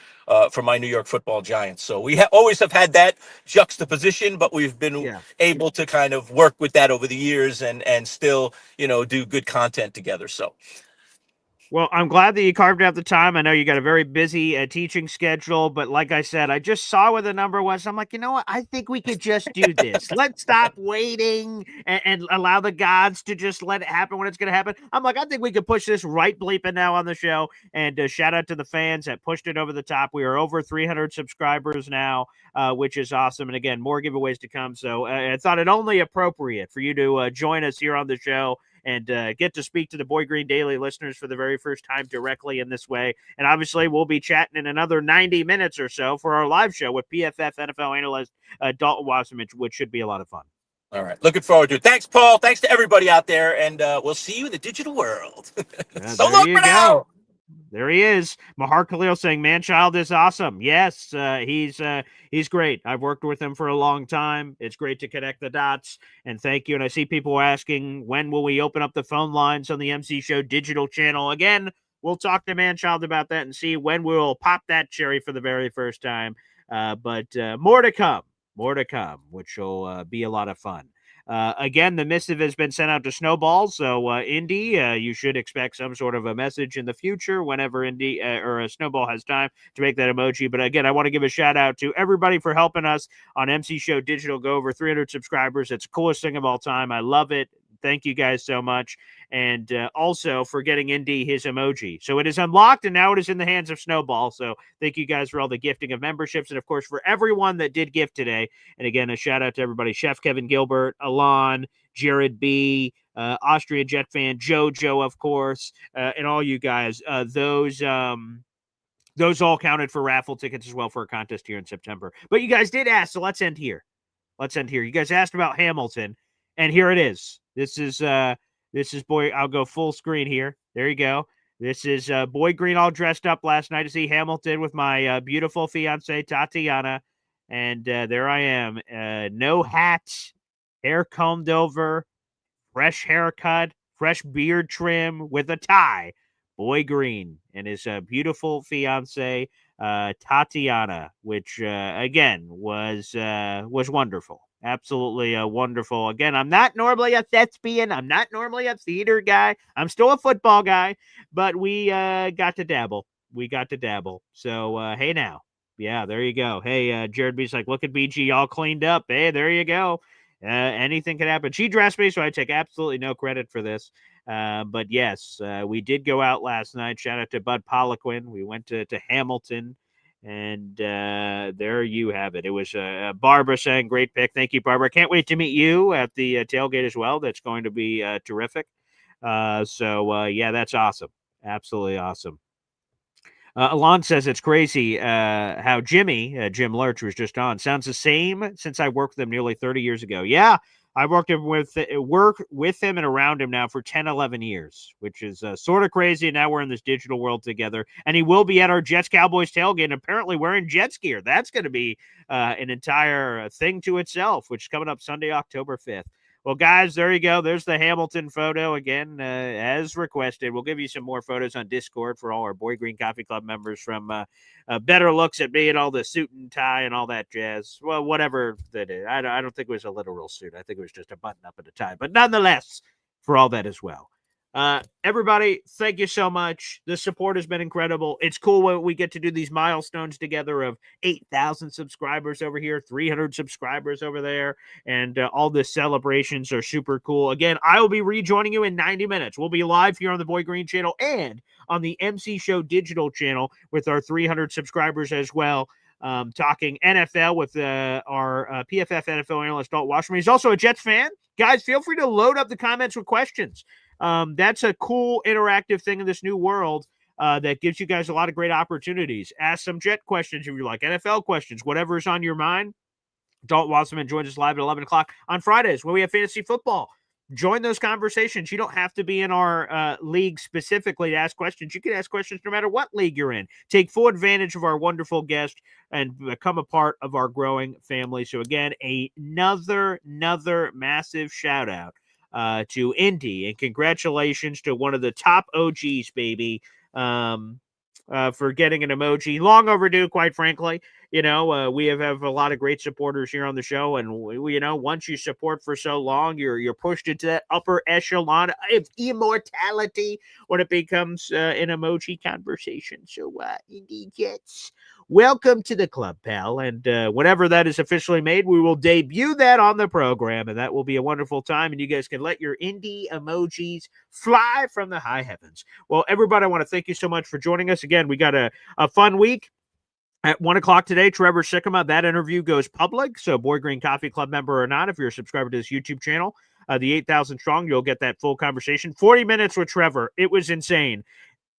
for my New York Football Giants. So we always have had that juxtaposition, but we've been able to kind of work with that over the years and still, do good content together. So. Well, I'm glad that you carved out the time. I know you got a very busy teaching schedule, but like I said, I just saw what the number was. I'm like, you know what? I think we could just do this. Let's stop waiting and allow the gods to just let it happen when it's going to happen. I'm like, I think we could push this right bleeping now on the show. And shout out to the fans that pushed it over the top. We are over 300 subscribers now, which is awesome. And again, more giveaways to come. So I thought it only appropriate for you to join us here on the show and get to speak to the Boy Green Daily listeners for the very first time directly in this way. And obviously, we'll be chatting in another 90 minutes or so for our live show with PFF NFL analyst Dalton Wasserman, which should be a lot of fun. All right. Looking forward to it. Thanks, Paul. Thanks to everybody out there, and we'll see you in the digital world. So long for now. There he is. Mahar Khalil saying, "Man-child is awesome." Yes, he's great. I've worked with him for a long time. It's great to connect the dots, and thank you. And I see people asking, when will we open up the phone lines on the MC Show digital channel? Again, we'll talk to Man-child about that and see when we'll pop that cherry for the very first time. But more to come, which will be a lot of fun. Again, the missive has been sent out to Snowball, so Indy, you should expect some sort of a message in the future whenever Indy or Snowball has time to make that emoji. But again, I want to give a shout out to everybody for helping us on MC Show Digital go over 300 subscribers. It's the coolest thing of all time. I love it. Thank you guys so much. And also for getting Indy his emoji. So it is unlocked, and now it is in the hands of Snowball. So thank you guys for all the gifting of memberships. And, of course, for everyone that did gift today. And, again, a shout-out to everybody. Chef Kevin Gilbert, Alon, Jared B., Austrian Jet fan, JoJo, of course, and all you guys. Those all counted for raffle tickets as well for a contest here in September. But you guys did ask, so let's end here. You guys asked about Hamilton, and here it is. This is Boy. I'll go full screen here. There you go. This is Boy Green all dressed up last night to see Hamilton with my beautiful fiance Tatiana, and there I am. No hat, hair combed over, fresh haircut, fresh beard trim with a tie. Boy Green and his beautiful fiance Tatiana, which again was wonderful. Absolutely wonderful. Again, I'm not normally a thespian. I'm not normally a theater guy. I'm still a football guy, but we got to dabble. So, hey now. Yeah, there you go. Hey, Jared B's like, look at BG all cleaned up. Hey, there you go. Anything can happen. She dressed me, so I take absolutely no credit for this. But yes, we did go out last night. Shout out to Bud Poliquin. We went to Hamilton. And there you have it. It was Barbara saying, great pick. Thank you, Barbara. Can't wait to meet you at the tailgate as well. That's going to be terrific. Yeah, that's awesome. Absolutely awesome. Alon says it's crazy how Jim Lurch was just on. Sounds the same since I worked with him nearly 30 years ago. Yeah, I worked with him and around him now for 10, 11 years, which is sort of crazy. And now we're in this digital world together. And he will be at our Jets Cowboys tailgate, apparently wearing Jets gear. That's going to be an entire thing to itself, which is coming up Sunday, October 5th. Well, guys, there you go. There's the Hamilton photo again, as requested. We'll give you some more photos on Discord for all our Boy Green Coffee Club members from better looks at me and all the suit and tie and all that jazz. Well, whatever that is. I don't think it was a literal suit. I think it was just a button up and a tie. But nonetheless, for all that as well. Everybody, thank you so much. The support has been incredible. It's cool when we get to do these milestones together of 8,000 subscribers over here, 300 subscribers over there, and all the celebrations are super cool. Again, I will be rejoining you in 90 minutes. We'll be live here on the Boy Green channel and on the MC Show digital channel with our 300 subscribers as well. Talking NFL with our PFF NFL analyst, Dalton Wasserman. He's also a Jets fan. Guys, feel free to load up the comments with questions. That's a cool interactive thing in this new world that gives you guys a lot of great opportunities. Ask some Jet questions if you like, NFL questions, whatever's on your mind. Dalton Wasserman joins us live at 11 o'clock on Fridays when we have fantasy football. Join those conversations. You don't have to be in our league specifically to ask questions. You can ask questions no matter what league you're in. Take full advantage of our wonderful guest and become a part of our growing family. So again, another massive shout out to Indy, and congratulations to one of the top OGs, baby, for getting an emoji. Long overdue, quite frankly. We have a lot of great supporters here on the show, and we once you support for so long, you're pushed into that upper echelon of immortality when it becomes an emoji conversation. So, Indy Jets, welcome to the club, pal. And whenever that is officially made, we will debut that on the program, and that will be a wonderful time. And you guys can let your indie emojis fly from the high heavens. Well, everybody, I want to thank you so much for joining us. Again, we got a fun week. At 1 o'clock today, Trevor Sikkema, that interview goes public. So Boy Green Coffee Club member or not, if you're a subscriber to this YouTube channel, the 8,000 strong, you'll get that full conversation. 40 minutes with Trevor. It was insane.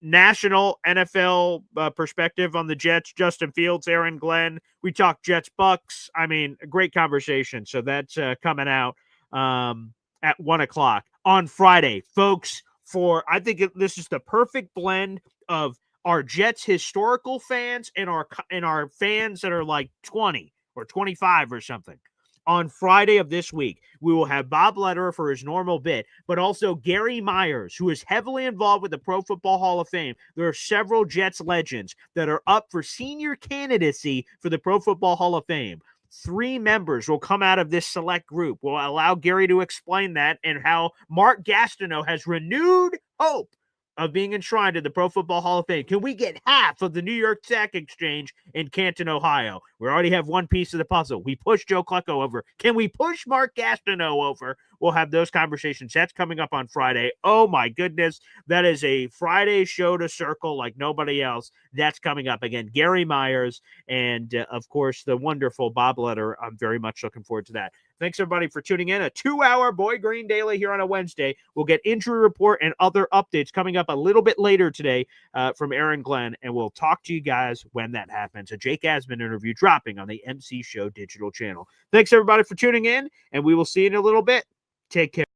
National NFL perspective on the Jets, Justin Fields, Aaron Glenn. We talked Jets Bucks. I mean, a great conversation. So that's coming out at 1 o'clock on Friday. Folks, I think this is the perfect blend of our Jets historical fans and our fans that are like 20 or 25 or something. On Friday of this week, we will have Bob Lederer for his normal bit, but also Gary Myers, who is heavily involved with the Pro Football Hall of Fame. There are several Jets legends that are up for senior candidacy for the Pro Football Hall of Fame. 3 members will come out of this select group. We'll allow Gary to explain that and how Mark Gastineau has renewed hope of being enshrined in the Pro Football Hall of Fame. Can we get half of the New York Stock Exchange in Canton, Ohio? We already have one piece of the puzzle. We pushed Joe Klecko over. Can we push Mark Gastineau over? We'll have those conversations. That's coming up on Friday. Oh, my goodness. That is a Friday show to circle like nobody else. That's coming up. Again, Gary Myers and, of course, the wonderful Bob Lederer. I'm very much looking forward to that. Thanks, everybody, for tuning in. A 2-hour Boy Green Daily here on a Wednesday. We'll get injury report and other updates coming up a little bit later today from Aaron Glenn, and we'll talk to you guys when that happens. A Jake Asman interview dropping on the MC Show digital channel. Thanks, everybody, for tuning in, and we will see you in a little bit. Take care.